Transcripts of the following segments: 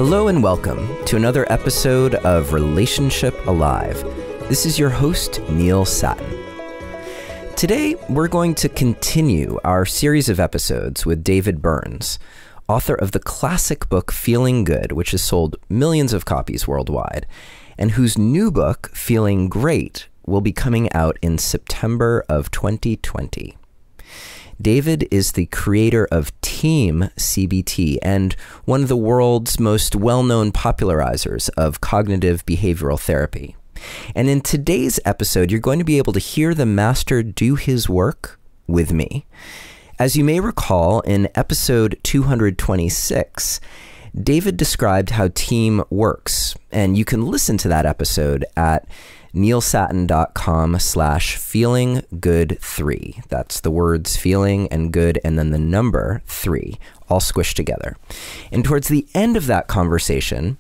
Hello and welcome to another episode of Relationship Alive. This is your host, Neil Sattin. Today, we're going to continue our series of episodes with David Burns, author of the classic book Feeling Good, which has sold millions of copies worldwide, and whose new book, Feeling Great, will be coming out in September of 2020. David is the creator of TEAM-CBT and one of the world's most well-known popularizers of cognitive behavioral therapy. And in today's episode, you're going to be able to hear the master do his work with me. As you may recall, in episode 226, David described how TEAM works, and you can listen to that episode at neilsattin.com/feelinggood3. That's the words feeling and good and then the number 3, all squished together. And towards the end of that conversation,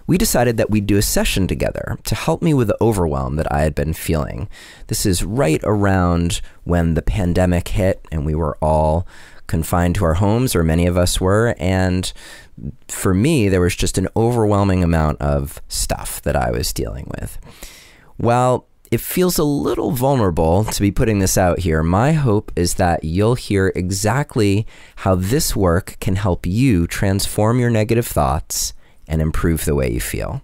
we decided that we'd do a session together to help me with the overwhelm that I had been feeling. This is right around when the pandemic hit and we were all confined to our homes, or many of us were, and for me, there was just an overwhelming amount of stuff that I was dealing with. While it feels a little vulnerable to be putting this out here, my hope is that you'll hear exactly how this work can help you transform your negative thoughts and improve the way you feel.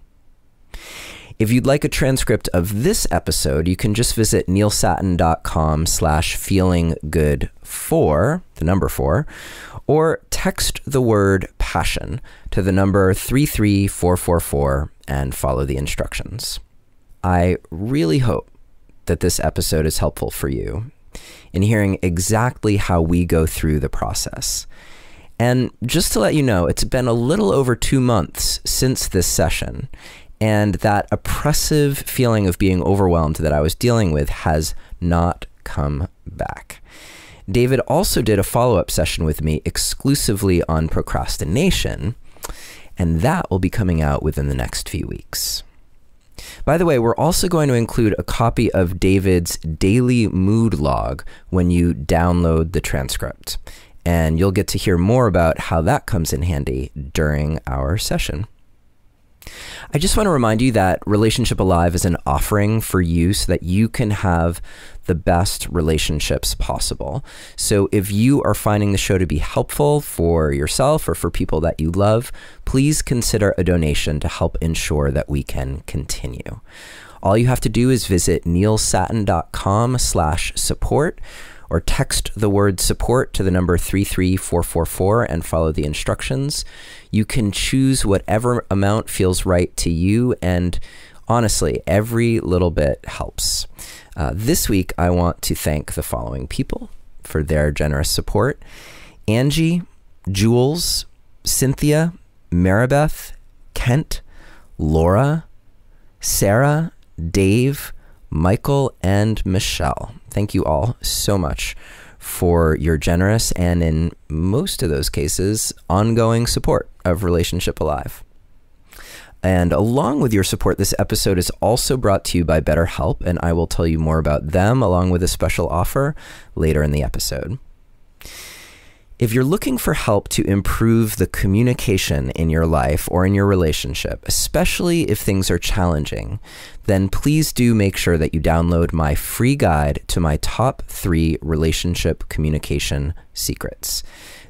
If you'd like a transcript of this episode, you can just visit neilsattin.com/feelinggood4, the number 4, or text the word passion to the number 33444 and follow the instructions. I really hope that this episode is helpful for you in hearing exactly how we go through the process. And just to let you know, it's been a little over 2 months since this session, and that oppressive feeling of being overwhelmed that I was dealing with has not come back. David also did a follow-up session with me exclusively on procrastination, and that will be coming out within the next few weeks. By the way, we're also going to include a copy of David's daily mood log when you download the transcript, and you'll get to hear more about how that comes in handy during our session. I just want to remind you that Relationship Alive is an offering for you so that you can have the best relationships possible. So if you are finding the show to be helpful for yourself or for people that you love, please consider a donation to help ensure that we can continue. All you have to do is visit neilsattin.com/support or text the word support to the number 33444 and follow the instructions. You can choose whatever amount feels right to you, and honestly, every little bit helps. This week, I want to thank the following people for their generous support: Angie, Jules, Cynthia, Maribeth, Kent, Laura, Sarah, Dave, Michael, and Michelle. Thank you all so much for your generous and, in most of those cases, ongoing support of Relationship Alive. And along with your support, this episode is also brought to you by BetterHelp, and I will tell you more about them along with a special offer later in the episode. If you're looking for help to improve the communication in your life or in your relationship, especially if things are challenging, then please do make sure that you download my free guide to my top 3 relationship communication secrets.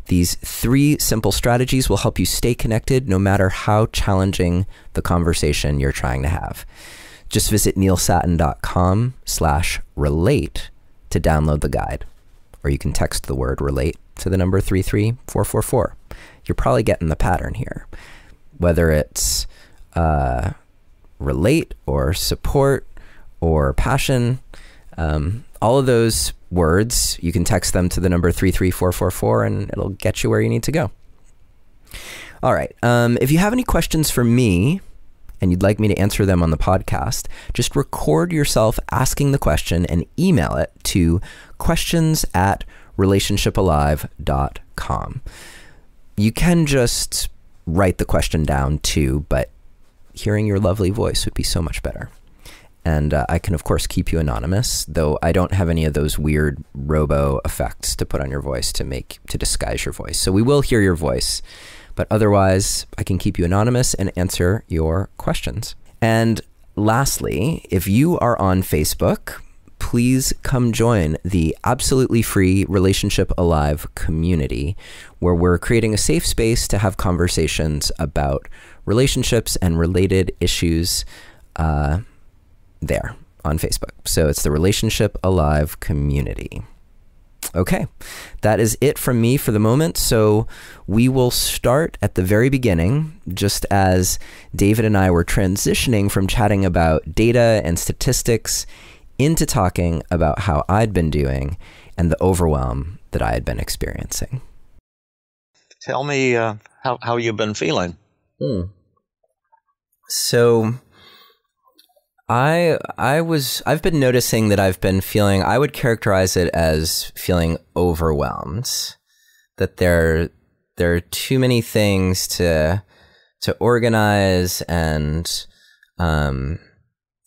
These 3 simple strategies will help you stay connected no matter how challenging the conversation you're trying to have. Just visit neilsattin.com/relate to download the guide, or you can text the word relate to the number 33444. You're probably getting the pattern here. Whether it's relate or support or passion, all of those words, you can text them to the number 33444 and it'll get you where you need to go. All right. If you have any questions for me and you'd like me to answer them on the podcast, just record yourself asking the question and email it to questions@relationshipalive.com. You can just write the question down too, but hearing your lovely voice would be so much better. And I can, of course, keep you anonymous, though I don't have any of those weird robo effects to put on your voice to disguise your voice. So we will hear your voice, But otherwise, I can keep you anonymous and answer your questions. And lastly, if you are on Facebook, please come join the absolutely free Relationship Alive community, where we're creating a safe space to have conversations about relationships and related issues there on Facebook. So it's the Relationship Alive community. Okay, that is it from me for the moment. So we will start at the very beginning, just as David and I were transitioning from chatting about data and statistics into talking about how I'd been doing and the overwhelm that I had been experiencing. Tell me how you've been feeling. So I've been noticing that I've been feeling, I would characterize it as feeling overwhelmed, that there are too many things to organize, and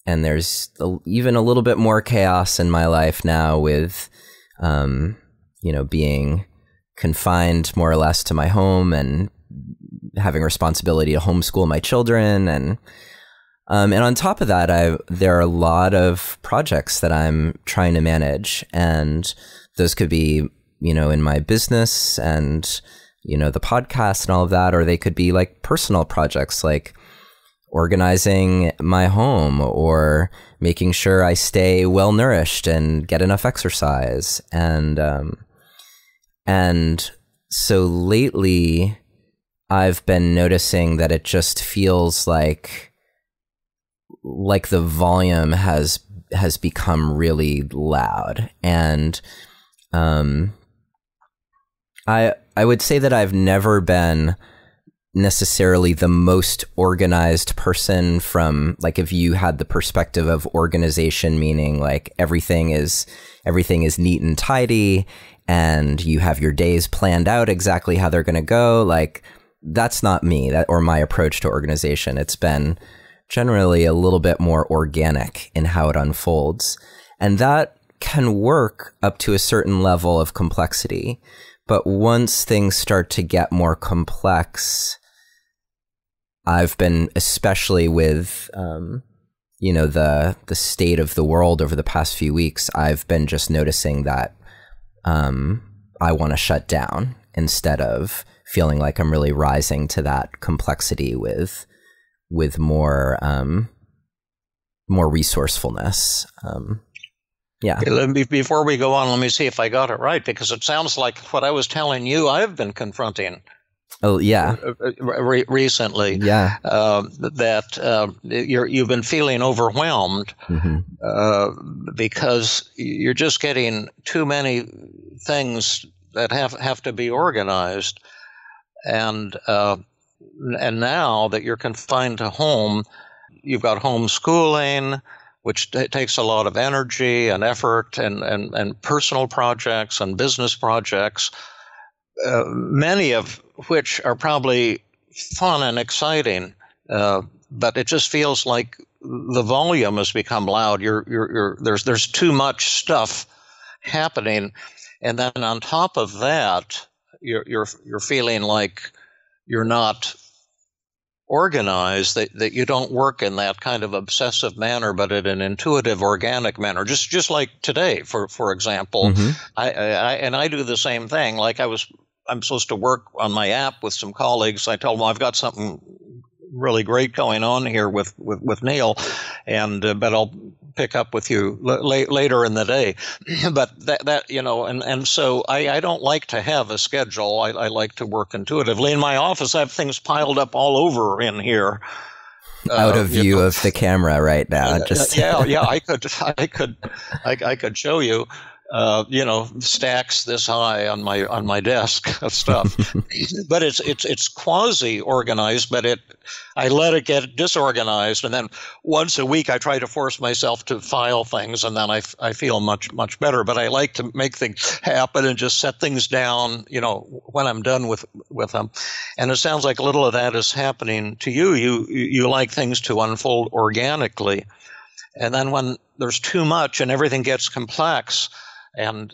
there's even a little bit more chaos in my life now with, being confined more or less to my home and having responsibility to homeschool my children. And on top of that, there are a lot of projects that I'm trying to manage, and those could be, in my business and, the podcast and all of that, or they could be like personal projects, like organizing my home or making sure I stay well nourished and get enough exercise. And so lately I've been noticing that it just feels like the volume has become really loud. And I would say that I've never been necessarily the most organized person, from like, if you had the perspective of organization, meaning like everything is neat and tidy and you have your days planned out exactly how they're going to go. Like, that's not me, or my approach to organization. It's been generally a little bit more organic in how it unfolds. And that can work up to a certain level of complexity. But once things start to get more complex, I've been, especially with, the state of the world over the past few weeks, I've been just noticing that I want to shut down instead of feeling like I'm really rising to that complexity with more resourcefulness. Yeah. Before we go on, let me see if I got it right, because it sounds like what I was telling you I've been confronting. Oh, yeah. Recently. Yeah. That you've been feeling overwhelmed because you're just getting too many things that have to be organized. And now that you're confined to home, you've got homeschooling, which takes a lot of energy and effort, and personal projects and business projects, many of which are probably fun and exciting, but it just feels like the volume has become loud. There's too much stuff happening, and then on top of that, you're feeling like you're not organized, that you don't work in that kind of obsessive manner, but in an intuitive, organic manner. Just like today, for example, I do the same thing. Like I'm supposed to work on my app with some colleagues. I told them I've got something really great going on here with Neil, and but I'll pick up with you later in the day. But that and so I don't like to have a schedule. I like to work intuitively. In my office, I have things piled up all over in here. Out of view of the camera right now. Just yeah. I could show you. Stacks this high on my desk of stuff, but it's quasi organized. But I let it get disorganized, and then once a week I try to force myself to file things, and then I feel much better. But I like to make things happen and just set things down, when I'm done with them. And it sounds like a little of that is happening to you. You like things to unfold organically, and then when there's too much and everything gets complex, and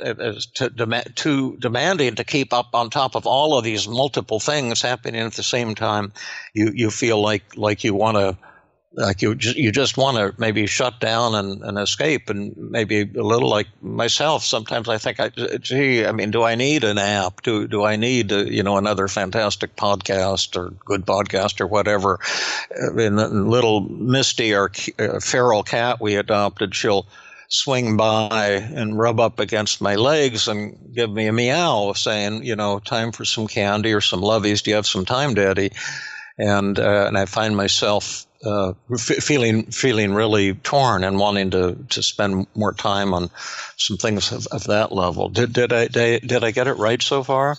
too demanding to keep up on top of all of these multiple things happening at the same time. You feel like you want to. Like you just want to maybe shut down and escape, and maybe a little like myself. Sometimes I think, do I need an app? Do I need another fantastic podcast or good podcast or whatever? And little Misty, our feral cat we adopted, she'll swing by and rub up against my legs and give me a meow, saying, time for some candy or some lovies. Do you have some time, Daddy? And I find myself feeling really torn and wanting to spend more time on some things of that level. Did I get it right so far?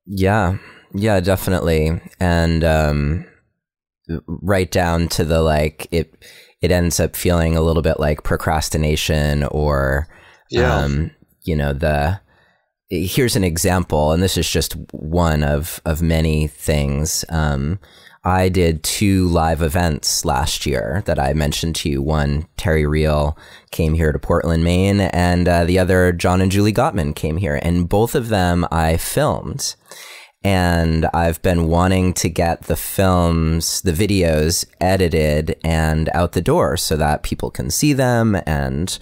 Yeah, definitely. And right down to the it ends up feeling a little bit like procrastination, or here's an example, and this is just one of many things. I did 2 live events last year that I mentioned to you. One, Terry Real came here to Portland, Maine, and the other, John and Julie Gottman came here. And both of them I filmed. And I've been wanting to get the videos edited and out the door so that people can see them. And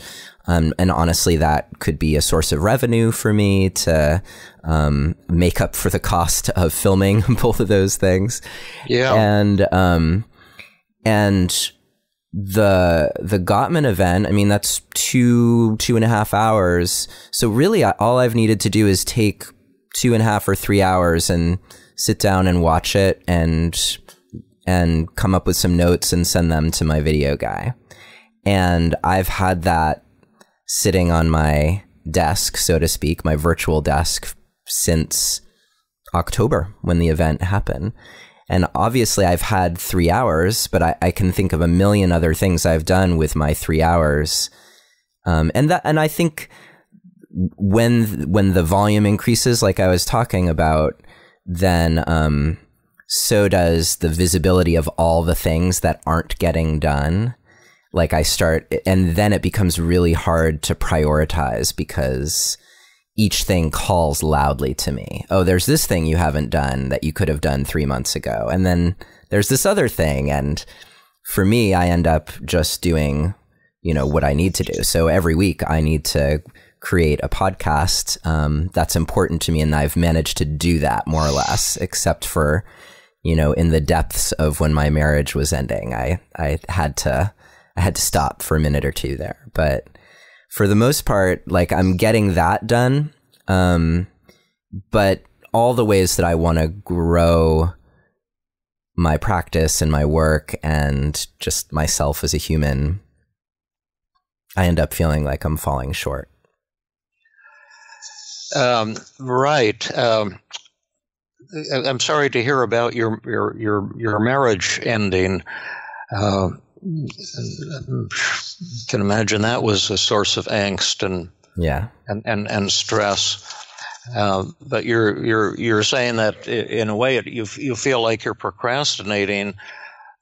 honestly, that could be a source of revenue for me to make up for the cost of filming both of those things. Yeah. And the Gottman event, that's 2.5 hours. So really, all I've needed to do is take 2.5 or 3 hours and sit down and watch it and come up with some notes and send them to my video guy. And I've had that sitting on my desk, so to speak, my virtual desk, since October when the event happened. And obviously I've had 3 hours, but I can think of a million other things I've done with my 3 hours. And I think when the volume increases, like I was talking about, then so does the visibility of all the things that aren't getting done. Like and then it becomes really hard to prioritize because each thing calls loudly to me. Oh, there's this thing you haven't done that you could have done 3 months ago. And then there's this other thing. And for me, I end up just doing, what I need to do. So every week I need to create a podcast that's important to me. And I've managed to do that more or less, except for, in the depths of when my marriage was ending, I had to stop for a minute or two there. But for the most part, I'm getting that done. But all the ways that I want to grow my practice and my work and just myself as a human, I end up feeling like I'm falling short. Right. I'm sorry to hear about your marriage ending. Can imagine that was a source of angst and stress. But you're saying that in a way you feel like you're procrastinating.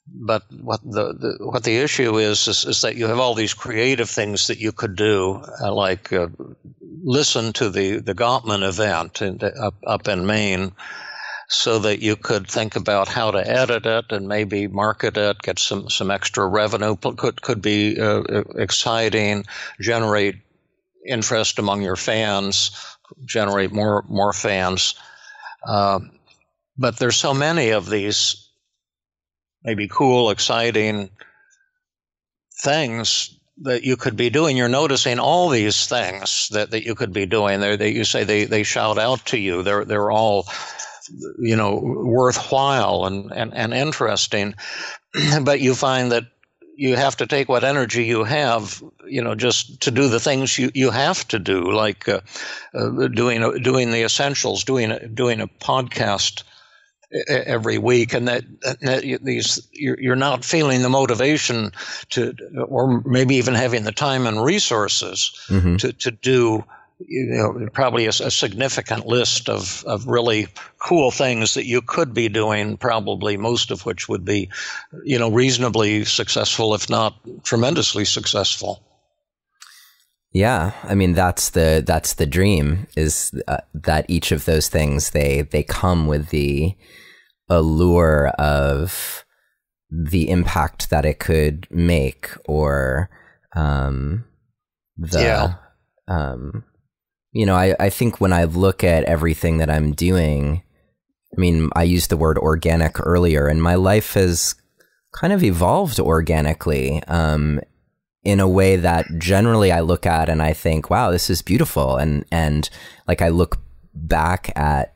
But what the issue is that you have all these creative things that you could do, like listen to the Gottman event up in Maine, so that you could think about how to edit it and maybe market it, get some extra revenue. Could be exciting, generate interest among your fans, generate more fans. But there's so many of these maybe cool, exciting things that you could be doing. You're noticing all these things that you could be doing. You say they shout out to you. They're all worthwhile and interesting. But you find that you have to take what energy you have, just to do the things you have to do, like doing the essentials, doing a podcast every week, and that you're not feeling the motivation to, or maybe even having the time and resources to do, probably a significant list of really cool things that you could be doing, probably most of which would be, reasonably successful, if not tremendously successful. Yeah, I mean that's the dream, is that each of those things, they come with the allure of the impact that it could make, or I think when I look at everything that I'm doing, I mean, I used the word organic earlier, and my life has kind of evolved organically, in a way that generally I look at and I think, wow, this is beautiful. And like, I look back at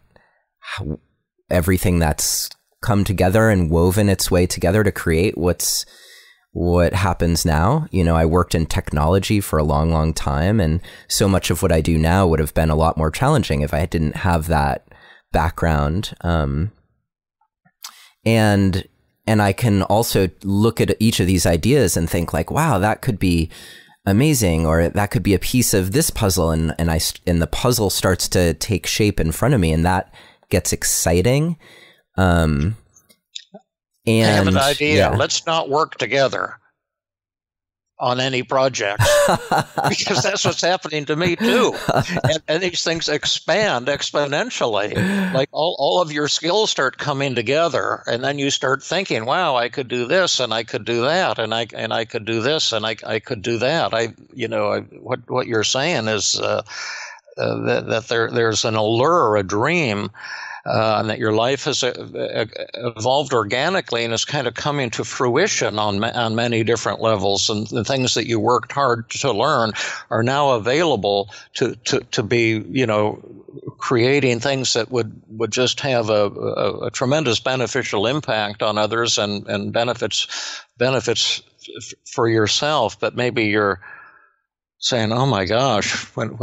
how everything that's come together and woven its way together to create what happens now. I worked in technology for a long, long time, and so much of what I do now would have been a lot more challenging if I didn't have that background. And I can also look at each of these ideas and think like, wow, that could be amazing, or that could be a piece of this puzzle. And the puzzle starts to take shape in front of me, and that gets exciting. I have an idea. Yeah. Let's not work together on any project, because that's what's happening to me too. And these things expand exponentially. Like all of your skills start coming together, and then you start thinking, wow, I could do this, and I could do that, and I could do this, and I could do that. What you're saying is that there's an allure, a dream, and that your life has evolved organically and is kind of coming to fruition on many different levels, and the things that you worked hard to learn are now available to be, creating things that would just have a tremendous beneficial impact on others, and benefits for yourself. But maybe you're saying, oh my gosh, when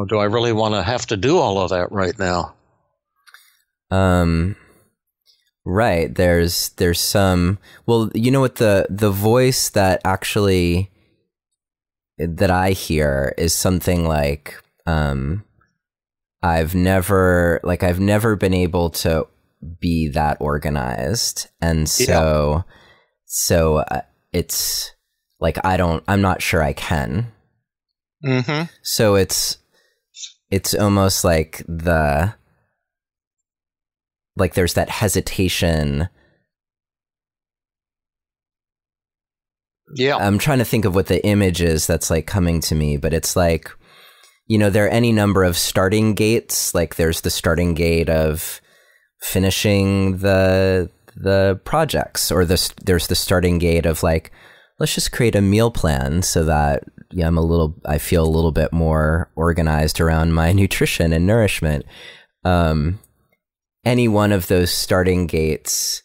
do I really want to have to do all of that right now? Right. There's some, well, what the voice that actually, that I hear is something like, I've never been able to be that organized. And so it's like, I'm not sure I can. Mm-hmm. So it's almost like there's that hesitation. Yeah. I'm trying to think of what the image is that's like coming to me, but it's like, there are any number of starting gates. Like there's the starting gate of finishing the projects, or there's the starting gate of like, let's just create a meal plan so that I feel a little bit more organized around my nutrition and nourishment. Any one of those starting gates,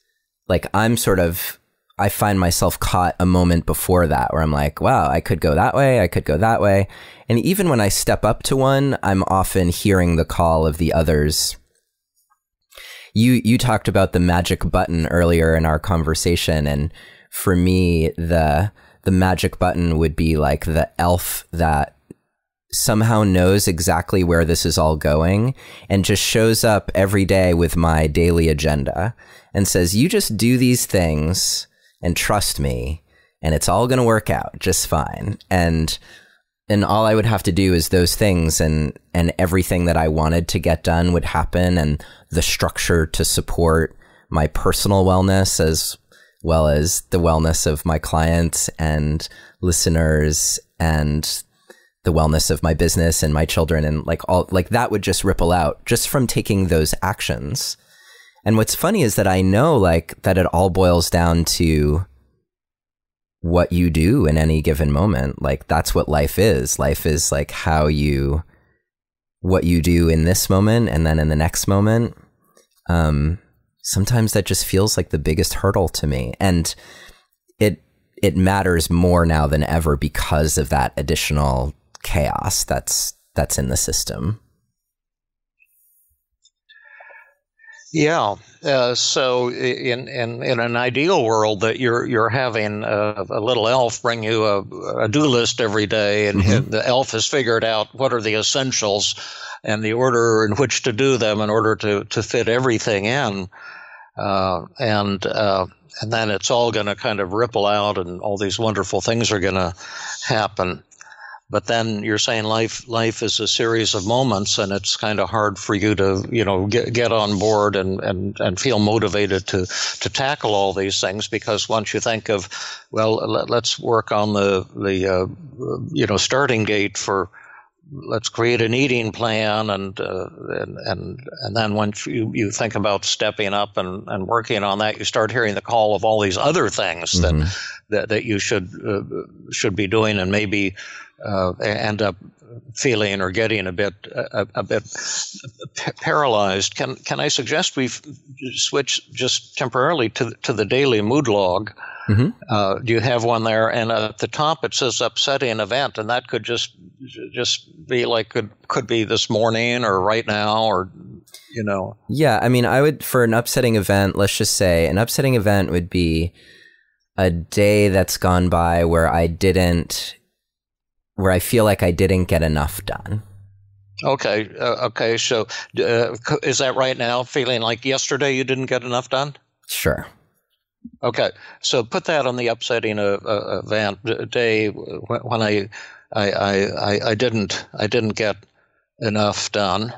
like I find myself caught a moment before that where I'm like, wow, I could go that way, I could go that way. And even when I step up to one, I'm often hearing the call of the others. You talked about the magic button earlier in our conversation, and for me, the magic button would be like the elf that somehow knows exactly where this is all going and just shows up every day with my daily agenda and says, you just do these things and trust me, and it's all going to work out just fine. And all I would have to do is those things, and everything that I wanted to get done would happen, and the structure to support my personal wellness as well as the wellness of my clients and listeners, and the wellness of my business and my children, and that would just ripple out just from taking those actions. And what's funny is that I know that it all boils down to what you do in any given moment. Like that's what life is. Life is like what you do in this moment and then in the next moment. Sometimes that just feels like the biggest hurdle to me. And it matters more now than ever because of that additional chaos that's in the system. Yeah. So in an ideal world, that you're having a little elf bring you a do list every day, and the elf has figured out what are the essentials and the order in which to do them in order to fit everything in, and then it's all going to kind of ripple out, and all these wonderful things are going to happen. but then you're saying life is a series of moments, and it's kind of hard for you to, get on board and feel motivated to tackle all these things, because once you think of, well, let's work on the starting gate let's create an eating plan, and then once you think about stepping up and working on that, you start hearing the call of all these other things that you should be doing, and maybe end up feeling or getting a bit paralyzed. Can I suggest we switch just temporarily to the daily mood log? Do you have one there? And at the top it says upsetting event, and that could just be like could be this morning or right now, or Yeah, I mean, I would, for an upsetting event, let's just say an upsetting event would be a day that's gone by where I feel like I didn't get enough done. Okay. So is that right now, feeling like yesterday you didn't get enough done? Sure. Okay. So put that on the upsetting event day when I didn't get enough done.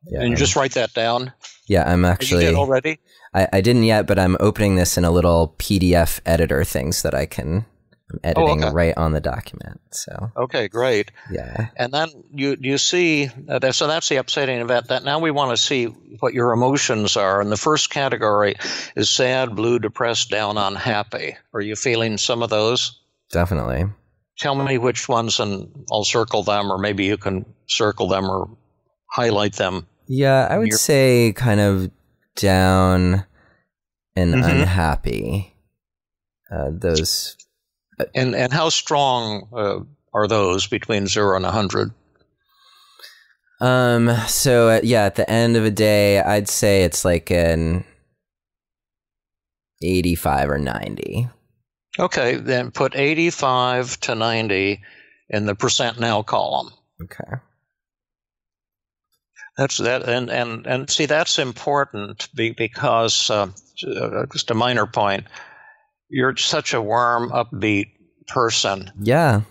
Yeah, and just write that down. Yeah, I'm actually. You did already? I didn't yet, but I'm opening this in a little PDF editor things that I'm editing right on the document. So. Okay, great. Yeah. And then you see, so that's the upsetting event. That now we want to see what your emotions are. And the first category is sad, blue, depressed, down, unhappy. Are you feeling some of those? Definitely. Tell me which ones, and I'll circle them, or maybe you can circle them or highlight them. Yeah, I would say kind of down and unhappy. Those. And how strong are those between 0 and 100? So at the end of a day, I'd say it's like an 85 or 90. Okay, then put 85 to 90 in the percent now column. Okay. That's that, and see, that's important because just a minor point. You're such a warm, upbeat person. Yeah.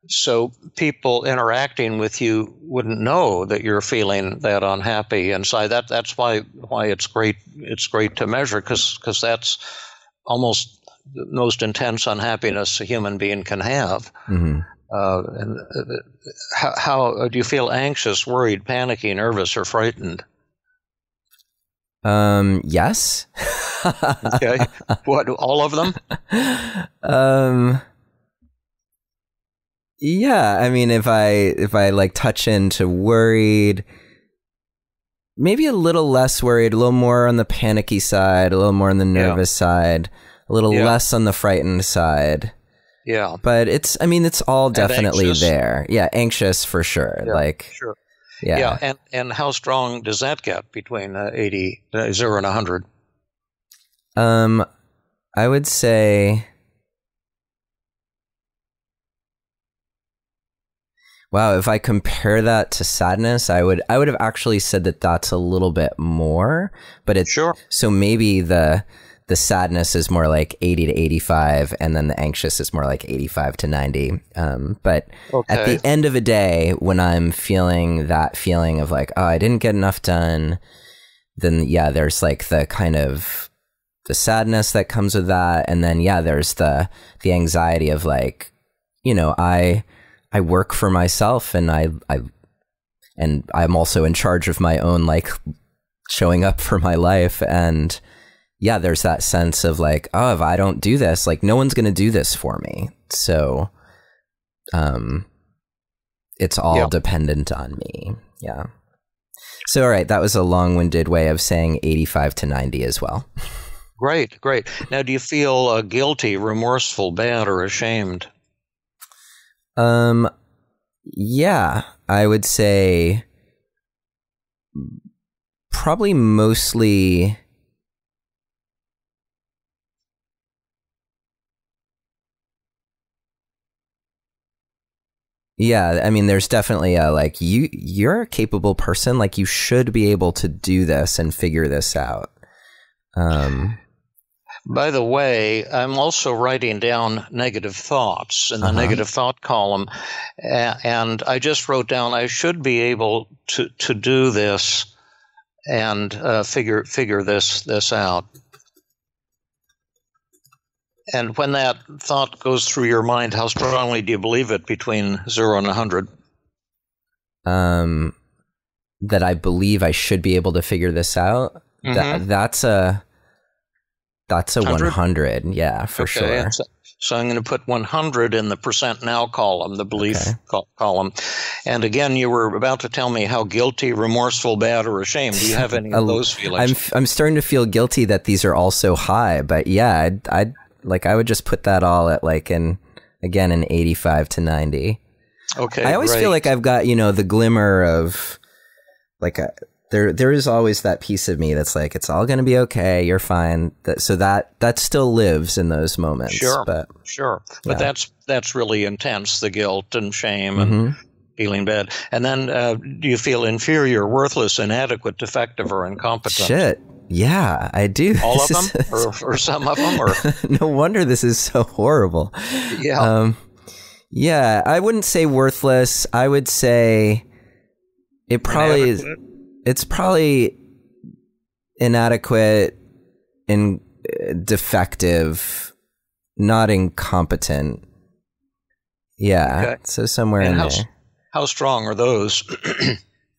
So people interacting with you wouldn't know that you're feeling that unhappy inside. That's why it's great. It's great to measure, because that's almost the most intense unhappiness a human being can have. And how do you feel? Anxious, worried, panicky, nervous, or frightened? Yes. Okay. What, all of them? Yeah, I mean, if I like touch into worried, maybe a little less worried, a little more on the panicky side, a little more on the nervous side, a little less on the frightened side. Yeah. But it's all definitely there. Yeah, anxious for sure. Yeah, sure. Yeah. And how strong does that get between 0 and 100? I would say, wow, if I compare that to sadness, I would have actually said that that's a little bit more, but it's sure. So maybe the sadness is more like 80 to 85, and then the anxious is more like 85 to 90. But at the end of a day, when I'm feeling that feeling of like, oh, I didn't get enough done, then there's like the kind of the sadness that comes with that, and then there's the anxiety of like, I work for myself, and I'm also in charge of my own like showing up for my life, and there's that sense of like, oh, if I don't do this, like no one's going to do this for me. So, it's all dependent on me. Yeah. So, all right. That was a long-winded way of saying 85 to 90 as well. Great. Now, do you feel guilty, remorseful, bad, or ashamed? Yeah, I would say probably mostly. Yeah, I mean, there's definitely a like you're a capable person. Like you should be able to do this and figure this out. By the way, I'm also writing down negative thoughts in the negative thought column, and I just wrote down I should be able to do this and figure this out. And when that thought goes through your mind, how strongly do you believe it between 0 and 100? That I believe I should be able to figure this out. That's a 100. Yeah, for sure. So I'm going to put 100 in the percent now column, the belief column. And again, you were about to tell me how guilty, remorseful, bad, or ashamed. Do you have any of those feelings? I'm starting to feel guilty that these are all so high, but yeah, I would just put that all at like an 85 to 90. Okay. I always feel like I've got, the glimmer of like there is always that piece of me that's like, it's all going to be okay. You're fine. So that still lives in those moments. Sure. But that's really intense. The guilt and shame and feeling bad. And then do you feel inferior, worthless, inadequate, defective, or incompetent? Shit. Yeah, I do. All of them or some of them? Or no wonder this is so horrible. Yeah. Yeah, I wouldn't say worthless. I would say it's probably inadequate and defective, not incompetent. Yeah, okay. So somewhere in there. How strong are those?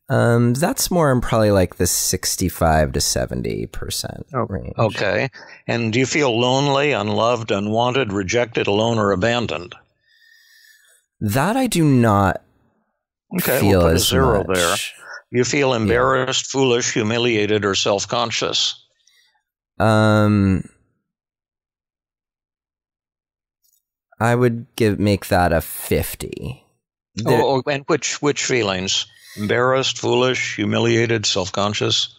That's more in probably like the 65 to 70% range. Okay. And do you feel lonely, unloved, unwanted, rejected, alone, or abandoned? That I do not feel we'll put as a 0 much. there. You feel embarrassed, foolish, humiliated, or self-conscious? I would make that a 50. And which feelings? Embarrassed, foolish, humiliated, self-conscious?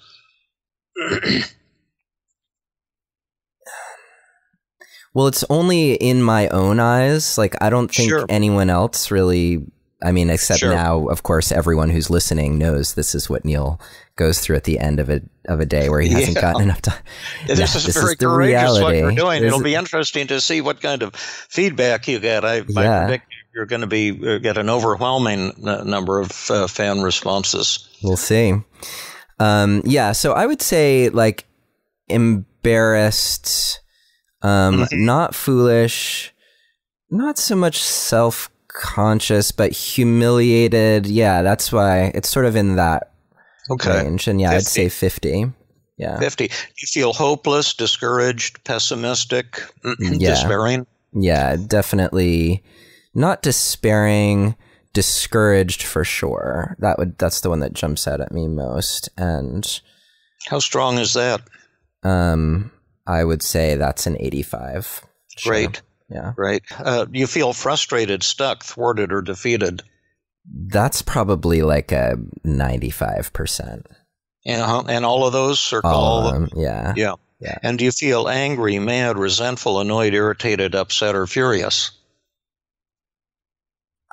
Well, it's only in my own eyes. Like, I don't think anyone else really, except now, of course, everyone who's listening knows this is what Neil goes through at the end of a day where he hasn't gotten enough time. This is very courageous what you're doing. It'll be interesting to see what kind of feedback you get. I predict you're going to get an overwhelming number of fan responses. We'll see. So I would say like embarrassed, not foolish, not so much self-conscious, but humiliated. Yeah, that's why it's sort of in that range. And 50. I'd say 50. Yeah. 50. You feel hopeless, discouraged, pessimistic, despairing? Yeah, definitely. Not despairing, discouraged for sure. That's the one that jumps out at me most. And how strong is that? I would say that's an 85. Great. Sure. Yeah. Great. You feel frustrated, stuck, thwarted, or defeated? That's probably like a 95%. And all of those circle all of them? Yeah. Yeah. And do you feel angry, mad, resentful, annoyed, irritated, upset, or furious?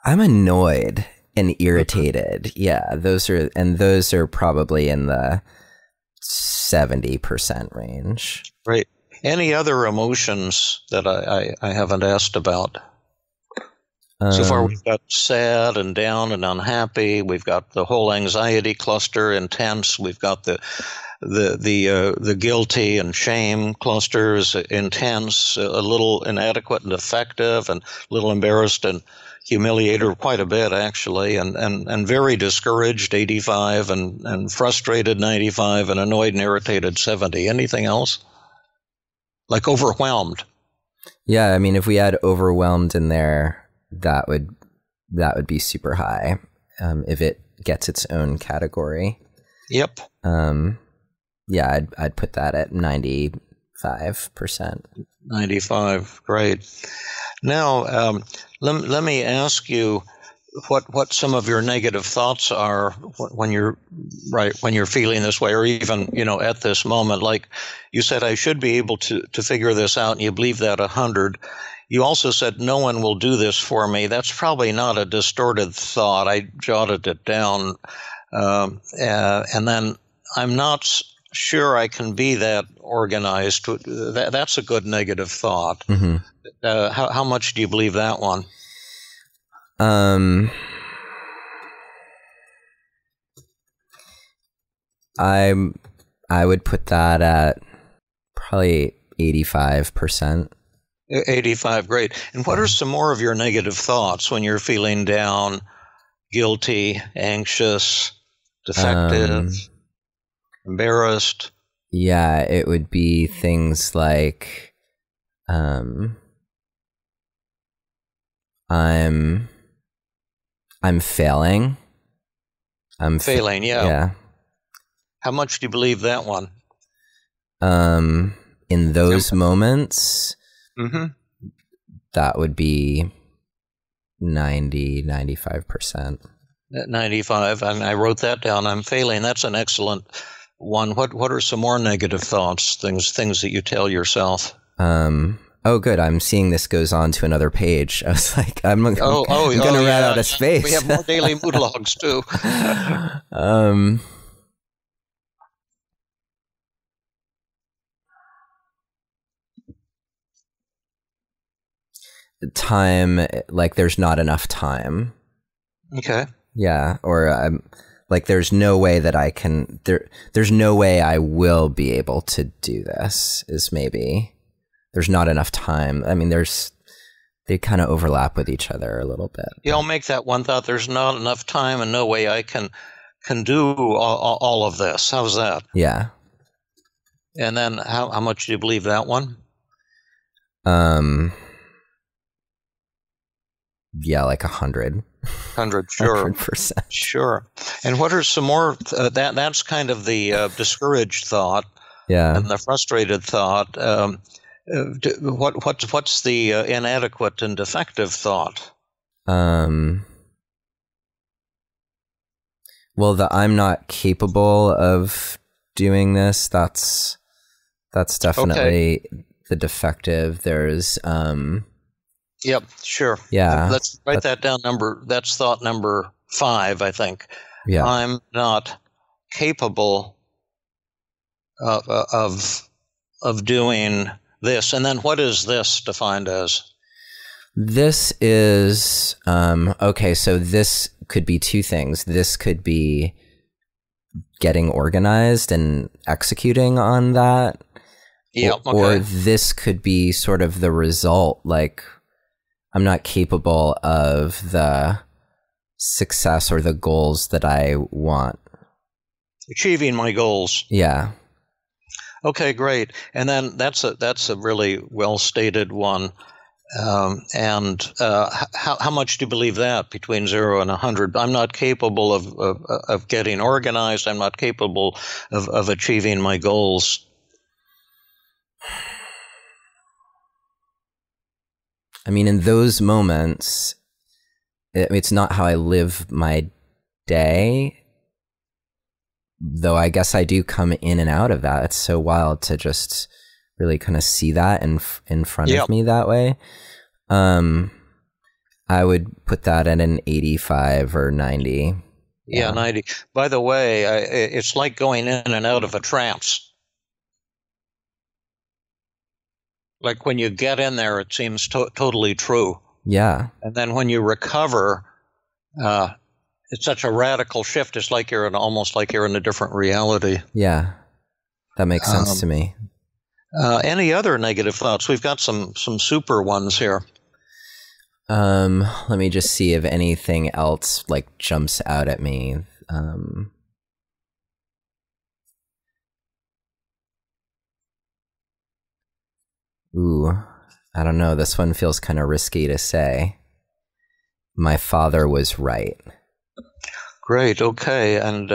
I'm annoyed and irritated. Yeah, those are probably in the 70% range. Right. Any other emotions that I haven't asked about? So far, we've got sad and down and unhappy. We've got the whole anxiety cluster, intense. We've got the guilty and shame clusters, intense, a little inadequate and defective, and a little embarrassed and humiliated, quite a bit actually, and very discouraged, 85, and frustrated, 95, and annoyed and irritated, 70. Anything else? Like overwhelmed? Yeah, if we had overwhelmed in there, that would be super high if it gets its own category. Yep. I'd put that at 95%. 95, great. Now, let me ask you what some of your negative thoughts are when you're feeling this way, or even at this moment. Like you said, I should be able to figure this out, and you believe that 100. You also said no one will do this for me. That's probably not a distorted thought. I jotted it down, and then I'm not sure I can be that organized. That's a good negative thought. Mm-hmm. How much do you believe that one? I would put that at probably 85%. 85, great. And what are some more of your negative thoughts when you're feeling down, guilty, anxious, defective, embarrassed? Yeah, it would be things like I'm failing. I'm failing, yeah. Yeah. How much do you believe that one? In those moments, mm-hmm. that would be 95%. 95, and I wrote that down. I'm failing. That's an excellent one. What are some more negative thoughts, things that you tell yourself? Oh, good. I'm seeing this goes on to another page. I was like, I'm going to run out of space. We have more daily mood logs, too. Time, like there's not enough time. Okay. Yeah, or like there's no way that I can, there's no way I will be able to do this, is maybe. There's not enough time. I mean, they kind of overlap with each other a little bit. Yeah, I'll make that one thought. There's not enough time and no way I can do all of this. How's that? Yeah. And then how much do you believe that one? Yeah, like 100. 100, sure. 100%. Sure. And what are some more, that's kind of the discouraged thought. Yeah. And the frustrated thought. What's the inadequate and defective thought? Well, the I'm not capable of doing this, that's definitely the defective. There's Yep, sure. Yeah. Let's write that down. That's thought number 5, I think. Yeah. I'm not capable of doing this. And then what is this defined as? This is okay, so this could be two things. This could be getting organized and executing on that. Yeah, okay. Or this could be sort of the result, like I'm not capable of the success or the goals that I want. Achieving my goals. Yeah. Okay, great. And then that's a really well stated one. How much do you believe that between 0 and 100? I'm not capable of getting organized. I'm not capable of achieving my goals. I mean, in those moments, it's not how I live my day, though I guess I do come in and out of that. It's so wild to just really kind of see that in front of me that way. I would put that at an 85 or 90. Yeah, 90. By the way, it's like going in and out of a trance. Like when you get in there, it seems totally true. Yeah. And then when you recover, it's such a radical shift. It's like almost like you're in a different reality. Yeah. That makes sense to me. Any other negative thoughts? We've got some super ones here. Let me just see if anything else like jumps out at me. Ooh, I don't know. This one feels kind of risky to say. My father was right. Great. Okay. And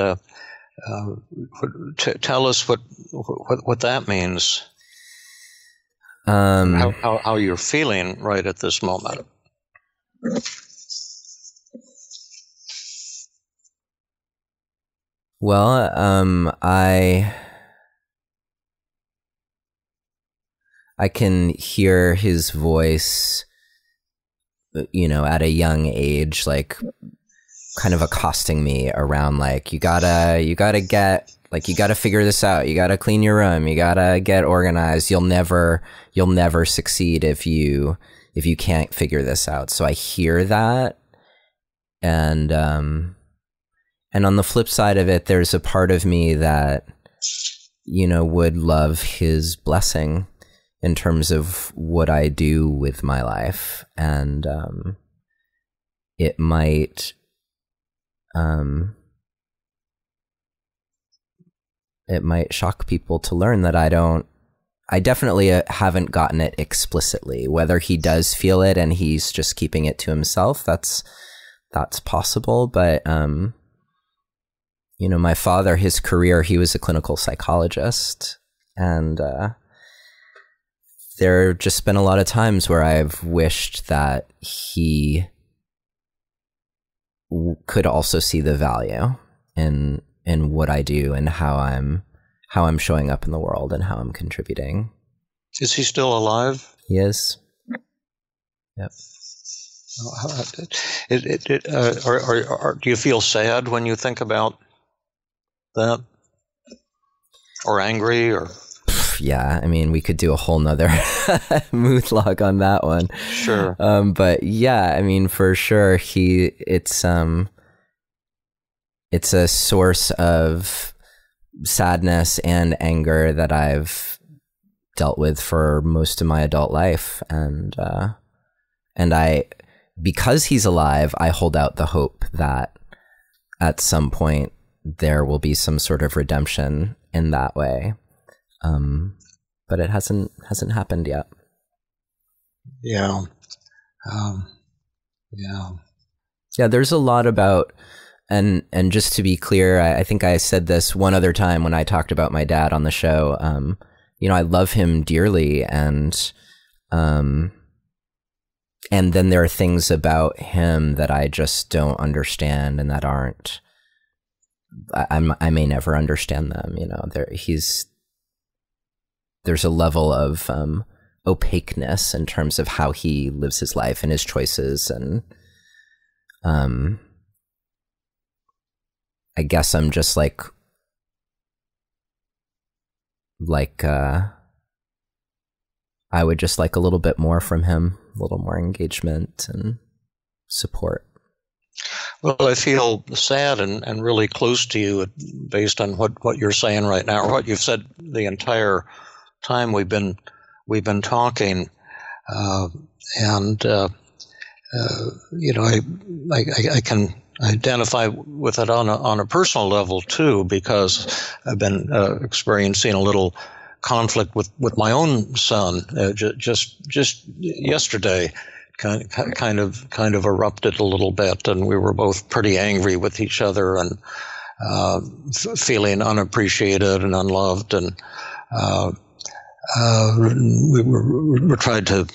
tell us what that means. How you're feeling right at this moment. Well, I can hear his voice, you know, at a young age, like kind of accosting me around like, you gotta get Like, you got to figure this out. You got to clean your room. You got to get organized. You'll never succeed if you can't figure this out. So I hear that. And on the flip side of it, there's a part of me that, would love his blessing in terms of what I do with my life. And it might shock people to learn that I definitely haven't gotten it explicitly. Whether he does feel it and he's just keeping it to himself, that's possible. But my father, his career, he was a clinical psychologist, and there have just been a lot of times where I've wished that he could also see the value in what I do and how I'm showing up in the world and how I'm contributing. Is he still alive? He is. Yep. Do you feel sad when you think about that? Or angry? Or yeah, I mean, we could do a whole nother mood log on that one. Sure. But yeah, I mean, for sure, it's a source of sadness and anger that I've dealt with for most of my adult life. And because he's alive, I hold out the hope that at some point there will be some sort of redemption in that way. But it hasn't happened yet. Yeah. Yeah, there's a lot about, and just to be clear, I think I said this one other time when I talked about my dad on the show. I love him dearly, and then there are things about him that I just don't understand, and that aren't. I may never understand them. There's a level of opaqueness in terms of how he lives his life and his choices, and I guess I'm just like I would just like a little bit more from him, a little more engagement and support. Well, I feel sad and really close to you based on what you're saying right now, or what you've said the entire time we've been talking. I can identify with it on a personal level too, because I've been experiencing a little conflict with my own son just yesterday. Kind of erupted a little bit, and we were both pretty angry with each other and feeling unappreciated and unloved, and we tried to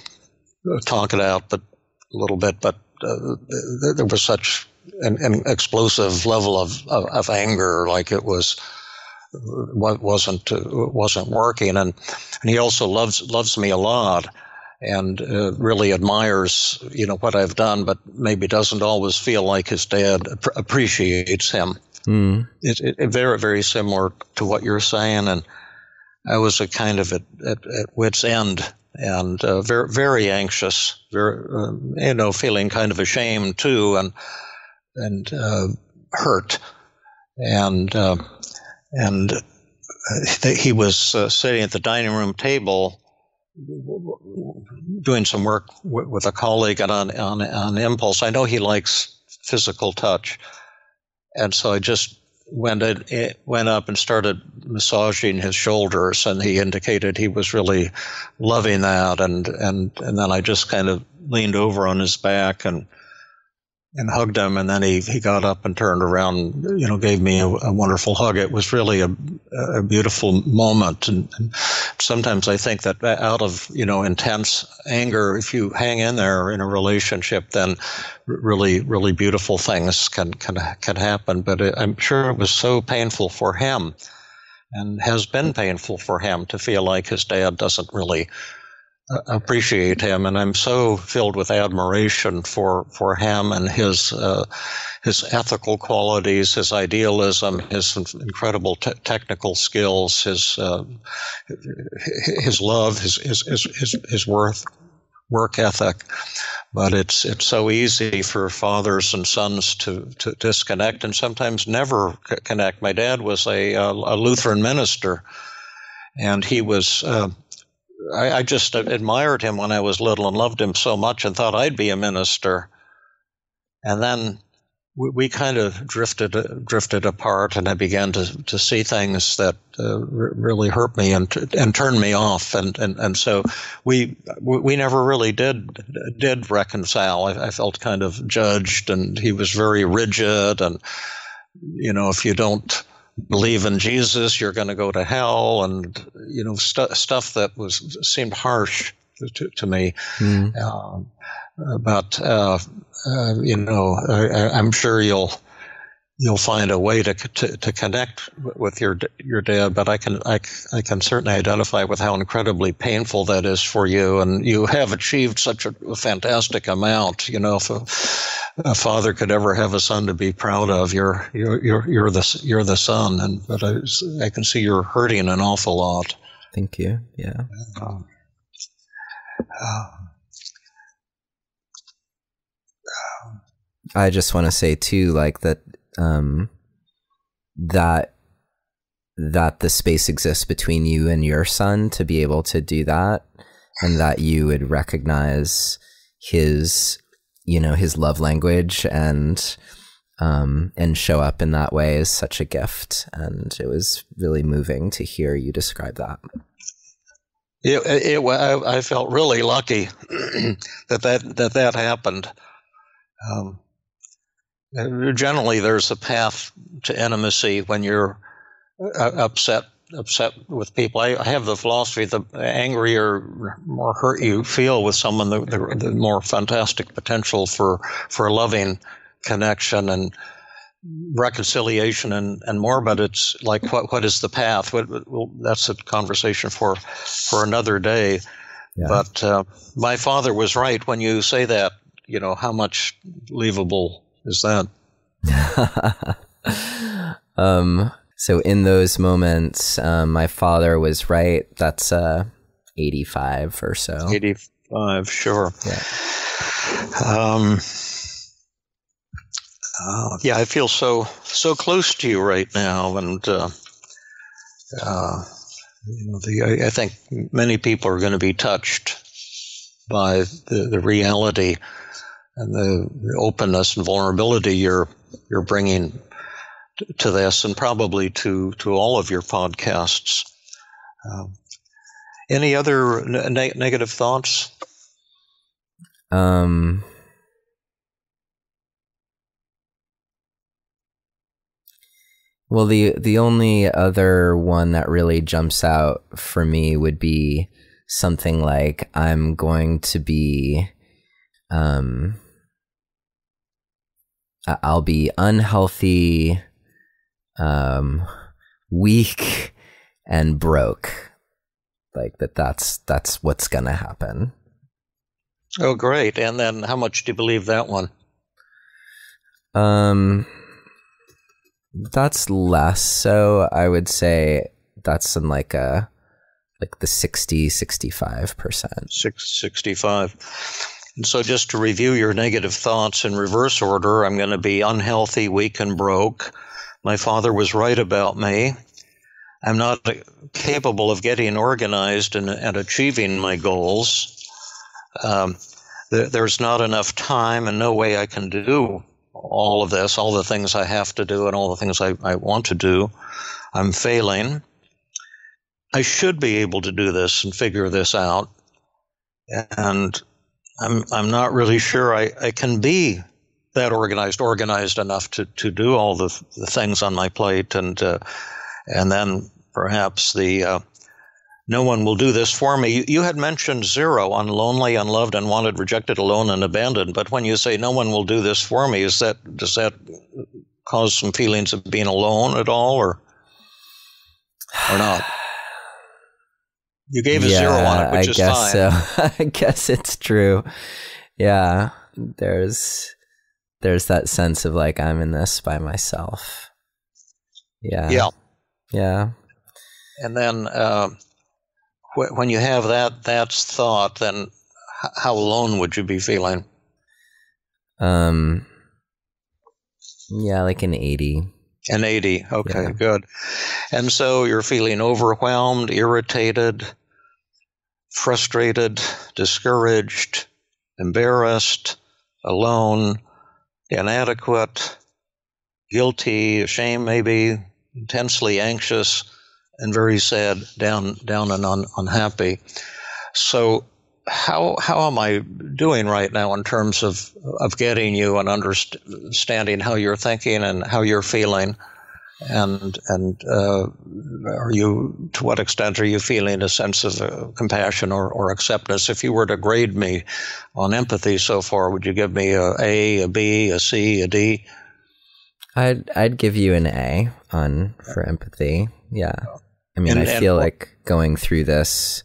talk it out, but a little bit, but there was such an explosive level of anger, like it wasn't working, and he also loves me a lot, and really admires what I've done, but maybe doesn't always feel like his dad appreciates him. It very, very similar to what you're saying, and I was a kind of at wit's end, and very, very anxious, very feeling kind of ashamed too, and hurt, and he was sitting at the dining room table doing some work with a colleague, and on impulse, I know he likes physical touch, and so I just went up and started massaging his shoulders, and he indicated he was really loving that, and then I just kind of leaned over on his back and hugged him, and then he got up and turned around, gave me a wonderful hug. It was really a beautiful moment, and sometimes I think that out of intense anger, if you hang in there in a relationship, then really, really beautiful things can happen. But I'm sure it was so painful for him, and has been painful for him, to feel like his dad doesn't really appreciate him, and I'm so filled with admiration for him and his ethical qualities, his idealism, his incredible technical skills, his love, his work ethic. But it's so easy for fathers and sons to disconnect and sometimes never connect. My dad was a Lutheran minister, and he was. I just admired him when I was little and loved him so much and thought I'd be a minister. And then we kind of drifted apart, and I began to see things that really hurt me and turned me off. And so we never really did reconcile. I felt kind of judged, and he was very rigid. And, if you don't believe in Jesus, you're going to go to hell, and stuff that seemed harsh to me. But I'm sure you'll find a way to connect with your dad. But I can certainly identify with how incredibly painful that is for you, and you have achieved such a fantastic amount. If a father could ever have a son to be proud of, you're the son. But I can see you're hurting an awful lot. Thank you. Yeah. I just want to say too, like that the space exists between you and your son to be able to do that, and that you would recognize his love language and show up in that way is such a gift. And it was really moving to hear you describe that. I felt really lucky that happened. Generally, there's a path to intimacy when you're upset with people. I have the philosophy: the angrier, more hurt you feel with someone, the more fantastic potential for a loving connection and reconciliation and more. But it's like, what is the path? Well, that's a conversation for another day. Yeah. But my father was right when you say that. How much believable is that? So in those moments, my father was right. That's 85 or so. 85, sure. Yeah. Yeah, I feel so close to you right now, and I think many people are going to be touched by the reality and the openness and vulnerability you're bringing to this, and probably to all of your podcasts. Any other negative thoughts? Well, the only other one that really jumps out for me would be something like, I'm going to be I'll be unhealthy, weak, and broke. Like that's what's gonna happen. Oh, great. And then how much do you believe that one? That's less so. I would say that's in like the 65%. 65. And so just to review your negative thoughts in reverse order, I'm going to be unhealthy, weak, and broke. My father was right about me. I'm not capable of getting organized and achieving my goals. There's not enough time and no way I can do all of this, all the things I have to do and all the things I want to do. I'm failing. I should be able to do this and figure this out. And I'm not really sure I can be that organized enough to do all the things on my plate, and then perhaps no one will do this for me. You had mentioned 0, lonely, unloved, unwanted, rejected, alone, and abandoned. But when you say no one will do this for me, does that cause some feelings of being alone at all, or not? You gave a 0 on it, which is fine. So. I guess it's true. Yeah, there's that sense of like I'm in this by myself. Yeah. And then when you have that's thought, then how alone would you be feeling? Like an 80. An 80. Okay, good. And so you're feeling overwhelmed, irritated, frustrated, discouraged, embarrassed, alone, inadequate, guilty, ashamed maybe, intensely anxious, and very sad, down and unhappy. So how am I doing right now in terms of getting you and understanding how you're thinking and how you're feeling? And are you, to what extent are you feeling a sense of compassion or acceptance? If you were to grade me on empathy so far, would you give me a A, a B, a C, a D? I'd give you an A for empathy. Yeah. I mean, I feel like going through this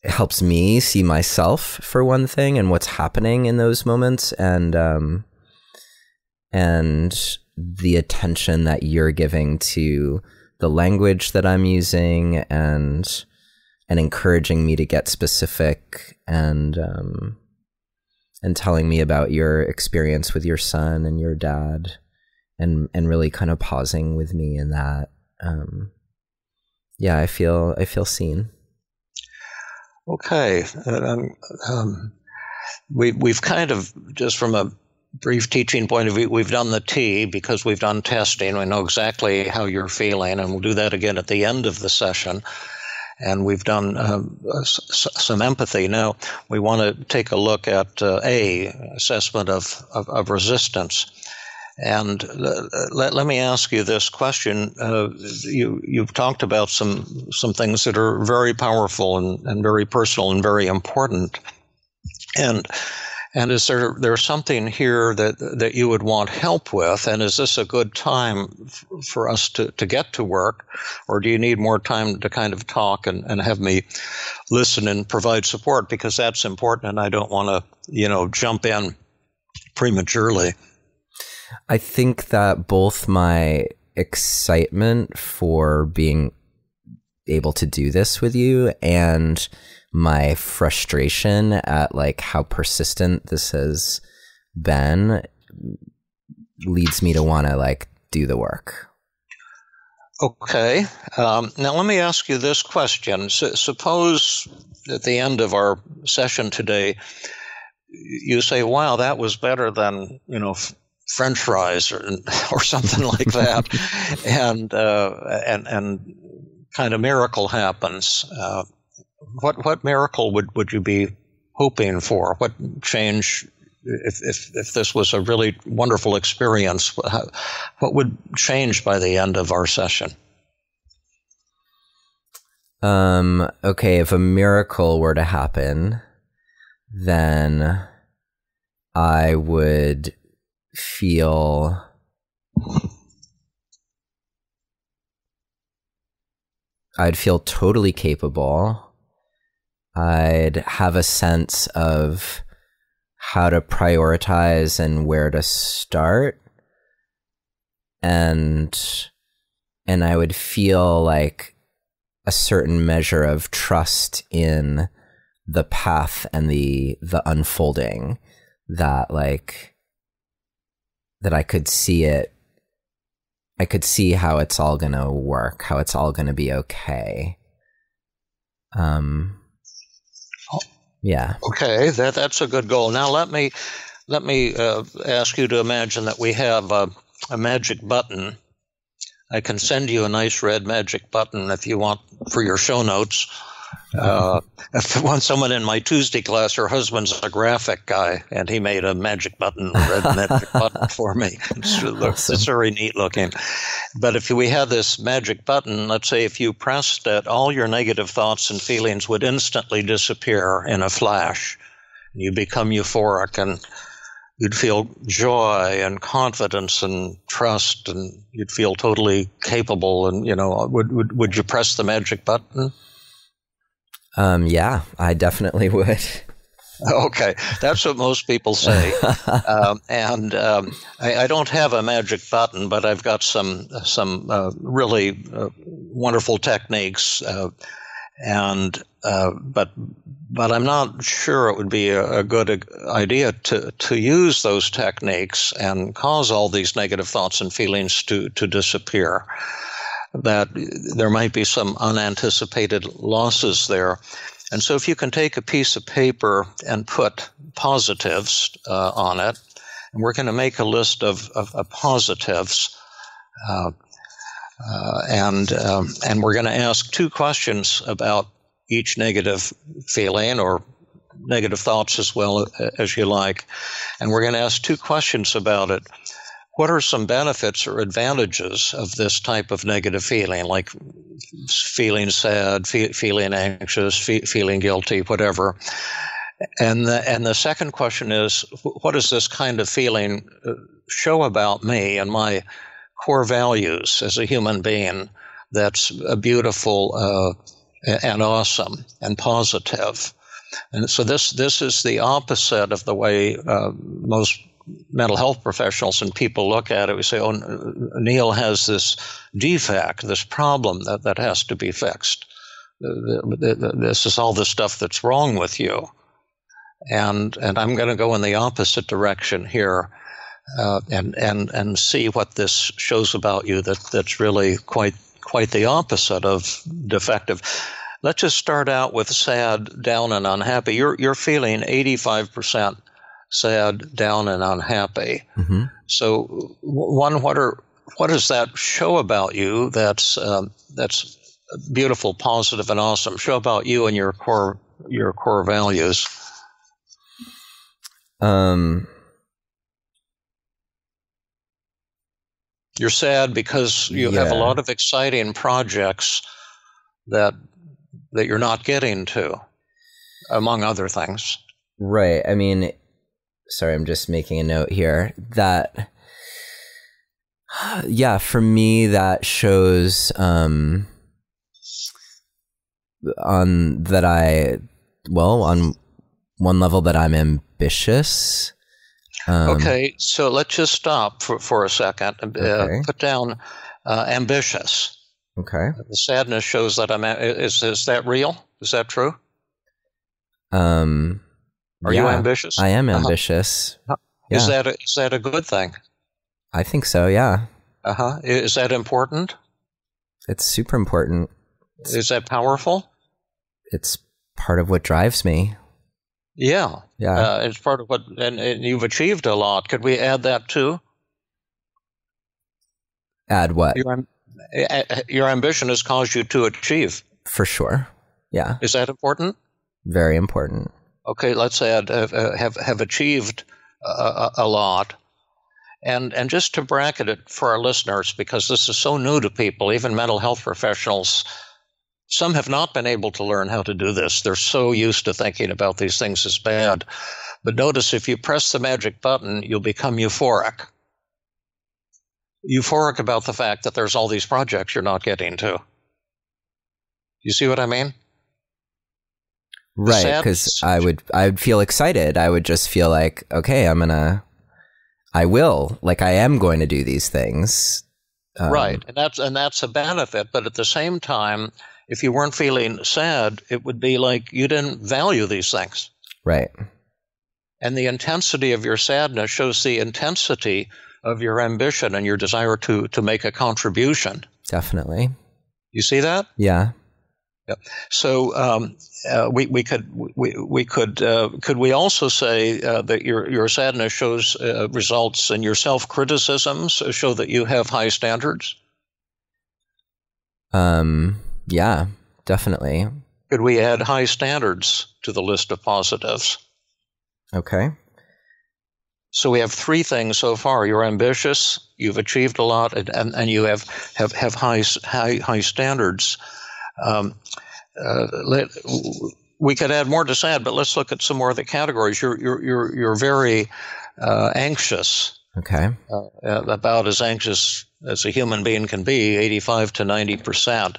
helps me see myself for one thing and what's happening in those moments, and the attention that you're giving to the language that I'm using and encouraging me to get specific and telling me about your experience with your son and your dad and really kind of pausing with me in that. I feel seen. Okay. We've kind of, just from a brief teaching point of view, we've done the T because we've done testing. We know exactly how you're feeling, and we'll do that again at the end of the session. And we've done some empathy. Now, we want to take a look at assessment of resistance. And let me ask you this question. You've talked about some things that are very powerful and very personal and very important. And is there's something here that you would want help with? And is this a good time for us to get to work? Or do you need more time to kind of talk and have me listen and provide support? Because that's important, and I don't want to, jump in prematurely. I think that both my excitement for being able to do this with you and my frustration at like how persistent this has been leads me to want to like do the work. Okay. Now let me ask you this question. Suppose at the end of our session today, you say, wow, that was better than, French fries or something like that. and kind of miracle happens. What miracle would you be hoping for? What change, if this was a really wonderful experience, what would change by the end of our session? Okay, if a miracle were to happen, then I would feel totally capable. I'd have a sense of how to prioritize and where to start. And I would feel like a certain measure of trust in the path and the unfolding, that I could see it. I could see how it's all going to work, how it's all going to be okay. Yeah. Okay, that's a good goal. Now let me ask you to imagine that we have a magic button. I can send you a nice red magic button if you want for your show notes. If I want someone in my Tuesday class, her husband's a graphic guy, and he made a magic button, a red magic button for me. It's very neat looking. But if we had this magic button, let's say if you pressed it, all your negative thoughts and feelings would instantly disappear in a flash. You become euphoric you'd feel joy and confidence and trust, and you'd feel totally capable. And, would you press the magic button? Yeah, I definitely would. Okay, that's what most people say. I don't have a magic button, but I've got some really wonderful techniques. But I'm not sure it would be a good idea to use those techniques and cause all these negative thoughts and feelings to disappear. That there might be some unanticipated losses there. And so if you can take a piece of paper and put positives on it, and we're going to make a list of positives, and we're going to ask 2 questions about each negative feeling, or negative thoughts as well as you like. And we're going to ask 2 questions about it. What are some benefits or advantages of this type of negative feeling, like feeling sad, feeling anxious, feeling guilty, whatever? And the second question is, what does this kind of feeling show about me and my core values as a human being that's beautiful and awesome and positive? And so this is the opposite of the way most mental health professionals and people look at it. We say, oh, Neil has this defect, this problem that has to be fixed. This is all the stuff that's wrong with you. And I'm going to go in the opposite direction here and see what this shows about you that's really quite the opposite of defective. Let's just start out with sad, down, and unhappy. You're feeling 85% sad, down, and unhappy. Mm-hmm. So, what does that show about you that's beautiful, positive, and awesome? Show about you and your core values. You're sad because you have a lot of exciting projects that you're not getting to, among other things. Right. I mean, sorry, I'm just making a note here that, for me, that shows on one level that I'm ambitious. Okay, so let's just stop for a second. Okay. Put down ambitious. Okay. The sadness shows that is that real? Is that true? Are you ambitious? I am ambitious. Yeah. Is that a good thing? I think so, yeah. Is that important? It's super important. Is that powerful? It's part of what drives me. Yeah. Yeah. It's part of what, and you've achieved a lot. Could we add that too? Add what? Your ambition has caused you to achieve. For sure. Yeah. Is that important? Very important. Okay, let's add have achieved a lot. And just to bracket it for our listeners, because this is so new to people, even mental health professionals, some have not been able to learn how to do this. They're so used to thinking about these things as bad. But notice if you press the magic button, you'll become euphoric. Euphoric about the fact that there's all these projects you're not getting to. You see what I mean? Right, because I would feel excited. I would just feel like, okay, I am going to do these things. Right, and that's a benefit. But at the same time, if you weren't feeling sad, it would be like you didn't value these things. Right. And the intensity of your sadness shows the intensity of your ambition and your desire to make a contribution. Definitely. You see that? Yeah. Yep. So could we also say that your sadness shows results in your self-criticisms show that you have high standards? Yeah, definitely. Could we add high standards to the list of positives? Okay. So we have 3 things so far. You're ambitious, you've achieved a lot, and you have high standards. we could add more to sad, but let's look at some more of the categories. You're very anxious. Okay. About as anxious as a human being can be, 85 to 90%.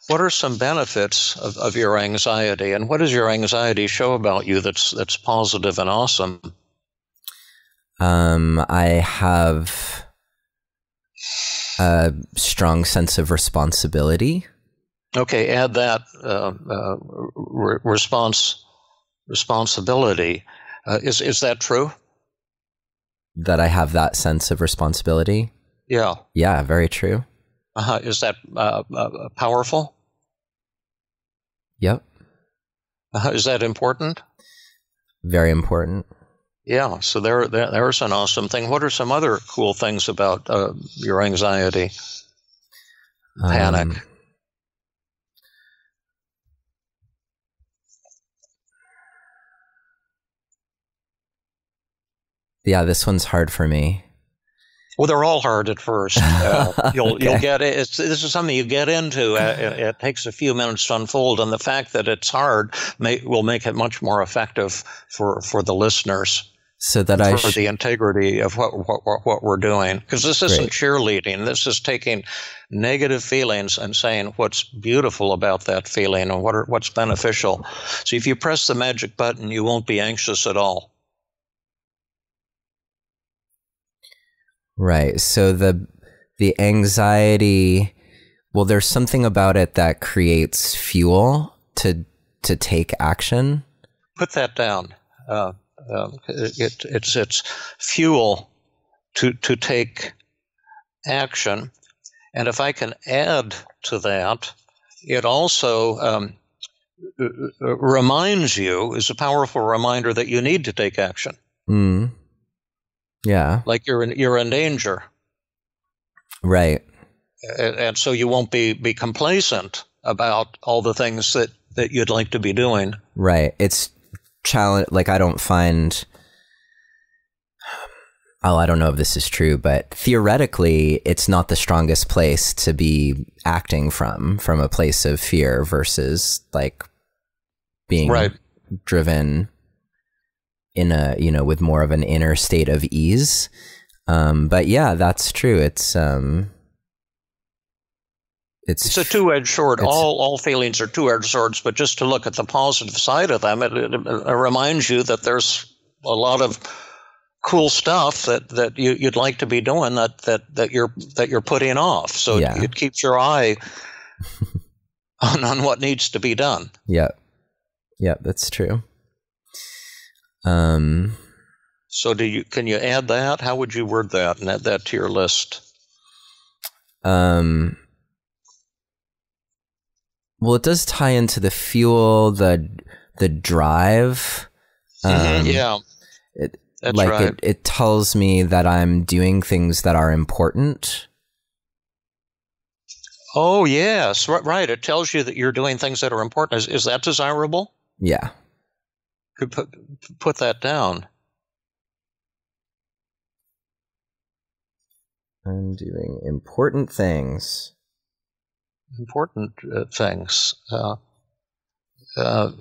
What are some benefits of your anxiety, and what does your anxiety show about you that's positive and awesome? I have a strong sense of responsibility. Okay, add that responsibility. Is that true? That I have that sense of responsibility? Yeah. Yeah, very true. Is that powerful? Yep. Is that important? Very important. Yeah, so there's an awesome thing. What are some other cool things about your anxiety, panic? Yeah, this one's hard for me. Well, they're all hard at first. You'll get it. This is something you get into. It takes a few minutes to unfold, and the fact that it's hard will make it much more effective for the listeners. So that for the integrity of what we're doing, because this isn't cheerleading. This is taking negative feelings and saying what's beautiful about that feeling and what's beneficial. So if you press the magic button, you won't be anxious at all. Right. So the anxiety, well, there's something about it that creates fuel to take action. Put that down. It's fuel to take action, and if I can add to that, it also reminds you, is a powerful reminder that you need to take action. Yeah, like you're in danger, right? And so you won't be complacent about all the things that you'd like to be doing. Right. It's challenge. Like I don't find. Oh, I don't know if this is true, but theoretically, it's not the strongest place to be acting from a place of fear versus like being driven in a, with more of an inner state of ease. But yeah, that's true. It's a two-edged sword. All feelings are two-edged swords, but just to look at the positive side of them, it reminds you that there's a lot of cool stuff that you'd like to be doing that you're putting off. So it keeps your eye on what needs to be done. Yeah, that's true. So can you add that? How would you word that and add that to your list? Well, it does tie into the fuel, the drive. Yeah, that's right. It tells me that I'm doing things that are important. Oh yes, right. It tells you that you're doing things that are important. Is that desirable? Yeah. Could put that down. I'm doing important things. Important things. That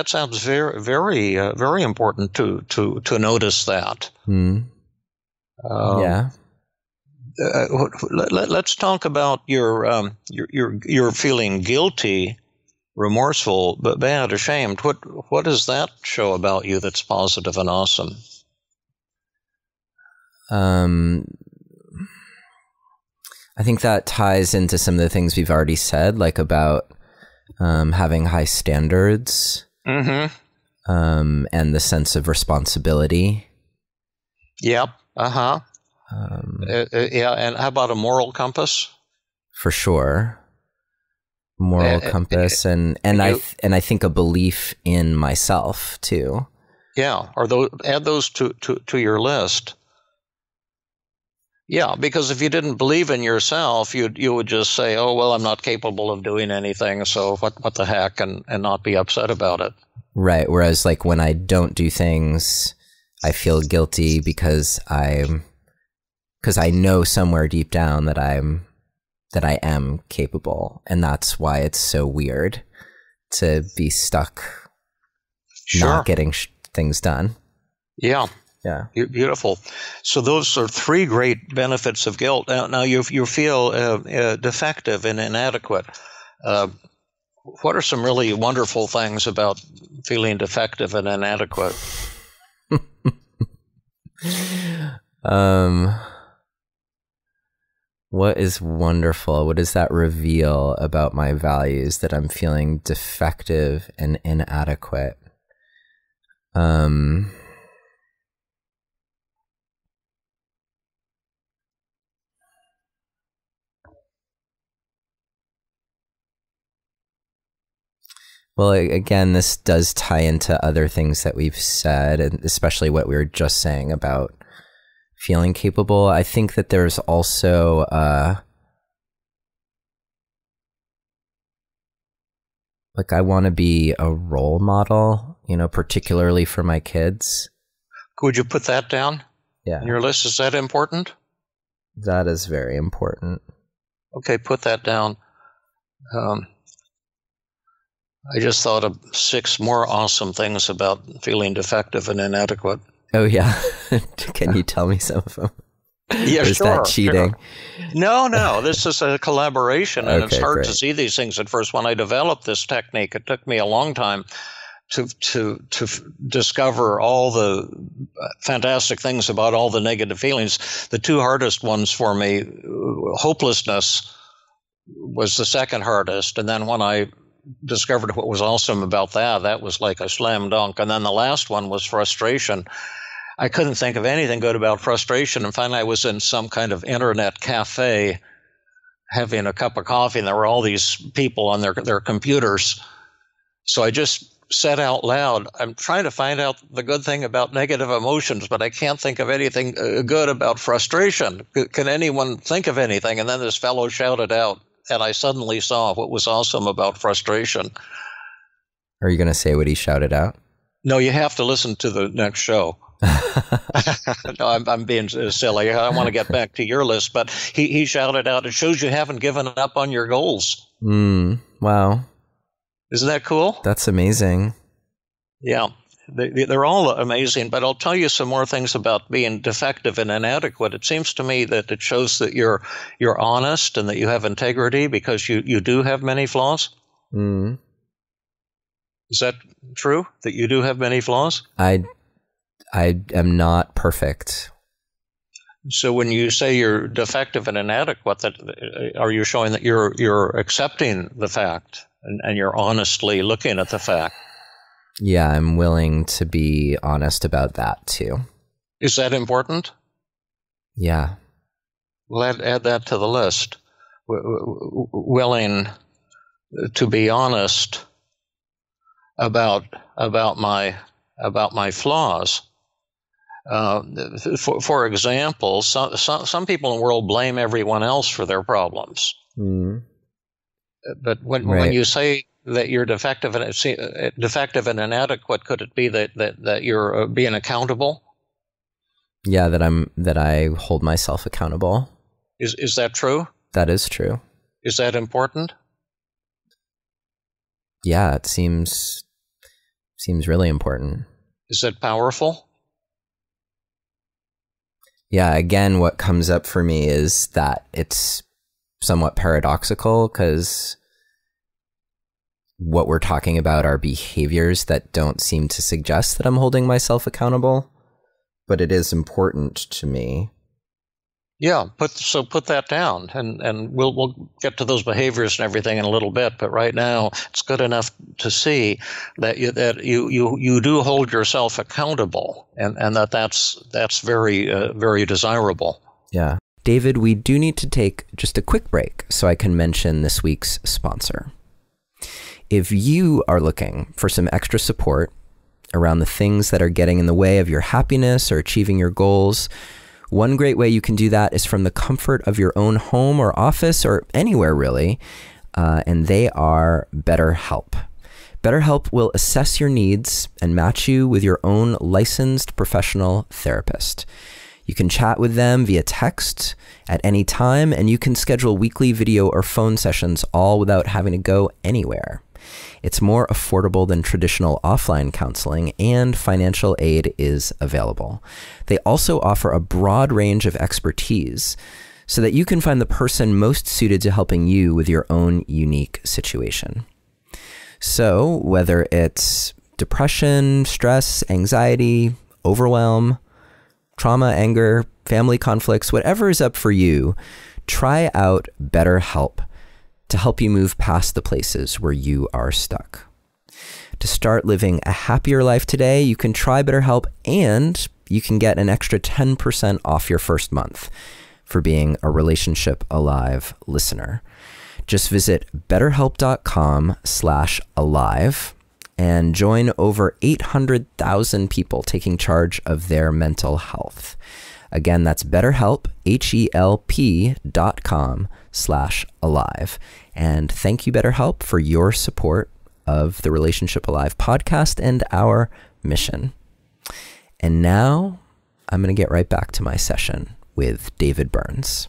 sounds very very very important to notice that. Yeah. Let's talk about your feeling guilty, remorseful, but bad, ashamed. What does that show about you that's positive and awesome? I think that ties into some of the things we've already said, like about having high standards, and the sense of responsibility. Yep. Yeah, and how about a moral compass? For sure. Moral compass, and I think a belief in myself too. Yeah, add those to your list. Yeah, because if you didn't believe in yourself, you would just say, "Oh well, I'm not capable of doing anything, so what the heck," and not be upset about it. Right. Whereas, like when I don't do things, I feel guilty because I know somewhere deep down that I am capable, and that's why it's so weird to be stuck not getting things done. Yeah. Yeah. Beautiful. So those are three great benefits of guilt. Now you feel defective and inadequate. What are some really wonderful things about feeling defective and inadequate? What is wonderful? What does that reveal about my values, that I'm feeling defective and inadequate? Well, again, this does tie into other things that we've said, and especially what we were just saying about feeling capable. I think that there's also like, I want to be a role model, you know, particularly for my kids. Could you put that down? Yeah. In your list? Is that important? That is very important. Okay, put that down. I just thought of 6 more awesome things about feeling defective and inadequate. Oh, yeah. Can you tell me some of them? Yeah, or is that cheating? Sure. No. This is a collaboration, and it's hard great. to see these things at first. When I developed this technique, it took me a long time to discover all the fantastic things about all the negative feelings. The 2 hardest ones for me, hopelessness was the second hardest, and then when I discovered what was awesome about that was like a slam dunk. And then the last one was frustration. I couldn't think of anything good about frustration. And finally, I was in some kind of internet cafe having a cup of coffee, and there were all these people on their computers. So I just said out loud, I'm trying to find out the good thing about negative emotions, but I can't think of anything good about frustration. Can anyone think of anything? And then this fellow shouted out, and I suddenly saw what was awesome about frustration. Are you going to say what he shouted out? No, you have to listen to the next show. No, I'm being silly. I want to get back to your list, but he shouted out, it shows you haven't given up on your goals. Wow. Isn't that cool? That's amazing. Yeah. They're all amazing, but I'll tell you some more things about being defective and inadequate. It seems to me that it shows that you're honest and that you have integrity, because you do have many flaws. Is that true, that you do have many flaws? I am not perfect. So when you say you're defective and inadequate, are you showing that you're accepting the fact and you're honestly looking at the fact? Yeah, I'm willing to be honest about that too. Is that important? Yeah. We'll add that to the list. Willing to be honest about my flaws. For example, some people in the world blame everyone else for their problems. But when you say that you're defective and inadequate, could it be that you're being accountable? Yeah, that I hold myself accountable. Is that true? That is true. Is that important? Yeah, it seems really important. Is that powerful? Yeah, again, what comes up for me is that it's somewhat paradoxical, because what we're talking about are behaviors that don't seem to suggest that I'm holding myself accountable, but it is important to me. Yeah, put that down, and we'll get to those behaviors and everything in a little bit. But right now, it's good enough to see that you do hold yourself accountable, and that's very very desirable. Yeah, David, we do need to take just a quick break so I can mention this week's sponsor. If you are looking for some extra support around the things that are getting in the way of your happiness or achieving your goals, one great way you can do that is from the comfort of your own home or office or anywhere really, and they are BetterHelp. BetterHelp will assess your needs and match you with your own licensed professional therapist. You can chat with them via text at any time, and you can schedule weekly video or phone sessions all without having to go anywhere. It's more affordable than traditional offline counseling, and financial aid is available. They also offer a broad range of expertise so that you can find the person most suited to helping you with your own unique situation. So whether it's depression, stress, anxiety, overwhelm, trauma, anger, family conflicts, whatever is up for you, try out BetterHelp to help you move past the places where you are stuck. To start living a happier life today, you can try BetterHelp, and you can get an extra 10% off your first month for being a Relationship Alive listener. Just visit betterhelp.com/alive and join over 800,000 people taking charge of their mental health. Again, that's BetterHelp, HELP.com/alive. And thank you, BetterHelp, for your support of the Relationship Alive podcast and our mission. And now I'm going to get right back to my session with David Burns.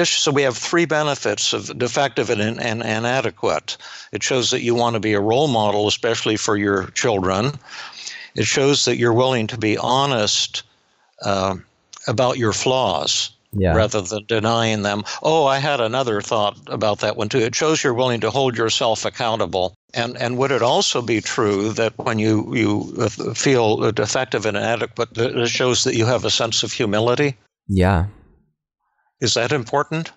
So we have three benefits of defective and inadequate. It shows that you want to be a role model, especially for your children. It shows that you're willing to be honest about your flaws, rather than denying them. Oh, I had another thought about that one too. It shows you're willing to hold yourself accountable. And would it also be true that when you feel defective and inadequate, it shows that you have a sense of humility? Yeah. Is that important?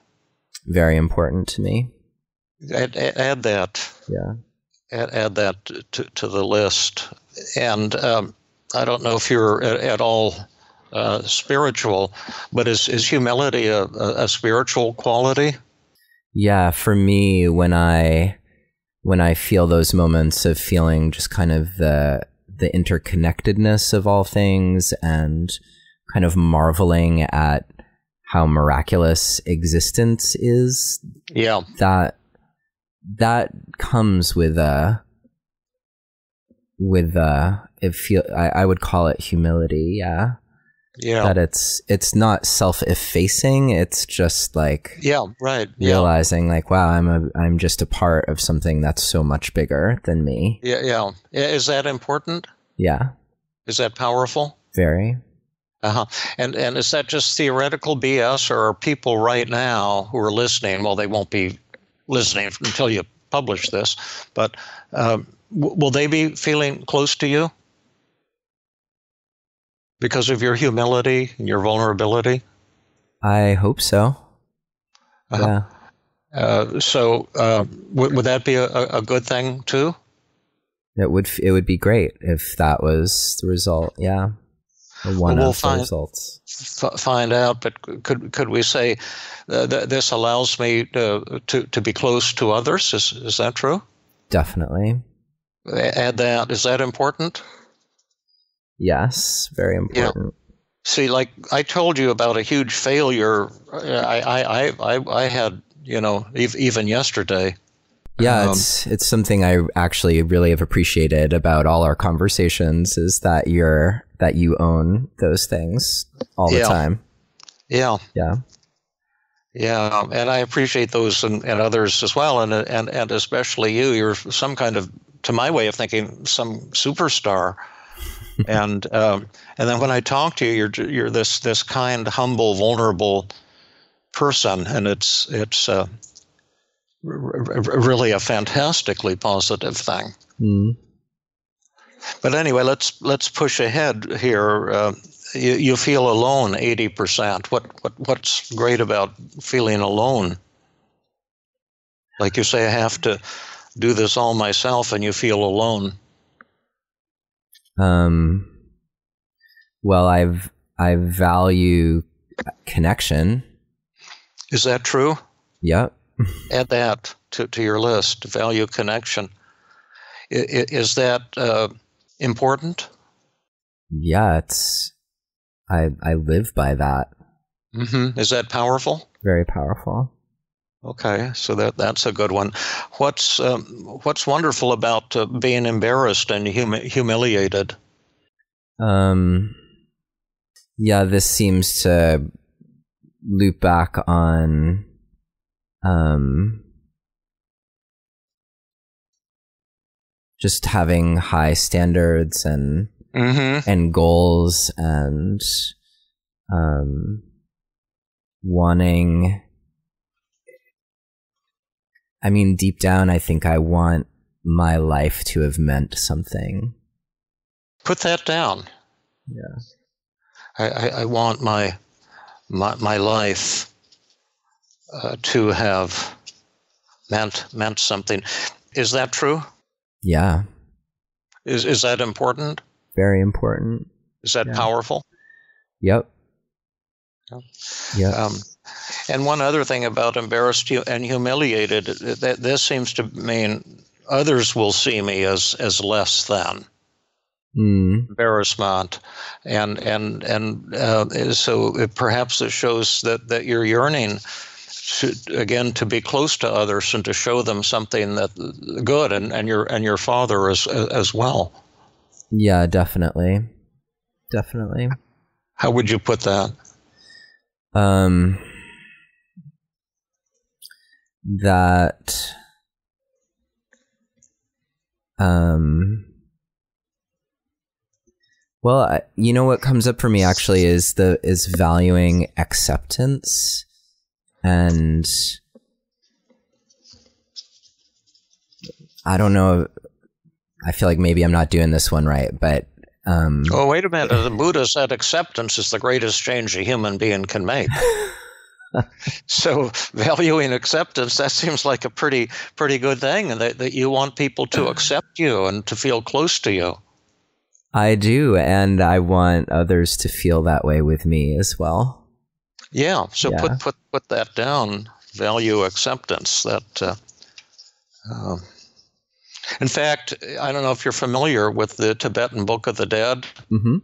Very important to me. Add that. Yeah. Add that to the list. And I don't know if you're at all spiritual, but is humility a spiritual quality? Yeah, for me, when I feel those moments of feeling just kind of the interconnectedness of all things and kind of marveling at how miraculous existence is. Yeah. That comes with I would call it humility. Yeah. Yeah. That it's not self-effacing. It's just like realizing like, wow, I'm just a part of something that's so much bigger than me. Yeah. Is that important? Yeah. Is that powerful? Very. And is that just theoretical BS, or are people right now who are listening? Well, they won't be listening until you publish this, but will they be feeling close to you because of your humility and your vulnerability? I hope so. Yeah. So would that be a good thing too? It would be great if that was the result. Yeah. One of the results. Find out, but could we say that this allows me to be close to others? Is that true? Definitely. Add that. Is that important? Yes, very important. Yeah. See, like I told you about a huge failure I had, even yesterday. Yeah, it's something I actually really have appreciated about all our conversations is that you own those things all the time. Yeah. Yeah. Yeah, and I appreciate those and others as well, and especially you. You're some kind of, to my way of thinking, some superstar. and then when I talk to you, you're this kind, humble, vulnerable person, and it's really a fantastically positive thing. Mm. But anyway, let's push ahead here. You feel alone 80%. What's great about feeling alone? Like you say, I have to do this all myself, and you feel alone. Well, I value connection. Is that true? Yep. Add that to your list. Value connection. Is that important? Yeah, I live by that. Mm-hmm. Is that powerful? Very powerful. Okay, so that's a good one. What's wonderful about being embarrassed and humiliated? Yeah, this seems to loop back on just having high standards and goals and wanting. I mean, deep down, I think I want my life to have meant something. Put that down. Yeah. I want my life to have meant something. Is that true? Yeah. Is that important? Very important. Is that powerful? Yep. Yeah. And one other thing about embarrassed and humiliated, that this seems to mean others will see me as less than. Embarrassment, and so perhaps it shows that you're yearning to be close to others and to show them something that good, and your father as well. Yeah, definitely. How would you put that? That well, you know what comes up for me actually is valuing acceptance, and I don't know, I feel like maybe I'm not doing this one right, but oh, wait a minute. The Buddha said acceptance is the greatest change a human being can make. So valuing acceptance, that seems like a pretty good thing, and that you want people to accept you and to feel close to you. I do, and I want others to feel that way with me as well. Yeah, so put that down. Value acceptance. That in fact, I don't know if you're familiar with the Tibetan Book of the Dead. Mm-hmm.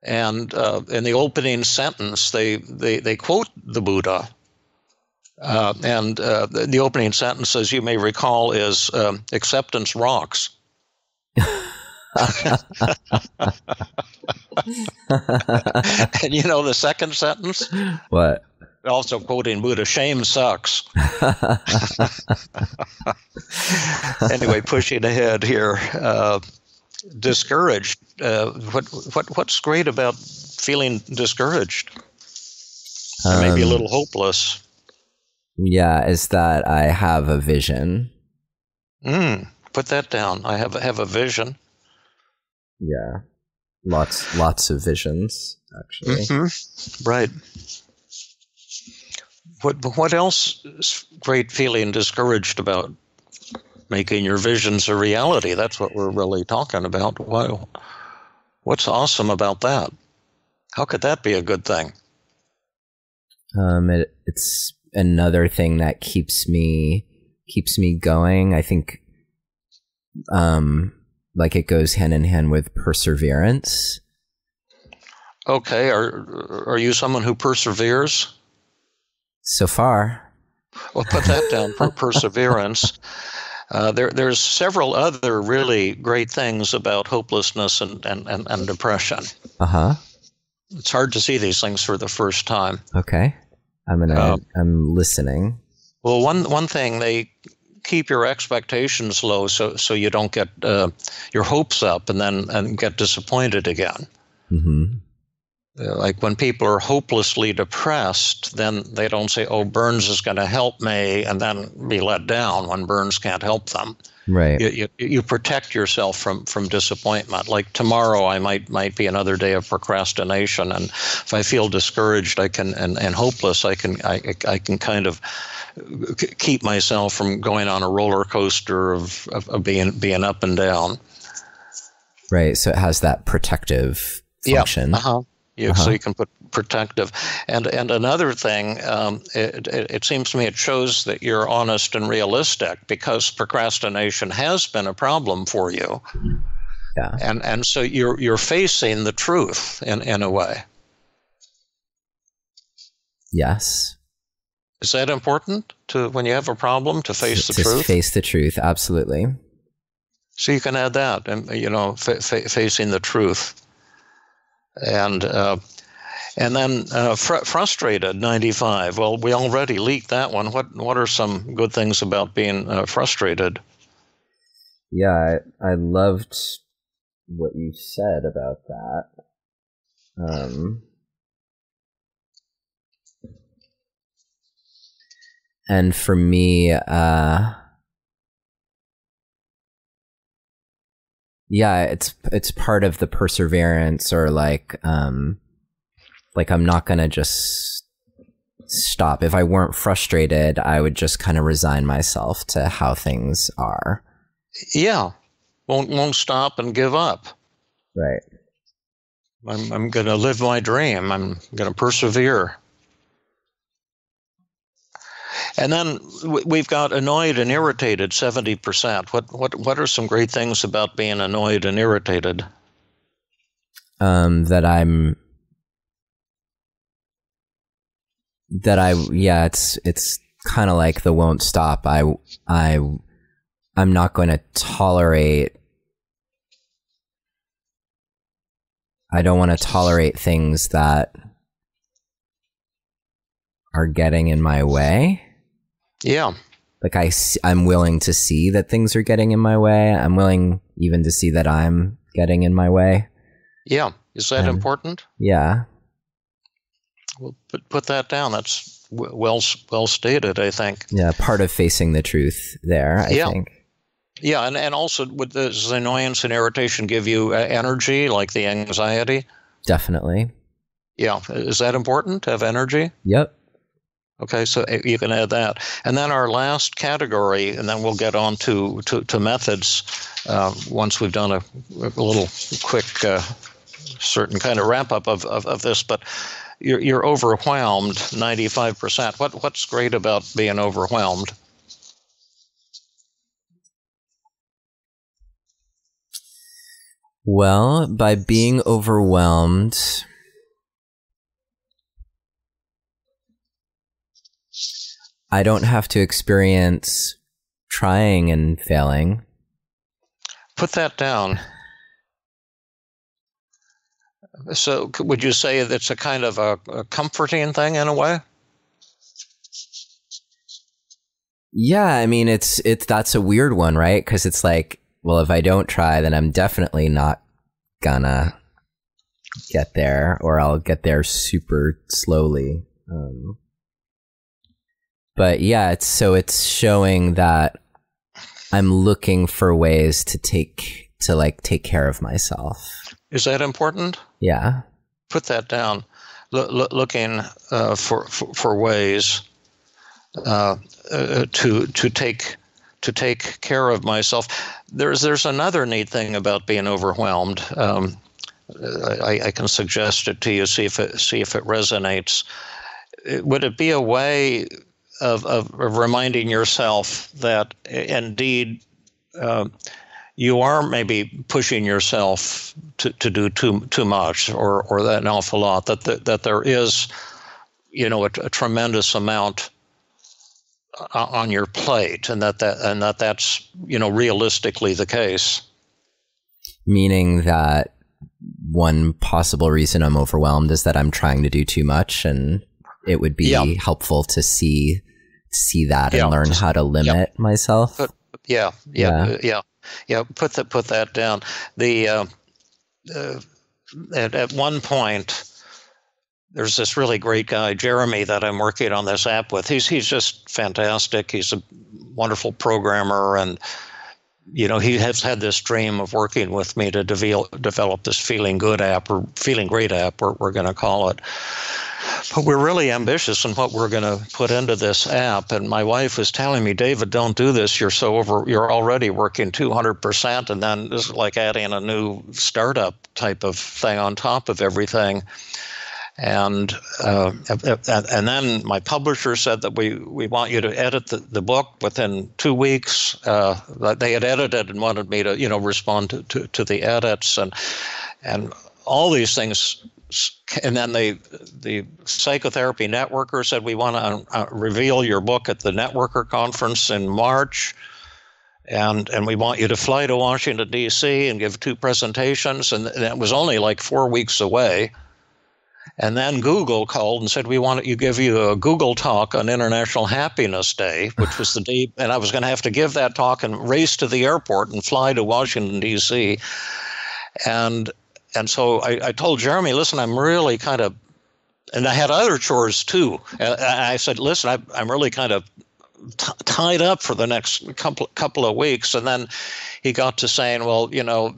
And in the opening sentence, they quote the Buddha. And the opening sentence, as you may recall, is acceptance rocks. And you know the second sentence? What? Also quoting Buddha, shame sucks. Anyway, pushing ahead here. Discouraged. What's great about feeling discouraged? Maybe a little hopeless. Yeah, is that I have a vision. Put that down. I have a vision. Yeah, lots of visions actually. Right. What else is great feeling discouraged about? Making your visions a reality. That's what we're really talking about. What's awesome about that? How could that be a good thing? It's another thing that keeps me going. I think, like it goes hand in hand with perseverance. Okay, are you someone who perseveres? So far. Well, put that down for perseverance. There's several other really great things about hopelessness and depression. It's hard to see these things for the first time. Okay, I'm listening. Well, one thing, they keep your expectations low, so you don't get your hopes up and get disappointed again. Like when people are hopelessly depressed, then they don't say, "Oh, Burns is going to help me," and then be let down when Burns can't help them. Right. You protect yourself from disappointment. Like tomorrow, I might be another day of procrastination, and if I feel discouraged, and hopeless, I can kind of keep myself from going on a roller coaster of being up and down. Right. So it has that protective function. So you can put protective. And another thing, it seems to me it shows that you're honest and realistic, because procrastination has been a problem for you. Yeah. And so you're facing the truth in a way. Yes. Is that important when you have a problem, to face the truth? To face the truth, absolutely. So you can add that, and facing the truth. And And then frustrated, 95. Well, we already leaked that one. What are some good things about being frustrated? Yeah, I loved what you said about that. And for me, yeah, it's part of the perseverance, or like I'm not gonna just stop. If I weren't frustrated, I would just kind of resign myself to how things are. Yeah, won't stop and give up. Right. I'm going to live my dream. I'm going to persevere. And then we've got annoyed and irritated, 70%. What are some great things about being annoyed and irritated? It's kind of like the won't stop. I'm not going to tolerate. I don't want to tolerate things that are getting in my way. Yeah. Like I'm willing to see that things are getting in my way. I'm willing even to see that I'm getting in my way. Yeah. Is that important? Yeah. Well, put that down. That's well stated, I think. Yeah, part of facing the truth there, I think. Yeah, and also, would this annoyance and irritation give you energy, like the anxiety? Definitely. Yeah. Is that important, to have energy? Yep. Okay, so you can add that. And then our last category, and then we'll get on to methods once we've done a little quick certain kind of wrap-up of this. But you're overwhelmed, 95%. What's great about being overwhelmed? Well, by being overwhelmed, I don't have to experience trying and failing. Put that down. So would you say it's a kind of a comforting thing in a way? Yeah, I mean, that's a weird one, right? Because it's like, well, if I don't try, then I'm definitely not gonna get there, or I'll get there super slowly. But yeah, it's showing that I'm looking for ways to take care of myself. Is that important? Yeah. Put that down. Looking for ways to take care of myself. There's another neat thing about being overwhelmed. I can suggest it to you. See if it resonates. Would it be a way of reminding yourself that indeed you are maybe pushing yourself to do too much or that an awful lot, that there is, a tremendous amount on your plate, and that's realistically the case. Meaning that one possible reason I'm overwhelmed is that I'm trying to do too much, and it would be helpful to see that and learn how to limit myself. Put that down. At one point, there's this really great guy, Jeremy, that I'm working on this app with. He's just fantastic. He's a wonderful programmer, and he has had this dream of working with me to develop this feeling good app, or feeling great app, we're going to call it. But we're really ambitious in what we're going to put into this app. And my wife was telling me, David, don't do this. You're already working 200%. And then this is like adding a new startup type of thing on top of everything. And then my publisher said that we want you to edit the book within 2 weeks. They had edited and wanted me to respond to the edits and all these things. And then the psychotherapy networker said, we want to reveal your book at the networker conference in March. And we want you to fly to Washington, D.C. and give 2 presentations. And it was only like 4 weeks away. And then Google called and said, we want to give you a Google talk on International Happiness Day, which was the day, and I was going to have to give that talk and race to the airport and fly to Washington, D.C. And so I told Jeremy, listen, I'm really kind of, and I had other chores too. I said, listen, I'm really kind of tied up for the next couple of weeks. And then he got to saying, well,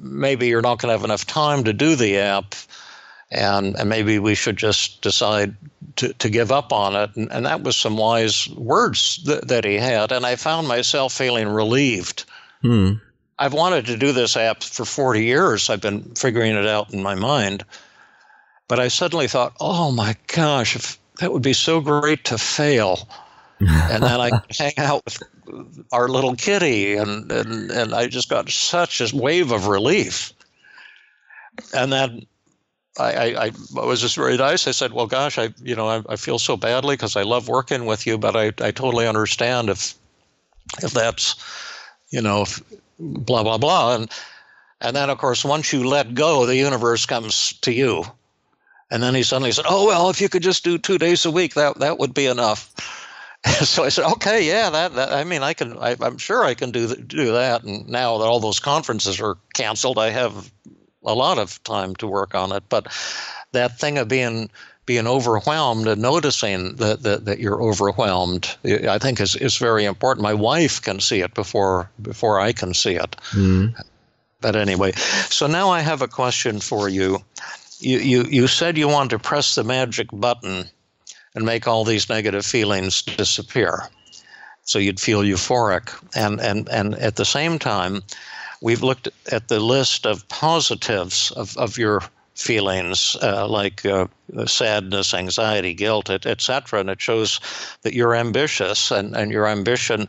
maybe you're not going to have enough time to do the app. And maybe we should just decide to give up on it. And that was some wise words that he had. And I found myself feeling relieved. I've wanted to do this app for 40 years. I've been figuring it out in my mind. But I suddenly thought, oh my gosh, that would be so great to fail. And then I could hang out with our little kitty. And I just got such a wave of relief. And then I was just very nice. I said, well, gosh, I feel so badly because I love working with you, but I totally understand if that's, blah, blah, blah. And then, of course, once you let go, the universe comes to you. And then he suddenly said, oh, well, if you could just do 2 days a week, that would be enough. So I said, okay, yeah, I'm sure I can do that. And now that all those conferences are canceled, I have a lot of time to work on it. But that thing of being overwhelmed and noticing that you're overwhelmed, I think is very important. My wife can see it before I can see it. But anyway, so now I have a question for you. You said you want to press the magic button and make all these negative feelings disappear, so you'd feel euphoric. And at the same time, we've looked at the list of positives of your feelings, like sadness, anxiety, guilt, etc. And it shows that you're ambitious, and your ambition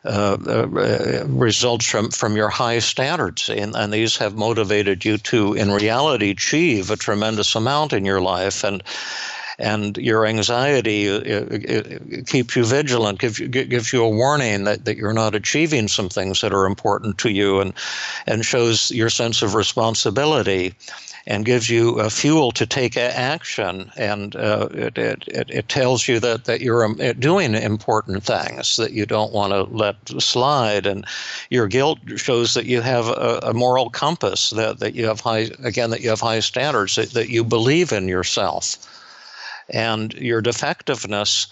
results from your high standards. And these have motivated you to, in reality, achieve a tremendous amount in your life. And your anxiety keeps you vigilant, gives you a warning that you're not achieving some things that are important to you, and shows your sense of responsibility, and gives you fuel to take action. And it tells you that you're doing important things that you don't want to let slide. And your guilt shows that you have a moral compass, that you have high standards, that you believe in yourself. And your defectiveness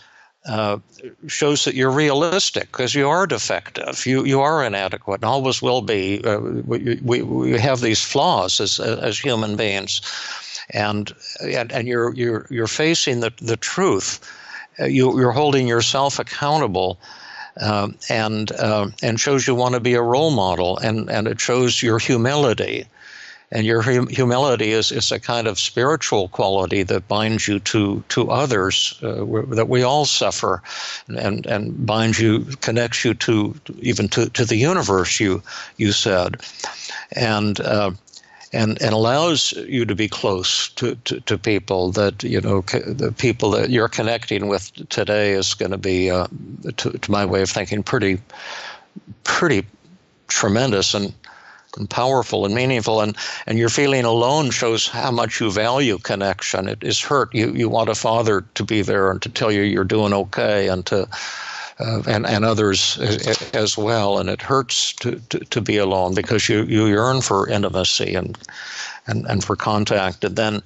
shows that you're realistic, because you are defective. You are inadequate and always will be. We have these flaws as human beings, and you're facing the truth. You're holding yourself accountable, and shows you want to be a role model, and it shows your humility. And your humility is a kind of spiritual quality that binds you to others, that we all suffer, and binds you, connects you to the universe. You said, and allows you to be close to people that the people that you're connecting with today is going to be, to my way of thinking, pretty tremendous and powerful and meaningful, and your feeling alone shows how much you value connection. It is hurt. You want a father to be there and to tell you you're doing okay, and to and others as well. And it hurts to be alone, because you yearn for intimacy and for contact. And then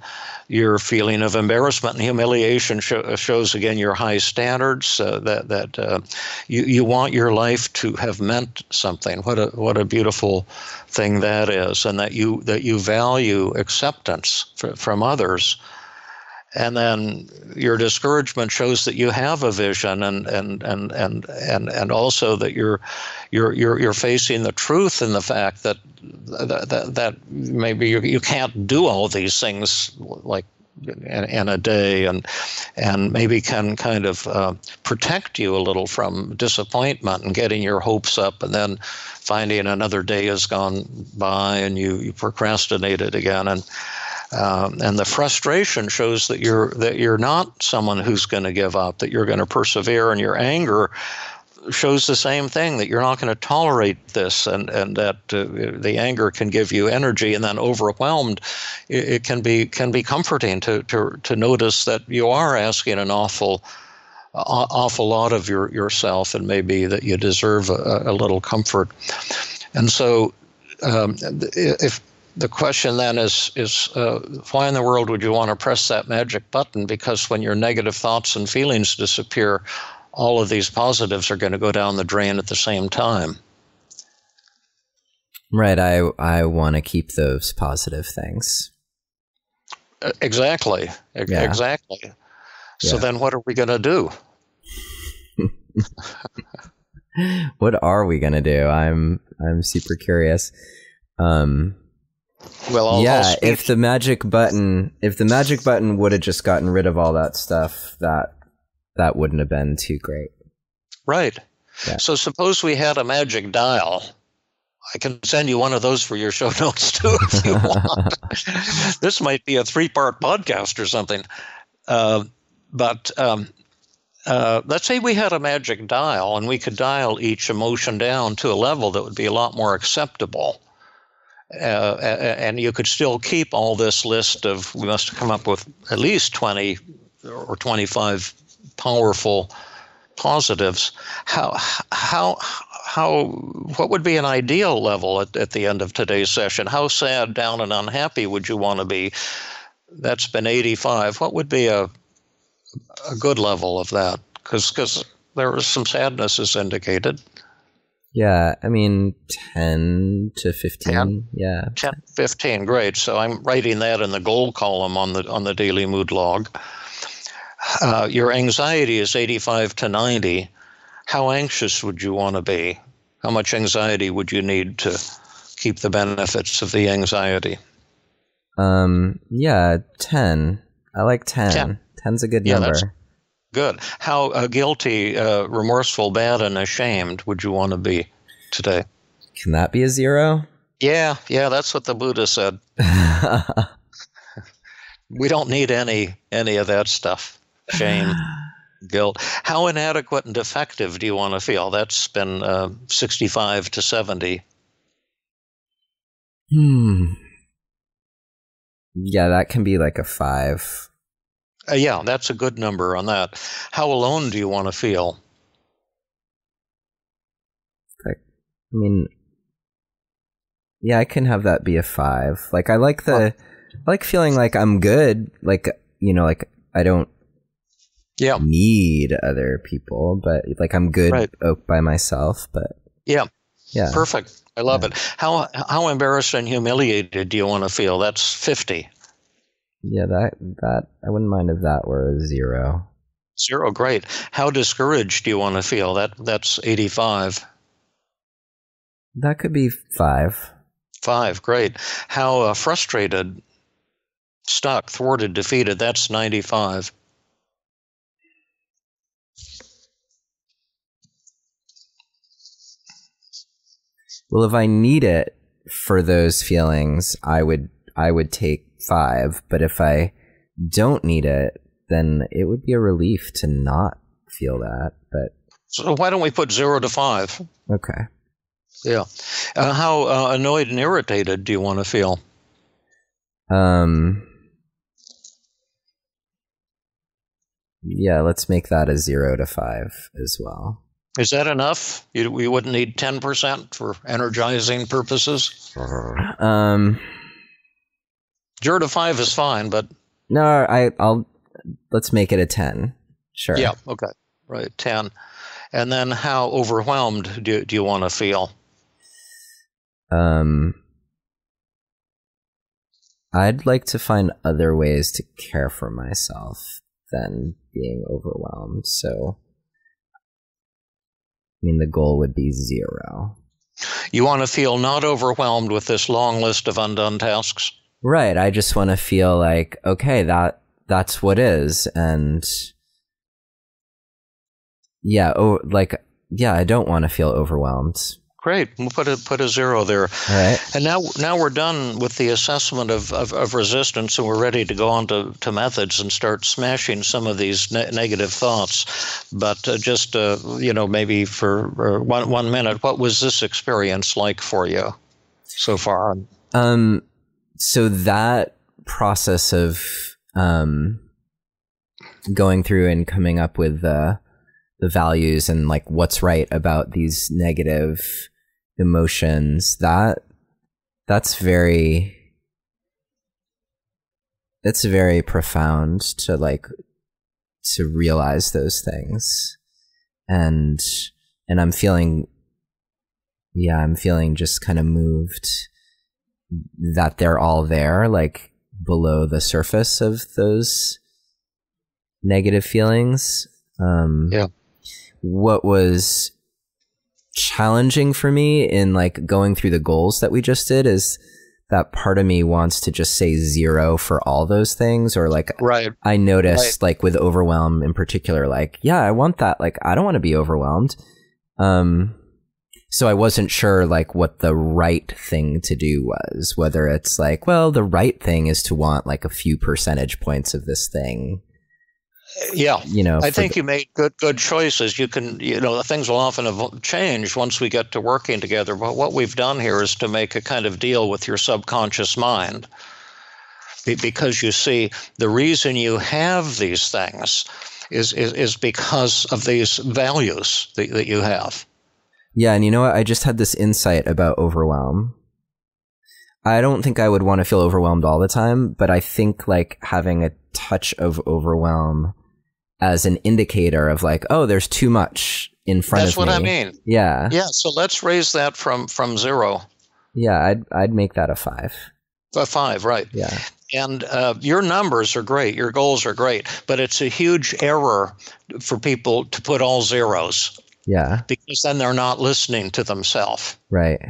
your feeling of embarrassment and humiliation shows again your high standards, that you want your life to have meant something. What a beautiful thing that is, and that you value acceptance from others. And then your discouragement shows that you have a vision, and also that you're facing the truth in the fact that maybe you can't do all these things like in a day, and maybe can kind of protect you a little from disappointment and getting your hopes up, and then finding another day has gone by and you procrastinated again. And the frustration shows that you're not someone who's going to give up, that you're going to persevere. And your anger shows the same thing, that you're not going to tolerate this, and that the anger can give you energy, and then overwhelmed, it can be comforting to notice that you are asking an awful lot of yourself, and maybe that you deserve a little comfort. And so if the question then is why in the world would you want to press that magic button? Because when your negative thoughts and feelings disappear, all of these positives are going to go down the drain at the same time. Right. I want to keep those positive things. Exactly. Yeah. Exactly. So then what are we going to do? What are we going to do? I'm super curious. Well, if the magic button would have just gotten rid of all that stuff, that wouldn't have been too great. Right. Yeah. So suppose we had a magic dial. I can send you one of those for your show notes too if you want. This might be a 3-part podcast or something. But let's say we had a magic dial, and we could dial each emotion down to a level that would be a lot more acceptable. And you could still keep all this list of, we must come up with at least 20 or 25 powerful positives. What would be an ideal level at the end of today's session? How sad, down, and unhappy would you want to be? That's been 85. What would be a good level of that? Because there was some sadness is indicated. Yeah, I mean, 10 to 15. 10? Yeah. 10, 15, great. So I'm writing that in the goal column on the daily mood log. Your anxiety is 85 to 90. How anxious would you want to be? How much anxiety would you need to keep the benefits of the anxiety? 10. I like 10. 10. 10's a good number. That's good. How guilty, remorseful, bad, and ashamed would you want to be today? Can that be a 0? Yeah, that's what the Buddha said. We don't need any of that stuff. Shame, guilt. How inadequate and defective do you want to feel? That's been 65 to 70. Yeah, that can be like a 5. Yeah, that's a good number on that. How alone do you want to feel? I can have that be a 5. Like, I like I like feeling like I'm good. Like, I don't need other people, but like I'm good by myself. But yeah, perfect. I love it. How embarrassed and humiliated do you want to feel? That's 50. Yeah, that I wouldn't mind if that were a 0. 0, great. How discouraged do you want to feel? That's 85. That could be 5. 5, great. How frustrated, stuck, thwarted, defeated? That's 95. Well, if I need it for those feelings, I would take 5. But if I don't need it, then it would be a relief to not feel that. But so why don't we put 0 to 5? Okay. Yeah. How annoyed and irritated do you want to feel? Yeah, let's make that a 0 to 5 as well. Is that enough? We wouldn't need 10% for energizing purposes? 0 to 5 is fine, but... No, let's make it a 10. Sure. Yeah, okay. Right, 10. And then how overwhelmed do you want to feel? I'd like to find other ways to care for myself than being overwhelmed. So, the goal would be 0. You want to feel not overwhelmed with this long list of undone tasks? Right. I just want to feel like, okay, that's what is. And I don't want to feel overwhelmed. Great. We'll put a 0 there. All right. And now we're done with the assessment of resistance, and we're ready to go on to methods and start smashing some of these negative thoughts. But just maybe for 1 minute, what was this experience like for you so far? So that process of going through and coming up with the values and like what's right about these negative emotions, that's very profound to realize those things. And I'm feeling just kind of moved that they're all there, like below the surface of those negative feelings. What was challenging for me in like going through the goals that we just did is that part of me wants to just say 0 for all those things, or like, right. I noticed like with overwhelm in particular, like, yeah, I want that. Like, I don't want to be overwhelmed. So I wasn't sure like what the right thing to do was, whether it's like, well, the right thing is to want like a few percentage points of this thing. Yeah, I think you made good choices. You can, things will often have changed once we get to working together. But what we've done here is to make a kind of deal with your subconscious mind, because you see, the reason you have these things is because of these values that you have. Yeah, and you know what? I just had this insight about overwhelm. I don't think I would want to feel overwhelmed all the time, but I think like having a touch of overwhelm as an indicator of like, oh, there's too much in front of me. That's what I mean. Yeah. Yeah. So let's raise that from 0. Yeah, I'd make that a 5. A 5, right? Yeah. And your numbers are great. Your goals are great, but it's a huge error for people to put all 0s. Yeah. Because then they're not listening to themselves. Right.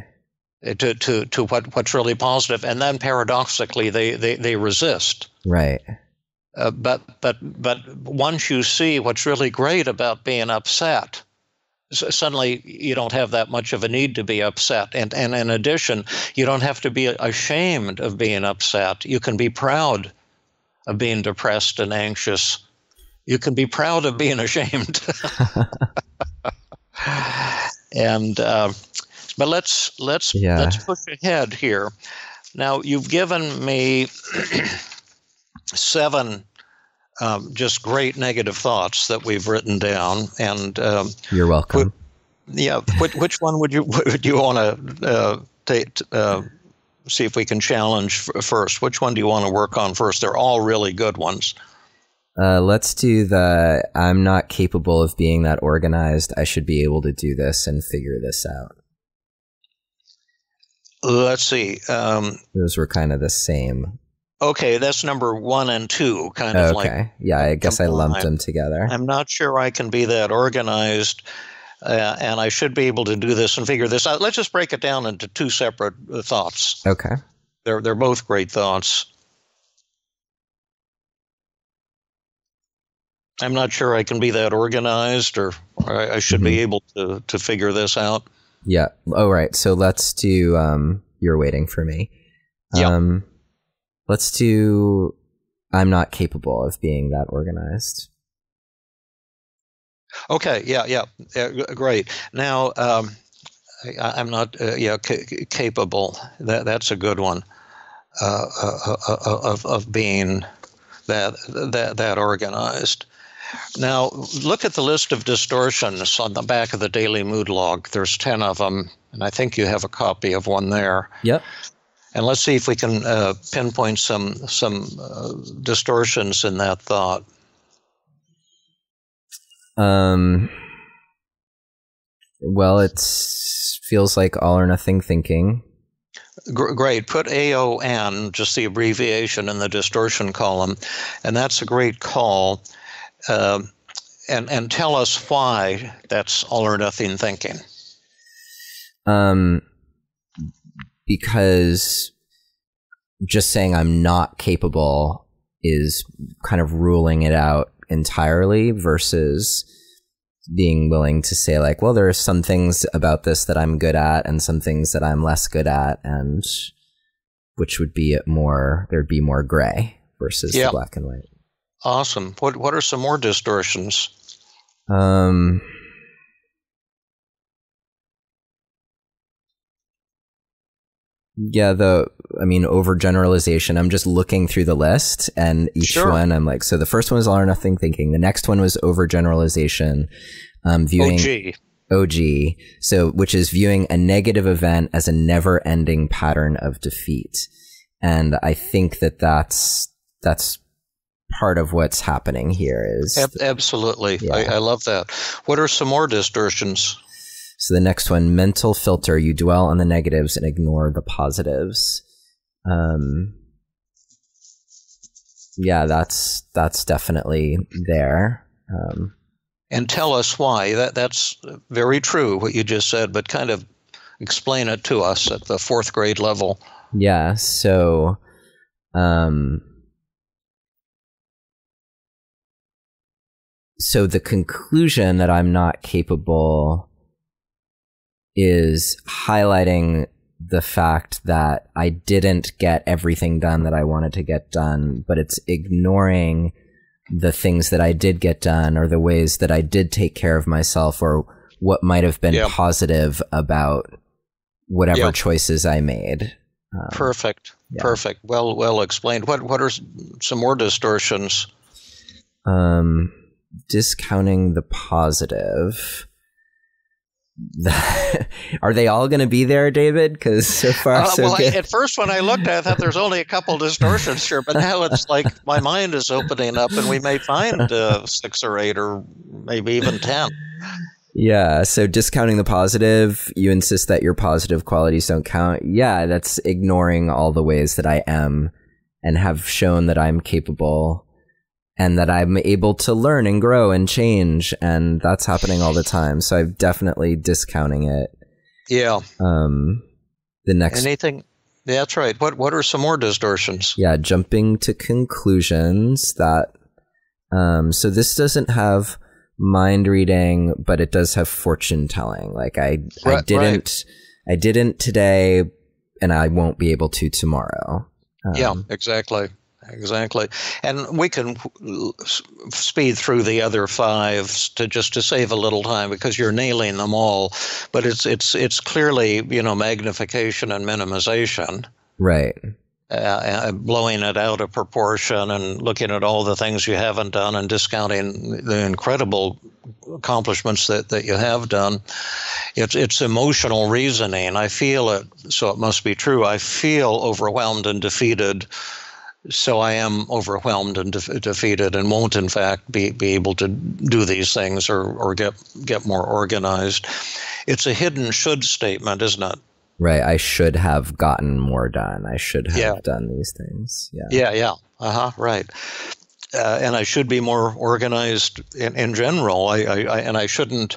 To what's really positive, and then paradoxically they resist. Right. But once you see what's really great about being upset, suddenly you don't have that much of a need to be upset. And in addition, you don't have to be ashamed of being upset. You can be proud of being depressed and anxious. You can be proud of being ashamed. And but let's push ahead here. Now, you've given me 7 just great negative thoughts that we've written down, and you're welcome. Which one would you want to take? See if we can challenge first. Which one do you want to work on first? They're all really good ones. Let's do the I'm not capable of being that organized. I should be able to do this and figure this out. Let's see. Those were kind of the same. Okay, that's number 1 and 2, kind of like. Okay, yeah, I guess I lumped them together. I'm not sure I can be that organized, and I should be able to do this and figure this out. Let's just break it down into 2 separate thoughts. Okay. They're both great thoughts. I'm not sure I can be that organized, or I should be able to figure this out. Yeah. Oh, right. So let's do You're Waiting for Me. Yeah. Let's do I'm not capable of being that organized. Okay. Yeah. Great. Now, I'm not capable. That's a good one of being that organized. Now, look at the list of distortions on the back of the daily mood log. There's 10 of them, and I think you have a copy of one there. Yep. And let's see if we can pinpoint some distortions in that thought. Well, it feels like all or nothing thinking. Great. Put AON, just the abbreviation, in the distortion column, and that's a great call. And tell us why that's all or nothing thinking. Because just saying I'm not capable is kind of ruling it out entirely, versus being willing to say like, well, there are some things about this that I'm good at and some things that I'm less good at, and which would be there'd be more gray versus the black and white. Awesome. What are some more distortions? Yeah, overgeneralization. I'm just looking through the list, and each one I'm like, so the first one was all or nothing thinking. The next one was overgeneralization. Viewing OG. So, which is viewing a negative event as a never-ending pattern of defeat. And I think that's part of what's happening here is... Absolutely. Yeah. I love that. What are some more distortions? So the next one, mental filter. You dwell on the negatives and ignore the positives. Yeah, that's definitely there. And tell us why. That's very true, what you just said, but kind of explain it to us at the 4th grade level. Yeah, so... So the conclusion that I'm not capable is highlighting the fact that I didn't get everything done that I wanted to get done, but it's ignoring the things that I did get done or the ways that I did take care of myself or what might have been positive about whatever choices I made. Perfect. Yeah. Perfect. Well explained. What are some more distortions? Discounting the positive. Are they all going to be there, David? Because so far, so good. At first, when I looked, I thought there's only a couple distortions here, but now it's like my mind is opening up, and we may find 6 or 8 or maybe even 10. Yeah. So discounting the positive, you insist that your positive qualities don't count. Yeah, that's ignoring all the ways that I am and have shown that I'm capable. And that I'm able to learn and grow and change, and that's happening all the time. So I'm definitely discounting it. Yeah. The next anything. Yeah, that's right. What are some more distortions? Yeah, jumping to conclusions that. So this doesn't have mind reading, but it does have fortune telling. Like I didn't today, and I won't be able to tomorrow. Yeah, exactly. Exactly. And we can speed through the other 5 to save a little time because you're nailing them all. But it's clearly, magnification and minimization. Right. Blowing it out of proportion and looking at all the things you haven't done and discounting the incredible accomplishments that you have done. It's emotional reasoning. I feel it, so it must be true. I feel overwhelmed and defeated. So I am overwhelmed and defeated and won't, in fact, be able to do these things or get more organized. It's a hidden should statement, isn't it? Right. I should have gotten more done. I should have done these things. Yeah. Right. And I should be more organized in general. I shouldn't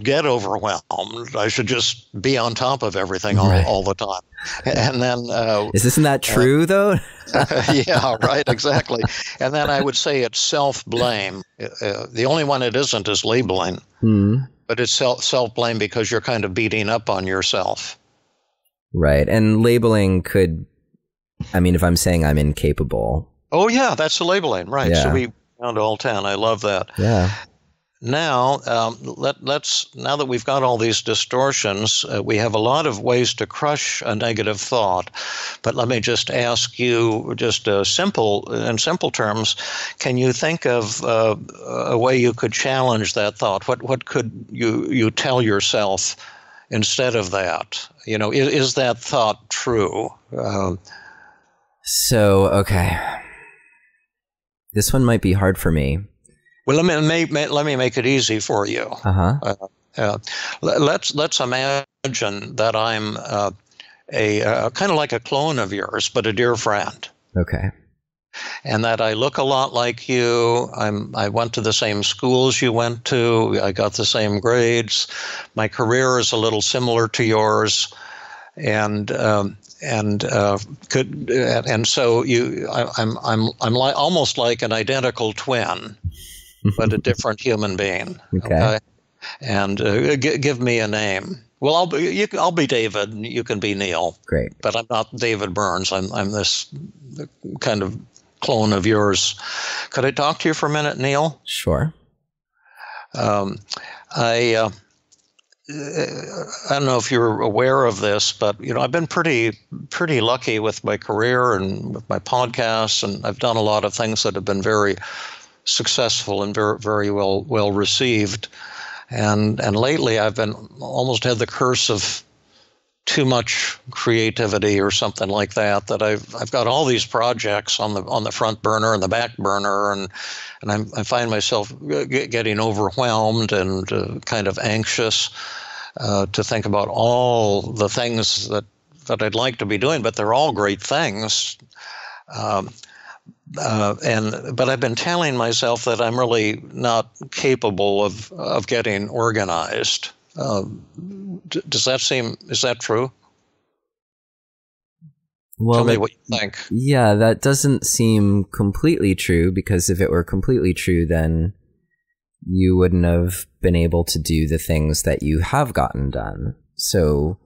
get overwhelmed. I should just be on top of everything all the time. And then... Isn't that true, though? Yeah, right, exactly. And then I would say it's self-blame. The only one it isn't is labeling. But it's self-blame because you're kind of beating up on yourself. Right. And labeling could... if I'm saying I'm incapable... Oh, yeah, that's the labeling, right. Yeah. So we found all 10. I love that. Yeah. Now, now that we've got all these distortions, we have a lot of ways to crush a negative thought. But let me just ask you, just in simple terms, can you think of a way you could challenge that thought? What could you tell yourself instead of that? Is that thought true? Okay, this one might be hard for me. Well, let me make it easy for you. Let's imagine that I'm a kind of like a clone of yours, but a dear friend. Okay. And that I look a lot like you. I went to the same schools you went to. I got the same grades. My career is a little similar to yours, and so I'm almost like an identical twin. but a different human being. Okay. And give me a name. Well, I'll be David. And you can be Neil. Great. But I'm not David Burns. I'm this kind of clone of yours. Could I talk to you for a minute, Neil? Sure. I don't know if you're aware of this, but I've been pretty lucky with my career and with my podcasts, and I've done a lot of things that have been very successful and very, very well received. And lately, I've been almost had the curse of too much creativity or something like that. That I've got all these projects on the front burner and the back burner, and I find myself getting overwhelmed and kind of anxious to think about all the things that I'd like to be doing. But they're all great things. But I've been telling myself that I'm really not capable of getting organized. Is that true? Well, Tell me what you think. Yeah, that doesn't seem completely true, because if it were completely true, then you wouldn't have been able to do the things that you have gotten done. So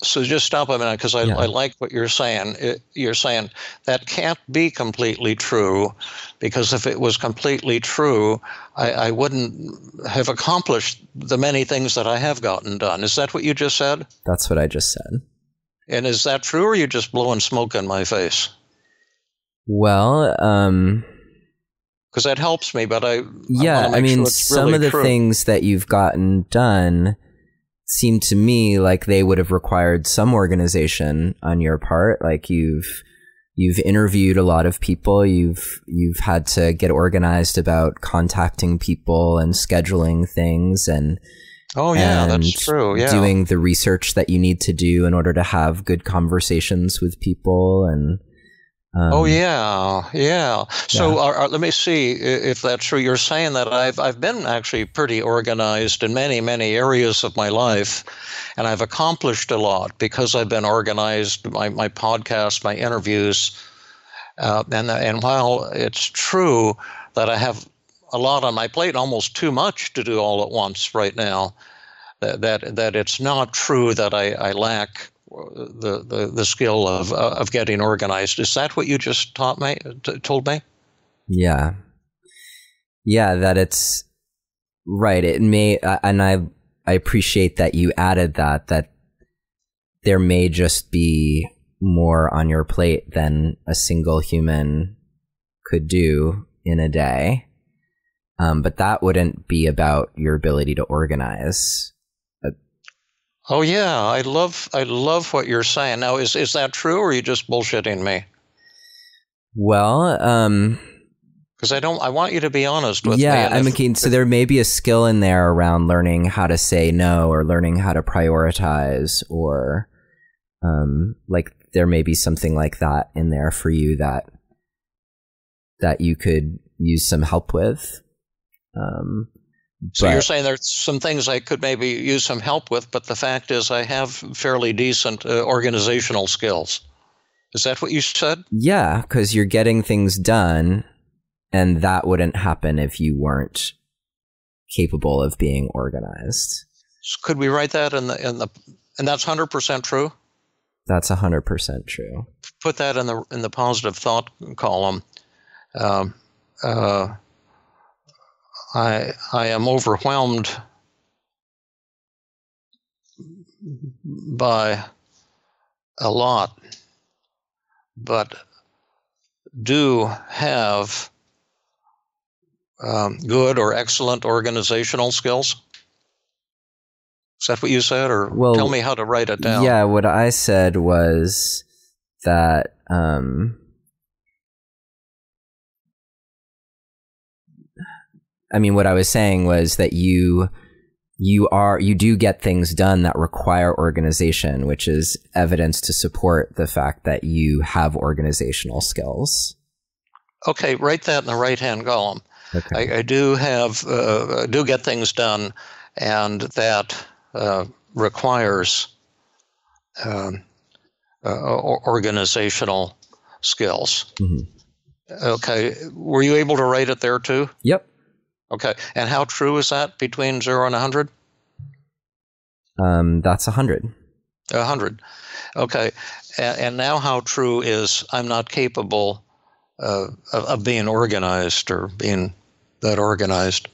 just stop a minute, because I like what you're saying. You're saying that can't be completely true, because if it was completely true, I wouldn't have accomplished the many things that I have gotten done. Is that what you just said? That's what I just said. And is that true, or are you just blowing smoke in my face? Well, because that helps me, but I mean, sure some really of the true. things that you've gotten done seem to me like they would have required some organization on your part. Like you've interviewed a lot of people. You've had to get organized about contacting people and scheduling things and that's true. Yeah, doing the research that you need to do in order to have good conversations with people and. So let me see if that's true. You're saying that I've been actually pretty organized in many areas of my life, and I've accomplished a lot because I've been organized. My podcasts, my interviews, and while it's true that I have a lot on my plate, almost too much to do all at once right now, that it's not true that I lack the skill of getting organized. Is that what you just told me? Yeah, that it's right. It may, and I appreciate that you added that there may just be more on your plate than a single human could do in a day. But that wouldn't be about your ability to organize. Oh yeah, I love what you're saying. Now, is that true, or are you just bullshitting me? Well, because I want you to be honest with me. Yeah, I mean, so there may be a skill in there around learning how to say no, or learning how to prioritize, or like there may be something like that in there for you that you could use some help with. So you're saying there's some things I could maybe use some help with, but the fact is I have fairly decent organizational skills. Is that what you said? Yeah, because you're getting things done, and that wouldn't happen if you weren't capable of being organized. So could we write that in the and that's 100% true? That's 100% true. Put that in the positive thought column. I am overwhelmed by a lot, but do have good or excellent organizational skills. Is that what you said, or tell me how to write it down? Yeah, what I said was that I mean, what I was saying was that you do get things done that require organization, which is evidence to support the fact that you have organizational skills. Okay, write that in the right-hand column. Okay. I do get things done, and that requires organizational skills. Mm-hmm. Okay, were you able to write it there too? Yep. Okay. And how true is that between 0 and 100? That's 100. 100. Okay. And now how true is I'm not capable of being organized or being that organized?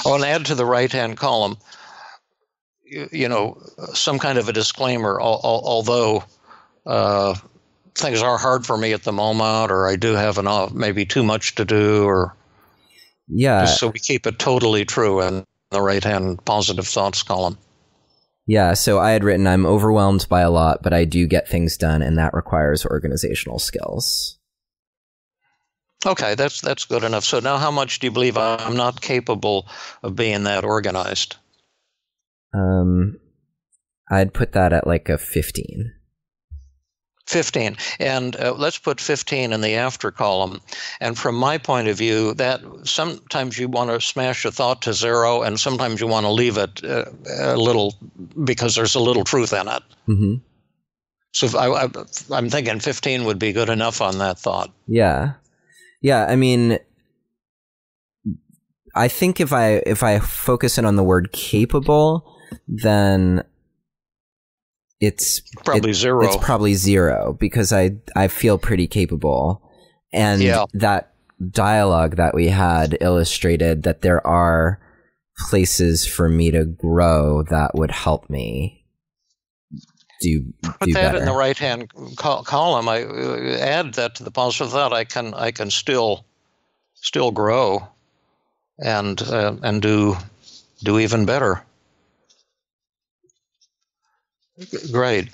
Oh, and add to the right-hand column, some kind of a disclaimer, although things are hard for me at the moment, or I do have maybe too much to do, or just so we keep it totally true in the right-hand positive thoughts column. Yeah, so I had written, I'm overwhelmed by a lot, but I do get things done, and that requires organizational skills. Okay, that's good enough. So now how much do you believe I'm not capable of being that organized? I'd put that at like a 15. 15. And let's put 15 in the after column. And from my point of view, that sometimes you want to smash a thought to 0, and sometimes you want to leave it a little because there's a little truth in it. Mm-hmm. So I'm thinking 15 would be good enough on that thought. Yeah. Yeah, I mean, I think if I focus in on the word capable, then it's probably 0. It's probably 0 because I feel pretty capable. And that dialogue that we had illustrated that there are places for me to grow that would help me Put that better. In the right-hand column. I add that to the positive thought. I can still grow and do even better. Great.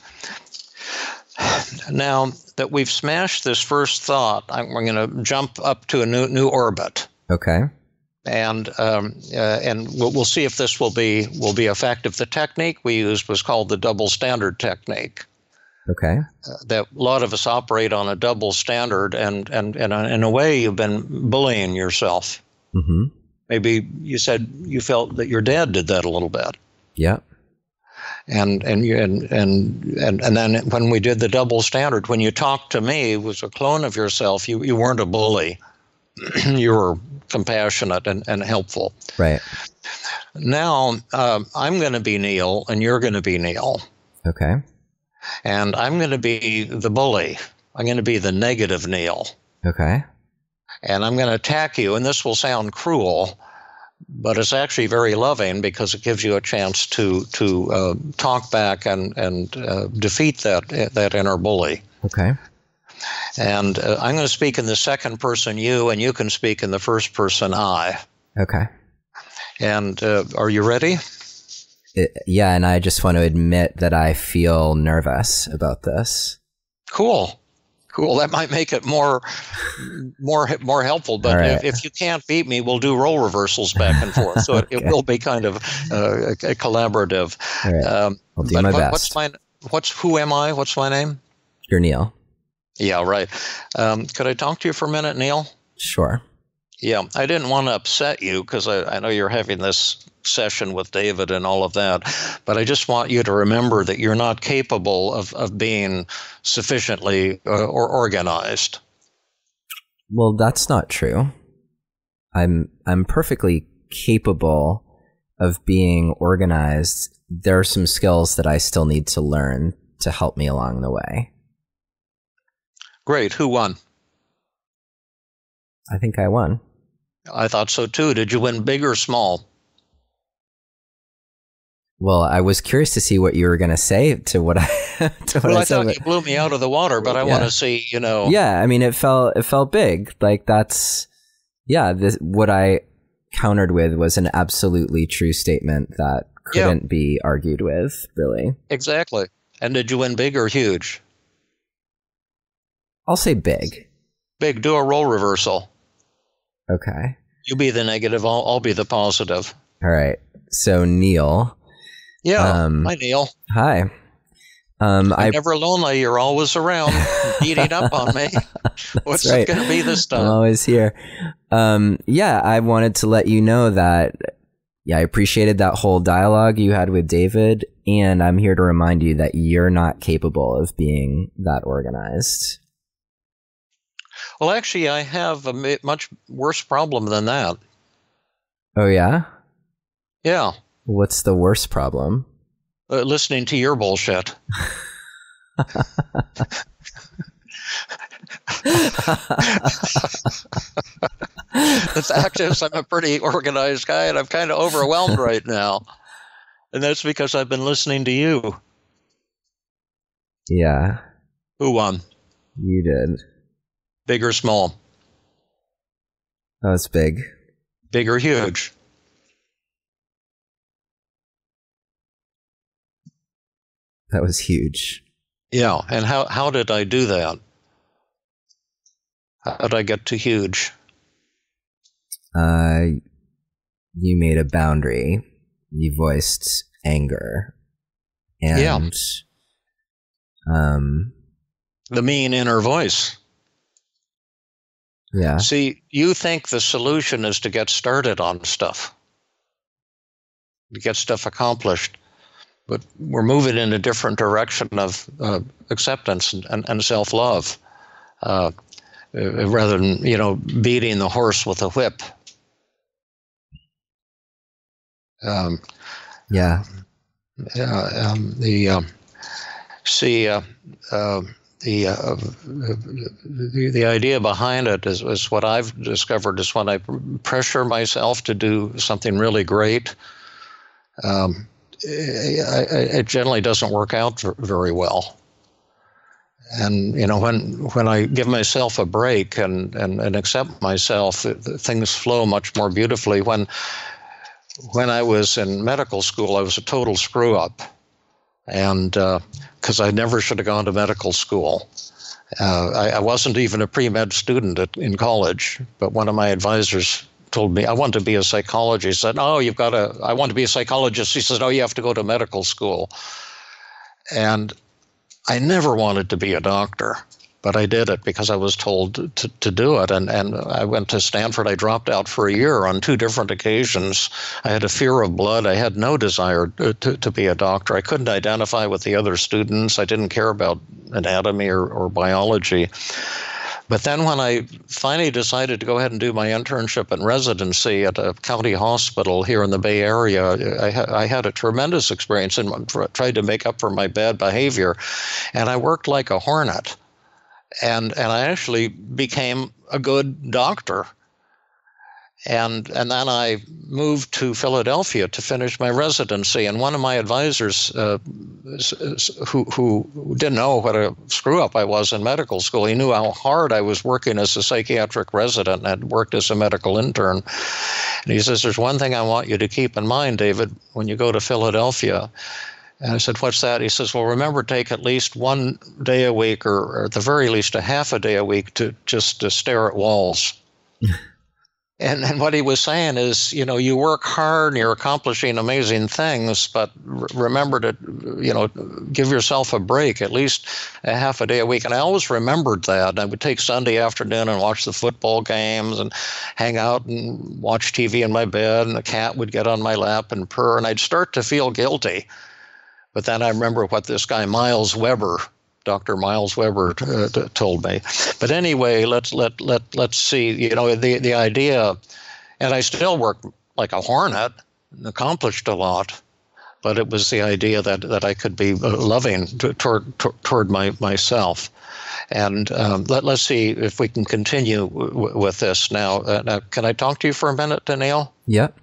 Now that we've smashed this first thought, we're going to jump up to a new orbit. Okay. And we'll see if this will be effective. The technique we used was called the double standard technique. Okay. That a lot of us operate on a double standard, and in a way, you've been bullying yourself. Mm-hmm. Maybe you said you felt that your dad did that a little bit. Yeah. And then when we did the double standard, when you talked to me, it was a clone of yourself. You weren't a bully. You were compassionate and helpful. Right. Now, I'm going to be Neil, and you're going to be Neil. Okay. And I'm going to be the bully. I'm going to be the negative Neil. Okay. And I'm going to attack you, and this will sound cruel, but it's actually very loving because it gives you a chance to talk back and defeat that inner bully. Okay. And I'm going to speak in the second person you, and you can speak in the first person I. Okay. And are you ready? Yeah, and I just want to admit that I feel nervous about this. Cool. That might make it more helpful. But right. if you can't beat me, we'll do role reversals back and forth. So okay. It will be kind of a collaborative. All right. I'll do my best. Who am I? What's my name? You're Neil. Yeah, right. Could I talk to you for a minute, Neil? Sure. Yeah, I didn't want to upset you because I know you're having this session with David and all of that, but I just want you to remember that you're not capable of being sufficiently or organized. Well, that's not true. I'm perfectly capable of being organized. There are some skills that I still need to learn to help me along the way. Great. Who won? I think I won. I thought so too. Did you win big or small? Well, I was curious to see what you were going to say to what I to what I said. Thought you blew me out of the water, but I want to see, Yeah, I mean, it felt big. Like that's what I countered with was an absolutely true statement that couldn't be argued with, really. Exactly. And did you win big or huge? I'll say big. Big. Do a role reversal. Okay. You be the negative. I'll be the positive. All right. So Neil. Yeah. Hi, Neil. Hi. I'm never lonely. You're always around, beating up on me. What's it going to be this time? I'm always here. I wanted to let you know that, I appreciated that whole dialogue you had with David, and I'm here to remind you that you're not capable of being that organized. Well, actually, I have a much worse problem than that. Oh, yeah? Yeah. What's the worst problem? Listening to your bullshit. The fact is, I'm a pretty organized guy, and I'm kind of overwhelmed right now. And that's because I've been listening to you. Yeah. Who won? You did. Big or small? That was big. Big or huge? That was huge. Yeah. And how did I do that? How did I get to huge? You made a boundary. You voiced anger. And the mean inner voice. Yeah. See, you think the solution is to get started on stuff, to get stuff accomplished, but we're moving in a different direction of acceptance and self-love, rather than beating the horse with a whip. Yeah. The idea behind it is what I've discovered is when I pressure myself to do something really great, it generally doesn't work out very well. And when I give myself a break and accept myself, things flow much more beautifully. When I was in medical school, I was a total screw up, and because I never should have gone to medical school. I wasn't even a pre-med student in college, but one of my advisors told me I want to be a psychologist. He said, "Oh, I want to be a psychologist." He said, "Oh, you have to go to medical school." And I never wanted to be a doctor, but I did it because I was told to do it. And I went to Stanford. I dropped out for a year on 2 different occasions. I had a fear of blood. I had no desire to be a doctor. I couldn't identify with the other students. I didn't care about anatomy or biology. But then when I finally decided to go ahead and do my internship and residency at a county hospital here in the Bay Area, I had a tremendous experience and tried to make up for my bad behavior. And I worked like a hornet. And I actually became a good doctor. And then I moved to Philadelphia to finish my residency. And one of my advisors, who didn't know what a screw up I was in medical school, he knew how hard I was working as a psychiatric resident and had worked as a medical intern. And he says, "There's one thing I want you to keep in mind, David, when you go to Philadelphia." And I said, "What's that?" He says, "Well, remember, take at least 1 day a week, or at the very least a half a day a week to stare at walls." And what he was saying is, you work hard and you're accomplishing amazing things, but remember to, give yourself a break, at least a half a day a week. And I always remembered that. And I would take Sunday afternoon and watch the football games and hang out and watch TV in my bed, and the cat would get on my lap and purr, and I'd start to feel guilty. But then I remember what this guy Dr. Miles Weber told me. But anyway, let's see. The idea, and I still work like a hornet and accomplished a lot. But it was the idea that I could be loving toward myself. And let's see if we can continue with this now. Now, can I talk to you for a minute, Neil? Yep.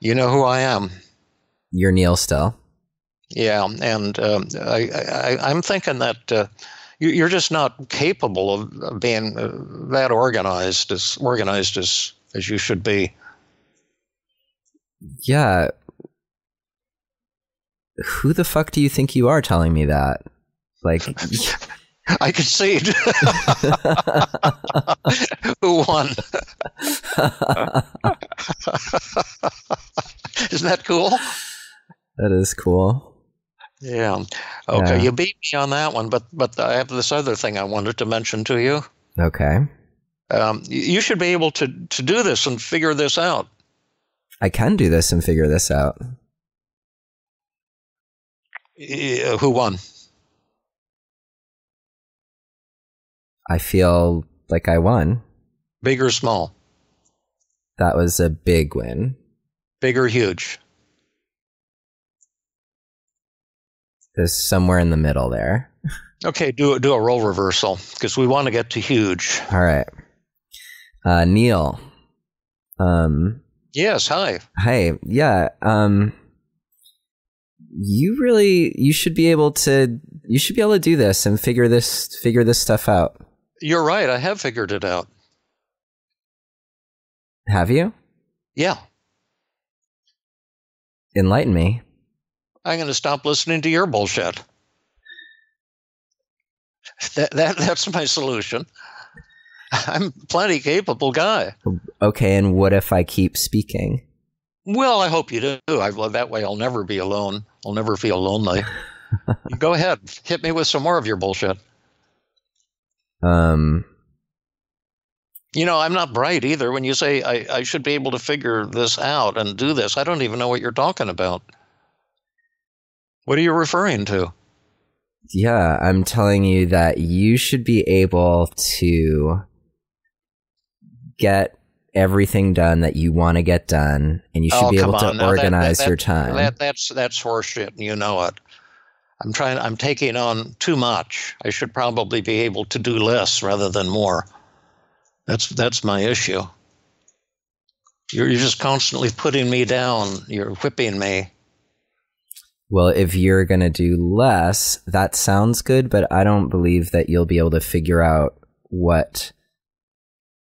You know who I am. You're Neil still. Yeah, and I'm thinking that you're just not capable of being that organized as you should be. Yeah. Who the fuck do you think you are telling me that? Like, I concede. Who won? Isn't that cool? That is cool. Yeah. Okay. Yeah. You beat me on that one, but I have this other thing I wanted to mention to you. Okay. You should be able to do this and figure this out. I can do this and figure this out. Who won? I feel Like I won. Big or small? That was a big win. Big or huge? There's somewhere in the middle there. Okay, do a role reversal because we want to get to huge. All right. Neil. Yes, hi. Hey, yeah. You should be able to do this and figure this stuff out. You're right. I have figured it out. Have you? Yeah. Enlighten me. I'm going to stop listening to your bullshit. That's my solution. I'm a plenty capable guy. Okay, and what if I keep speaking? Well, I hope you do. That way I'll never be alone. I'll never feel lonely. Go ahead. Hit me with some more of your bullshit. You know, I'm not bright either. When you say I should be able to figure this out and do this, I don't even know what you're talking about. What are you referring to? Yeah, I'm telling you that you should be able to get everything done that you want to get done, and you should be able to organize your time. That's horseshit, and you know it. I'm taking on too much. I should probably be able to do less rather than more. That's my issue. You're just constantly putting me down. You're whipping me. Well, if you're going to do less, that sounds good, but I don't believe that you'll be able to figure out what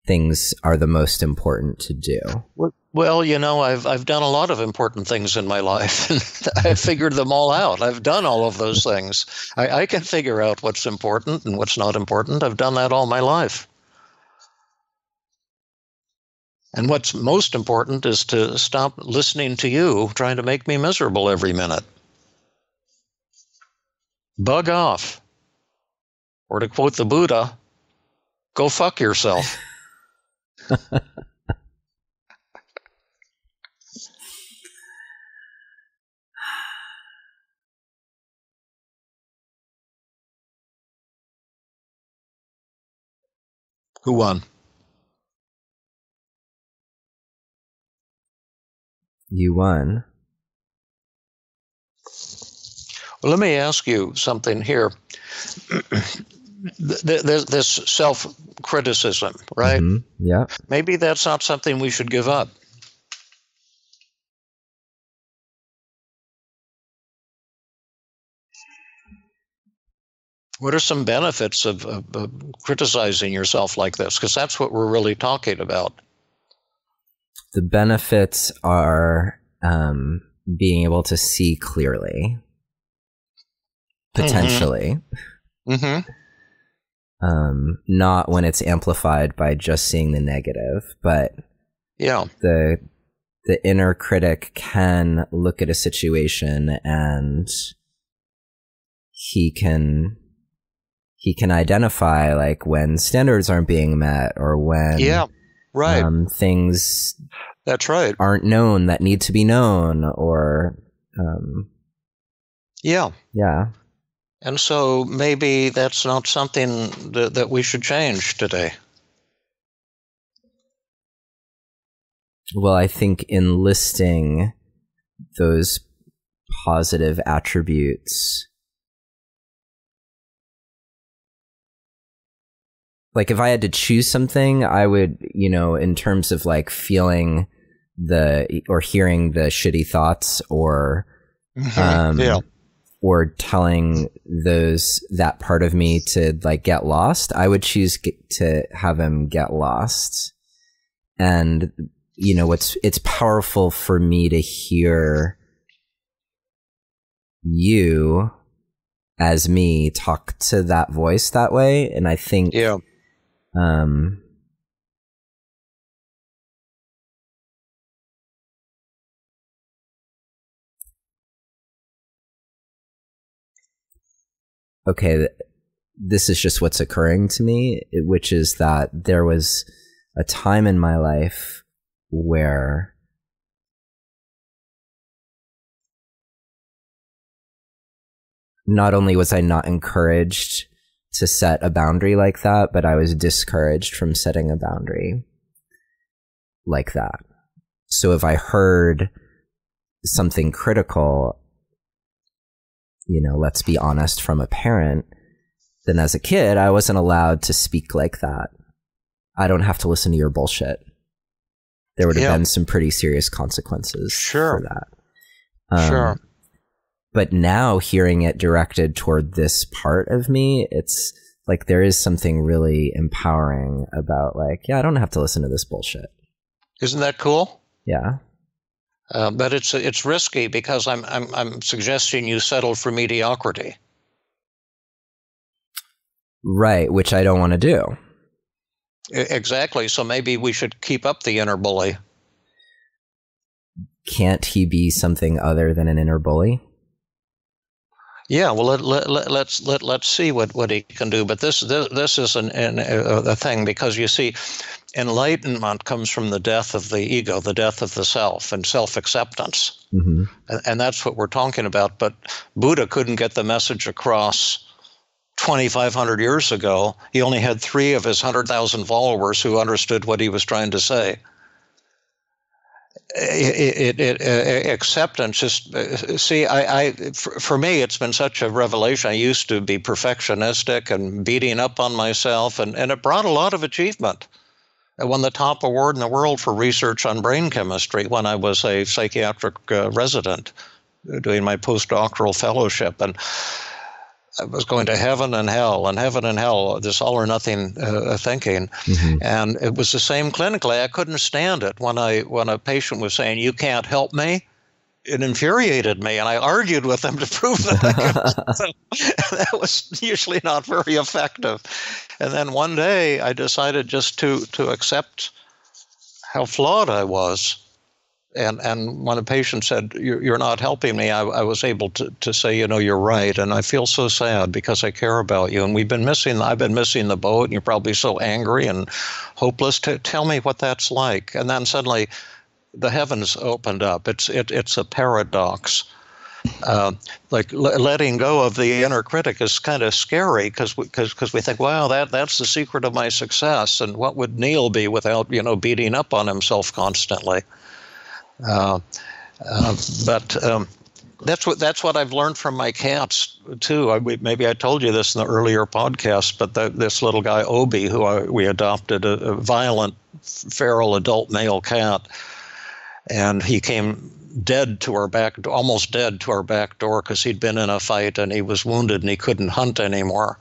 things are the most important to do. Well, you know, I've done a lot of important things in my life, and I've figured them all out. I've done all of those things. I can figure out what's important and what's not important. I've done that all my life. And what's most important is to stop listening to you trying to make me miserable every minute. Bug off. Or to quote the Buddha, go fuck yourself. Who won? You won. Well, let me ask you something here. There's this self-criticism, right? Mm-hmm. Yeah. Maybe that's not something we should give up. What are some benefits of criticizing yourself like this? Because that's what we're really talking about. The benefits are being able to see clearly, potentially. Mm-hmm. Not when it's amplified by just seeing the negative, but yeah, the inner critic can look at a situation and he can identify like when standards aren't being met or when things that's right aren't known that need to be known or yeah. And so maybe that's not something that we should change today. Well, I think enlisting those positive attributes, like if I had to choose something, I would, in terms of like feeling or hearing the shitty thoughts or or telling that part of me to like get lost, I would choose to have him get lost. And it's powerful for me to hear you as me talk to that voice that way. And I think okay, this is just what's occurring to me, which is that there was a time in my life where not only was I not encouraged to set a boundary like that, but I was discouraged from setting a boundary like that. So if I heard something critical, let's be honest, from a parent, then as a kid, I wasn't allowed to speak like that. I don't have to listen to your bullshit. There would have been some pretty serious consequences for that. Sure. But now hearing it directed toward this part of me, it's like there is something really empowering about I don't have to listen to this bullshit. Isn't that cool? Yeah. But it's risky because I'm suggesting you settle for mediocrity. Right, which I don't want to do. Exactly. So maybe we should keep up the inner bully. Can't he be something other than an inner bully? Yeah, well, let's see what he can do. But this is a thing, because you see, enlightenment comes from the death of the ego, the death of the self, and self-acceptance. Mm-hmm. And that's what we're talking about. But Buddha couldn't get the message across 2,500 years ago. He only had 3 of his 100,000 followers who understood what he was trying to say. Acceptance is, see, for me, it's been such a revelation. I used to be perfectionistic and beating up on myself, and it brought a lot of achievement. I won the top award in the world for research on brain chemistry when I was a psychiatric resident doing my postdoctoral fellowship, and I was going to heaven and hell, this all or nothing thinking. Mm-hmm. And it was the same clinically. I couldn't stand it when a patient was saying, "You can't help me." It infuriated me, and I argued with them to prove that I could. So that was usually not very effective. And then one day I decided just to accept how flawed I was. And when a patient said, "You're not helping me," I was able to say, "You're right, and I feel so sad because I care about you, and I've been missing the boat, and you're probably so angry and hopeless. Tell me what that's like." And then suddenly, the heavens opened up. It's a paradox. Letting go of the inner critic is kind of scary because we think, wow, that's the secret of my success, and what would Neil be without beating up on himself constantly? But that's what I've learned from my cats too. Maybe I told you this in the earlier podcast, but this little guy Obi, who we adopted, a violent feral adult male cat, and he came almost dead to our back door because he'd been in a fight and he was wounded and he couldn't hunt anymore.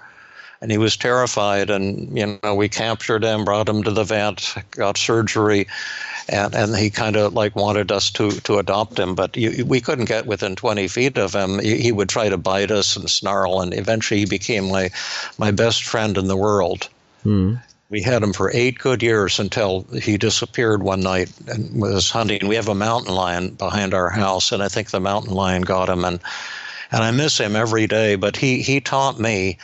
And he was terrified, and we captured him, brought him to the vet, got surgery, and he kind of wanted us to adopt him, but we couldn't get within 20 feet of him. He would try to bite us and snarl, and eventually he became my best friend in the world. Mm. We had him for 8 good years until he disappeared one night and was hunting. We have a mountain lion behind our house, and I think the mountain lion got him, and I miss him every day. But he taught me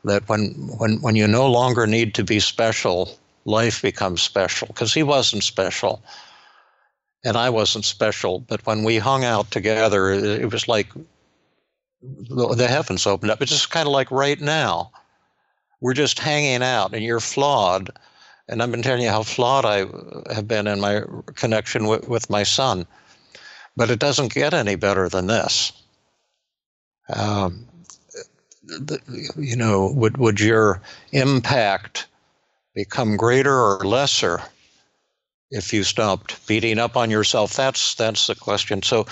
that when you no longer need to be special, life becomes special, because he wasn't special and I wasn't special. But when we hung out together, it was like the heavens opened up. It's just kind of like right now. We're just hanging out, and you're flawed. And I've been telling you how flawed I have been in my connection with my son. But it doesn't get any better than this. Would your impact become greater or lesser if you stopped beating up on yourself? That's the question. So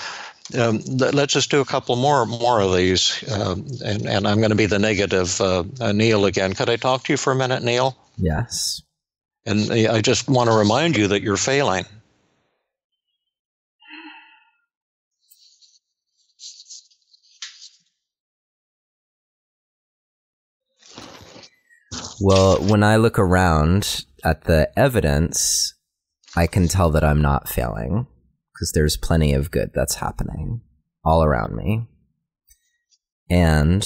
let's just do a couple more of these, and I'm going to be the negative Neil again. Could I talk to you for a minute, Neil? Yes. And I just want to remind you that you're failing. Well, when I look around at the evidence, I can tell that I'm not failing, because there's plenty of good that's happening all around me. And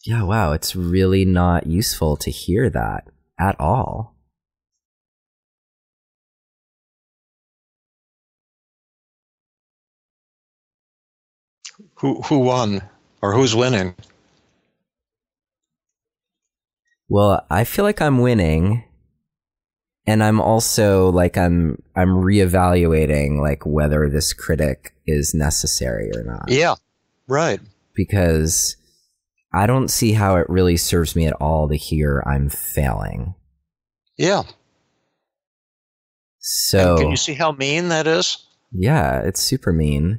yeah, wow, it's really not useful to hear that at all. Who won, or who's winning? Well, I feel like I'm winning, and I'm also like I'm reevaluating like whether this critic is necessary or not. Yeah, right. Because I don't see how it really serves me at all to hear I'm failing. Yeah. So and can you see how mean that is? Yeah, it's super mean.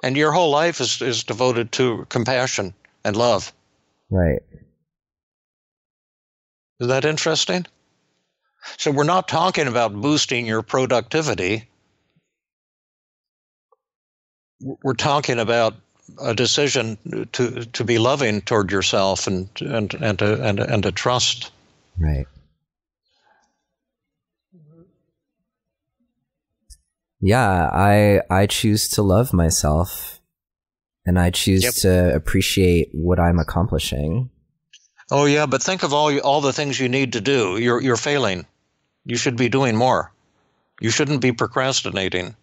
And your whole life is devoted to compassion and love. Right. Is that interesting? So we're not talking about boosting your productivity. We're talking about a decision to be loving toward yourself and to trust. Right. Yeah, I choose to love myself, and I choose to appreciate what I'm accomplishing. Oh yeah, but think of all the things you need to do. You're failing. You should be doing more. You shouldn't be procrastinating.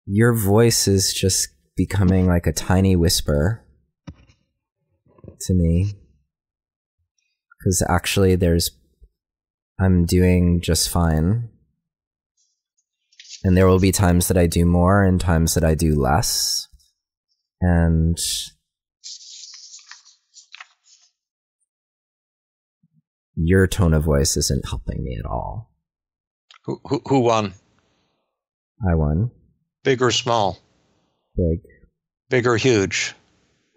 Your voice is just becoming like a tiny whisper to me. Because actually I'm doing just fine. And there will be times that I do more and times that I do less. And your tone of voice isn't helping me at all. Who won? I won. Big or small? Big. Big or huge?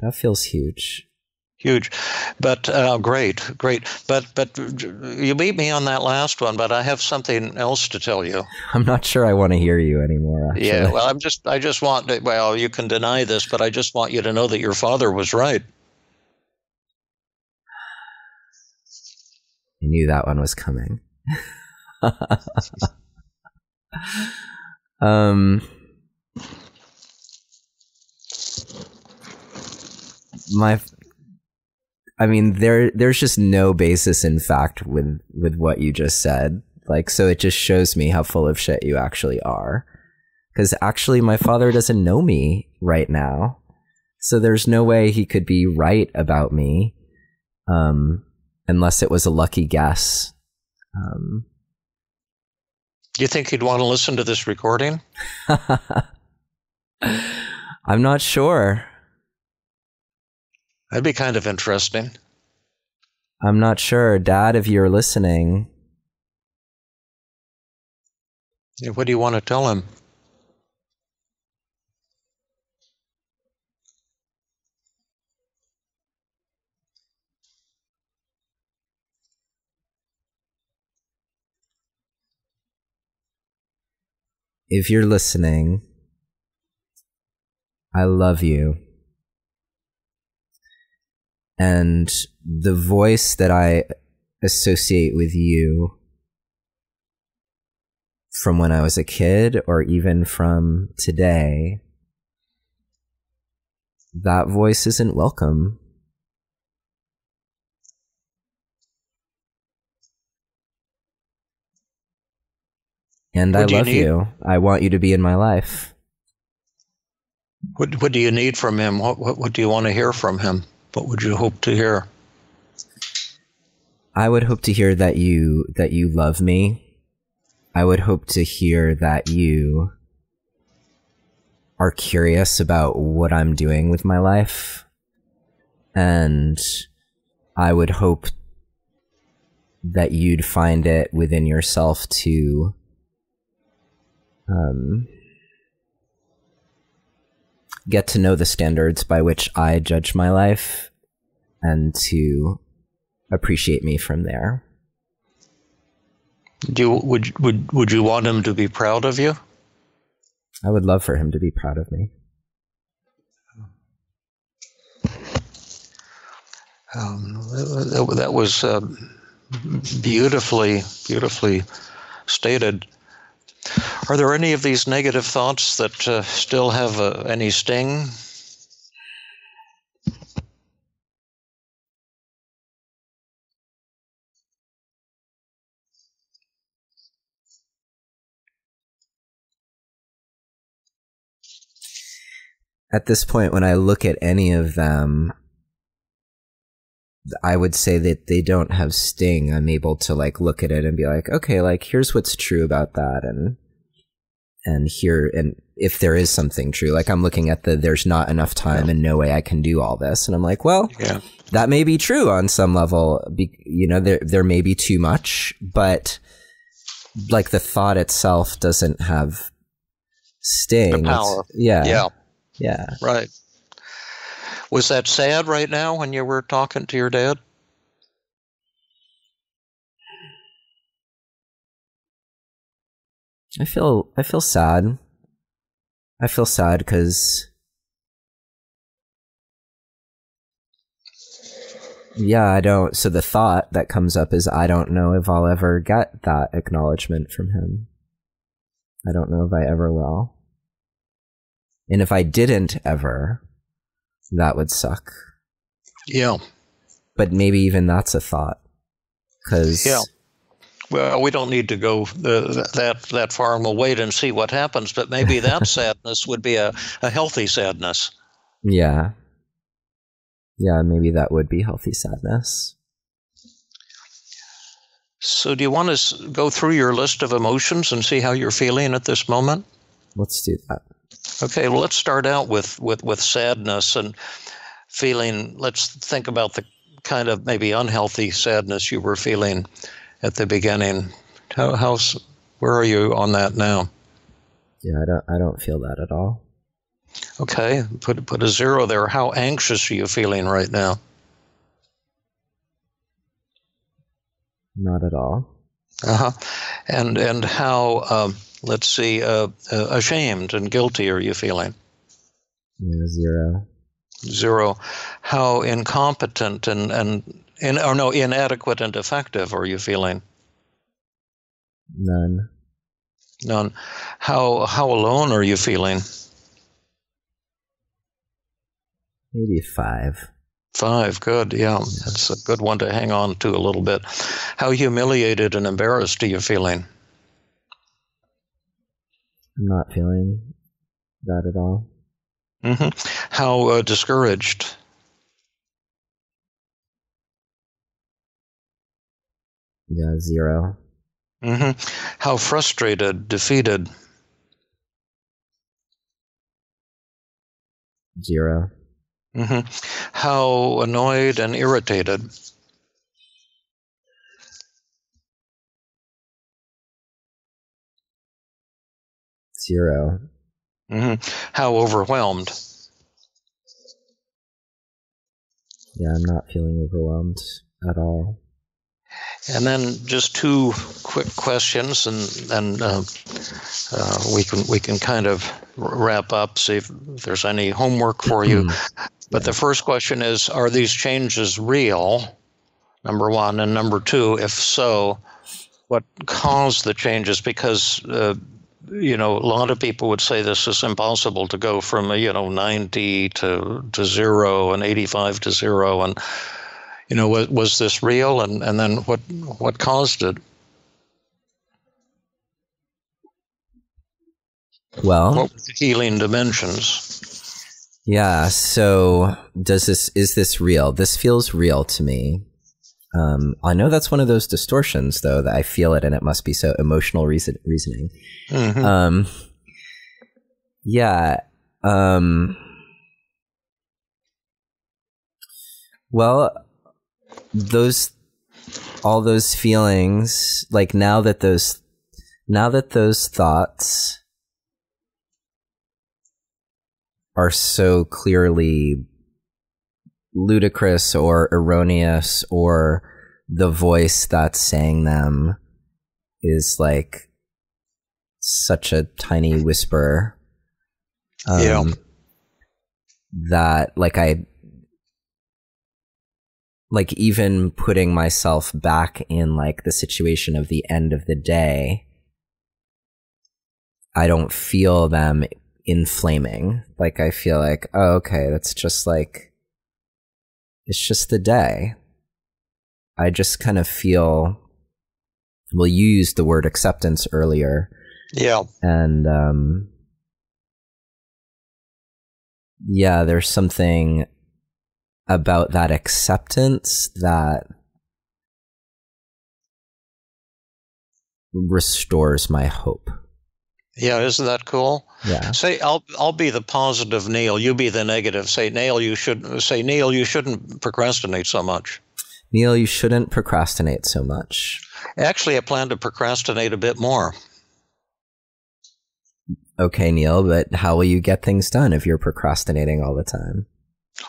That feels huge. Huge. But great. But you beat me on that last one, but I have something else to tell you. I'm not sure I want to hear you anymore, actually. Yeah, well, I just want to, well, you can deny this, but I just want you to know that your father was right. I knew that one was coming. There's just no basis in fact with what you just said. Like, so it just shows me how full of shit you actually are. Because actually my father doesn't know me right now. So there's no way he could be right about me. Unless it was a lucky guess. Do you think he'd want to listen to this recording? I'm not sure. That'd be kind of interesting. I'm not sure. Dad, if you're listening. Yeah, what do you want to tell him? If you're listening, I love you. And the voice that I associate with you from when I was a kid or even from today, that voice isn't welcome. And I love you. I want you to be in my life. What do you need from him? What do you want to hear from him? What would you hope to hear? I would hope to hear that you love me. I would hope to hear that you are curious about what I'm doing with my life. And I would hope that you'd find it within yourself to get to know the standards by which I judge my life and to appreciate me from there. Would you want him to be proud of you? I would love for him to be proud of me. That was beautifully stated. Are there any of these negative thoughts that still have any sting? at this point, when I look at any of them, I would say that they don't have sting. I'm able to like look at it and be like, okay, like here's what's true about that, and here, and if there is something true, like I'm looking at there's not enough time and no way I can do all this, and I'm like, well, that may be true on some level. You know, there may be too much, but like the thought itself doesn't have sting. The power. Yeah. Right. Was that sad right now when you were talking to your dad? I feel sad. I feel sad because, I don't. So the thought that comes up is, I don't know if I'll ever get that acknowledgement from him. I don't know if I ever will. And if I didn't ever, that would suck. Yeah. But maybe even that's a thought. Well, we don't need to go that far, and we'll wait and see what happens. But maybe that sadness would be a healthy sadness. Yeah. Yeah, maybe that would be healthy sadness. So do you want to go through your list of emotions and see how you're feeling at this moment? Let's do that. Okay, well, let's start out with sadness and feeling. Let's think about the kind of maybe unhealthy sadness you were feeling at the beginning. Where are you on that now? Yeah, I don't feel that at all. Okay, put a 0 there. How anxious are you feeling right now? Not at all. And how let's see, ashamed and guilty are you feeling? Yeah, 0. 0. How incompetent and inadequate and defective are you feeling? None. None. How alone are you feeling? Maybe 5. 5, good, yeah. That's a good one to hang on to a little bit. How humiliated and embarrassed are you feeling? I'm not feeling that at all. How discouraged? Yeah, 0. How frustrated, defeated? 0. How annoyed and irritated? 0. How overwhelmed? Yeah, I'm not feeling overwhelmed at all. And then just 2 quick questions, and we can kind of wrap up, see if there's any homework for you. But the first question is, are these changes real? Number 1. And number 2, if so, what caused the changes? Because a lot of people would say this is impossible to go from 90 to 0 and 85 to 0, and was this real? And then what caused it? Well, what were the healing dimensions? Yeah. So is this real? This feels real to me. I know that's one of those distortions, though, that I feel it, and it must be so emotional reasoning. Yeah. Well, all those feelings, like now that those thoughts are so clearly ludicrous or erroneous, or the voice that's saying them is like such a tiny whisper, that like even putting myself back in like the situation of the end of the day, I don't feel them inflaming. Like I feel like, oh, okay, that's just like, it's just the day. I just kind of feel, well, you used the word acceptance earlier. Yeah. And Yeah, there's something about that acceptance that restores my hope. Yeah, isn't that cool? Yeah. Say, I'll be the positive Neil. You be the negative. Say, Neil, you shouldn't procrastinate so much. Neil, you shouldn't procrastinate so much. Actually, I plan to procrastinate a bit more. Okay, Neil, but how will you get things done if you're procrastinating all the time?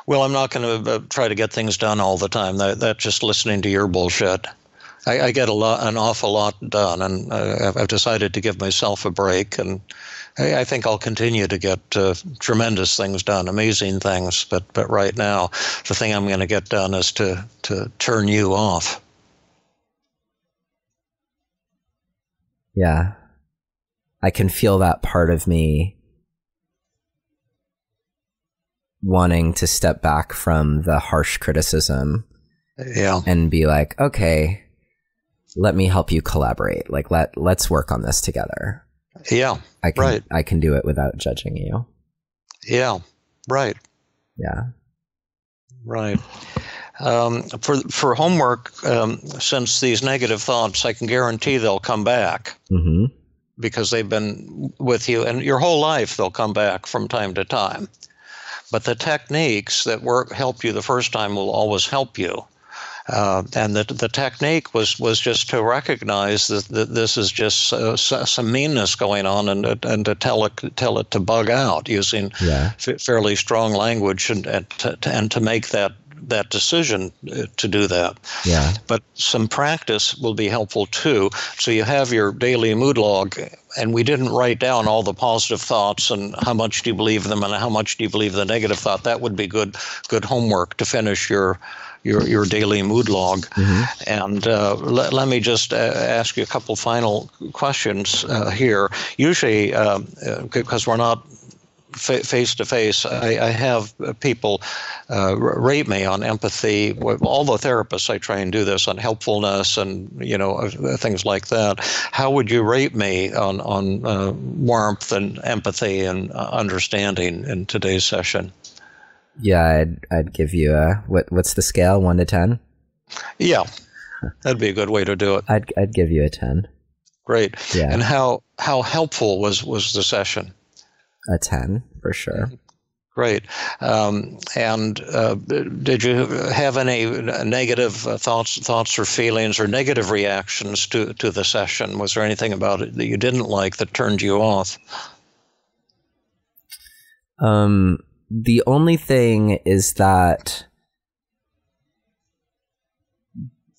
Well, I'm not going to try to get things done all the time. That's just listening to your bullshit. I get an awful lot done, and I've decided to give myself a break, and I think I'll continue to get tremendous things done, amazing things. But right now, the thing I'm going to get done is to turn you off. Yeah. I can feel that part of me wanting to step back from the harsh criticism. Yeah. And be like, okay, let me help you collaborate. Like, let's work on this together. Yeah. I can do it without judging you. Yeah. Right. Yeah. Right. For homework, since these negative thoughts, I can guarantee they'll come back. Mm-hmm. Because they've been with you, and your whole life they'll come back from time to time. But the techniques that help you the first time will always help you. And the technique was just to recognize that this is just some meanness going on, and to tell it to bug out using fairly strong language, and to make that decision to do that. Yeah. But some practice will be helpful too. So you have your daily mood log, and we didn't write down all the positive thoughts and how much do you believe them and how much do you believe the negative thought. That would be good homework to finish your daily mood log. Mm-hmm. And let me just ask you a couple final questions here. Usually, because we're not face to face, I have people rate me on empathy. All the therapists I try and do this on helpfulness and things like that. How would you rate me on warmth and empathy and understanding in today's session? Yeah, I'd give you what's the scale, 1 to 10? Yeah, that'd be a good way to do it. I'd give you a 10. Great. Yeah. And how helpful was the session? A 10 for sure. Great. And did you have any negative thoughts or feelings or negative reactions to the session? Was there anything about it that you didn't like that turned you off? The only thing is that,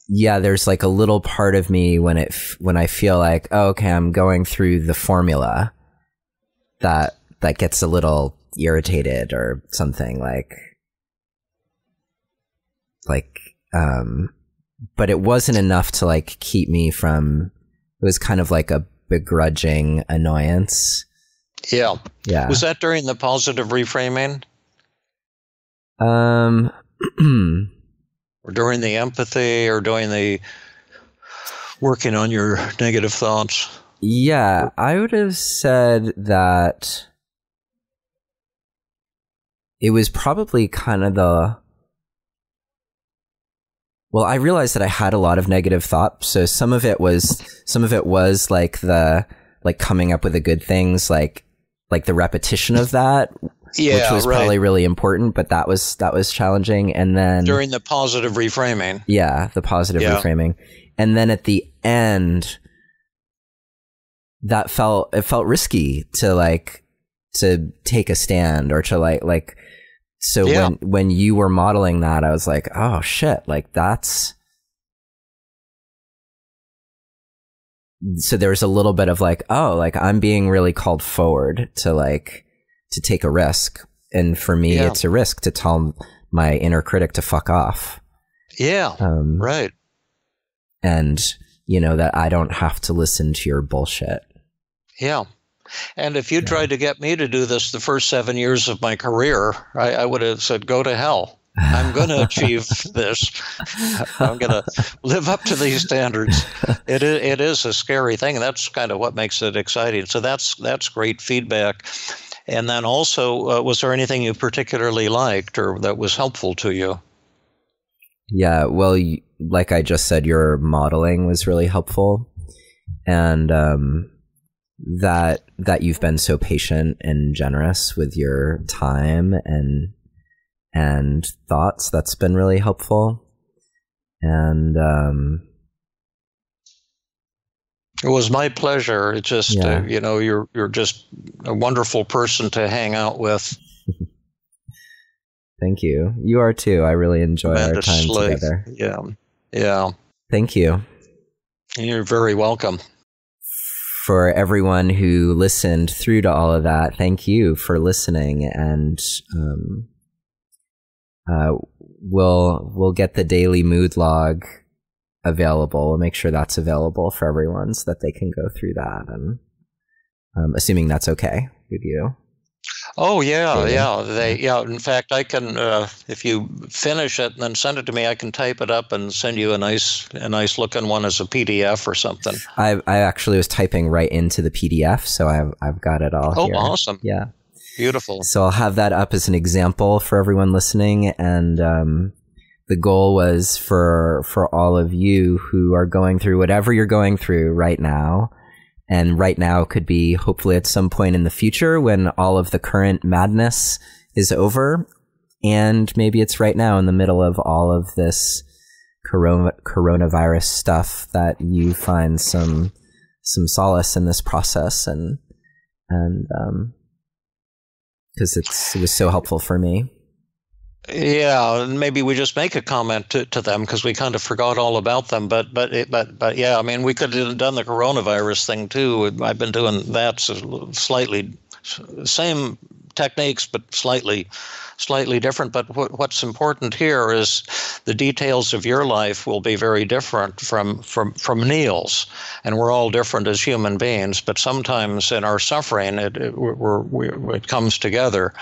there's like a little part of me when I feel like, oh, okay, I'm going through the formula that gets a little irritated or something but it wasn't enough to like keep me from, it was kind of like a begrudging annoyance. Yeah. Yeah. Was that during the positive reframing? Or during the empathy, or during the working on your negative thoughts? Yeah, I would have said that it was probably kind of I realized that I had a lot of negative thoughts. So some of it was like coming up with the good things, like the repetition of that, which was probably really important, but that was challenging. And then during the positive reframing. Yeah, the positive reframing. And then at the end, it felt risky to take a stand or to so when you were modeling that, I was like, oh shit, so there was a little bit of I'm being really called forward to take a risk. And for me, it's a risk to tell my inner critic to fuck off. Yeah. Right. And that I don't have to listen to your bullshit. Yeah. And if you tried to get me to do this the first 7 years of my career, I would have said, go to hell. I'm going to achieve this. I'm going to live up to these standards. It is a scary thing. That's kind of what makes it exciting. So that's great feedback. And then also, was there anything you particularly liked or that was helpful to you? Yeah, well, like I just said, your modeling was really helpful, and that you've been so patient and generous with your time and thoughts. That's been really helpful, and it was my pleasure. It's just yeah. You're just a wonderful person to hang out with. Thank you. You are too. I really enjoy our time together. Yeah. Thank you. You're very welcome. For everyone who listened through to all of that, thank you for listening. And we'll get the daily mood log available. We'll make sure that's available for everyone so that they can go through that. And assuming that's okay with you. Oh yeah. In fact, I can if you finish it and then send it to me, I can type it up and send you a nice looking one as a PDF or something. I actually was typing right into the PDF, so I've got it all here. Oh, awesome! Yeah, beautiful. So I'll have that up as an example for everyone listening, and the goal was for all of you who are going through whatever you're going through right now. And right now could be hopefully at some point in the future when all of the current madness is over. And maybe it's right now in the middle of all of this coronavirus stuff that you find some solace in this process. And because it was so helpful for me. Yeah, maybe we just make a comment to them because we kind of forgot all about them. But yeah, I mean, we could have done the coronavirus thing too. I've been doing that slightly, same techniques, but slightly different. But what's important here is the details of your life will be very different from Neil's, and we're all different as human beings. But sometimes in our suffering, it comes together,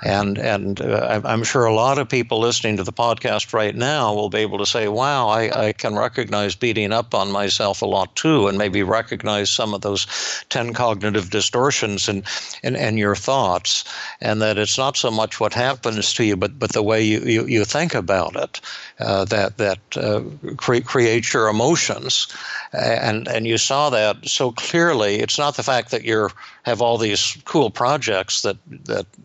and I'm sure a lot of people listening to the podcast right now will be able to say, "Wow, I can recognize beating up on myself a lot too," and maybe recognize some of those 10 cognitive distortions in your thoughts, and that it's not so much what happens to you, but the way you think about it that creates your emotions, and you saw that so clearly. It's not the fact that you have all these cool projects that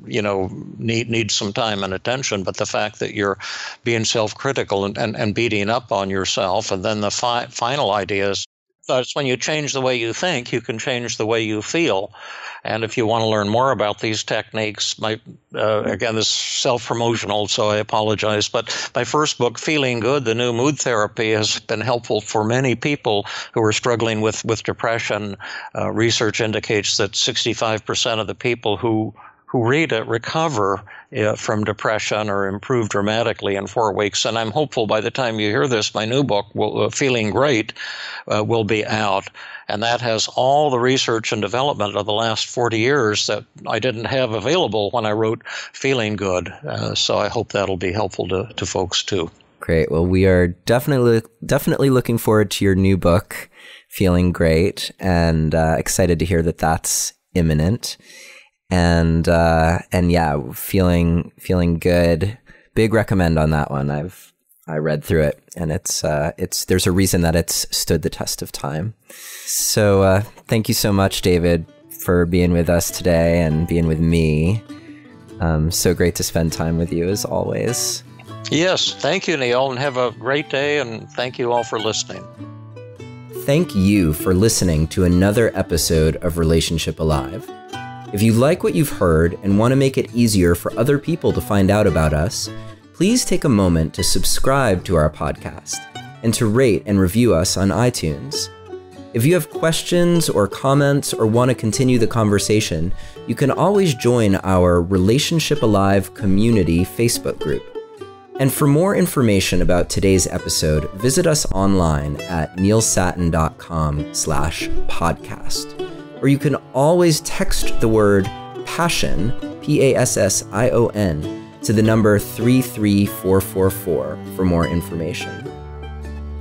need some time and attention, but the fact that you're being self-critical and beating up on yourself. And then the final idea is it's when you change the way you think, you can change the way you feel. And if you want to learn more about these techniques, again, this is self-promotional, so I apologize, but my first book, Feeling Good, The New Mood Therapy, has been helpful for many people who are struggling with depression. Research indicates that 65% of the people who read it recover from depression or improve dramatically in 4 weeks. And I'm hopeful by the time you hear this, my new book, Feeling Great, will be out. And that has all the research and development of the last 40 years that I didn't have available when I wrote Feeling Good. So I hope that'll be helpful to folks too. Great. Well, we are definitely looking forward to your new book, Feeling Great, and excited to hear that that's imminent. And yeah, feeling good. Big recommend on that one. I read through it, and there's a reason that it's stood the test of time. So thank you so much, David, for being with us today and being with me. So great to spend time with you as always. Yes, thank you, Neil, and have a great day, and thank you all for listening. Thank you for listening to another episode of Relationship Alive. If you like what you've heard and want to make it easier for other people to find out about us, please take a moment to subscribe to our podcast and to rate and review us on iTunes. If you have questions or comments or want to continue the conversation, you can always join our Relationship Alive community Facebook group. And for more information about today's episode, visit us online at neilsattin.com/podcast. Or you can always text the word PASSION, PASSION, to the number 33444 for more information.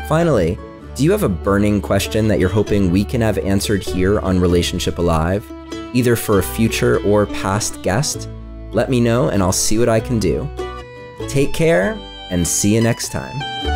Finally, do you have a burning question that you're hoping we can have answered here on Relationship Alive? either for a future or past guest, let me know and I'll see what I can do. Take care and see you next time.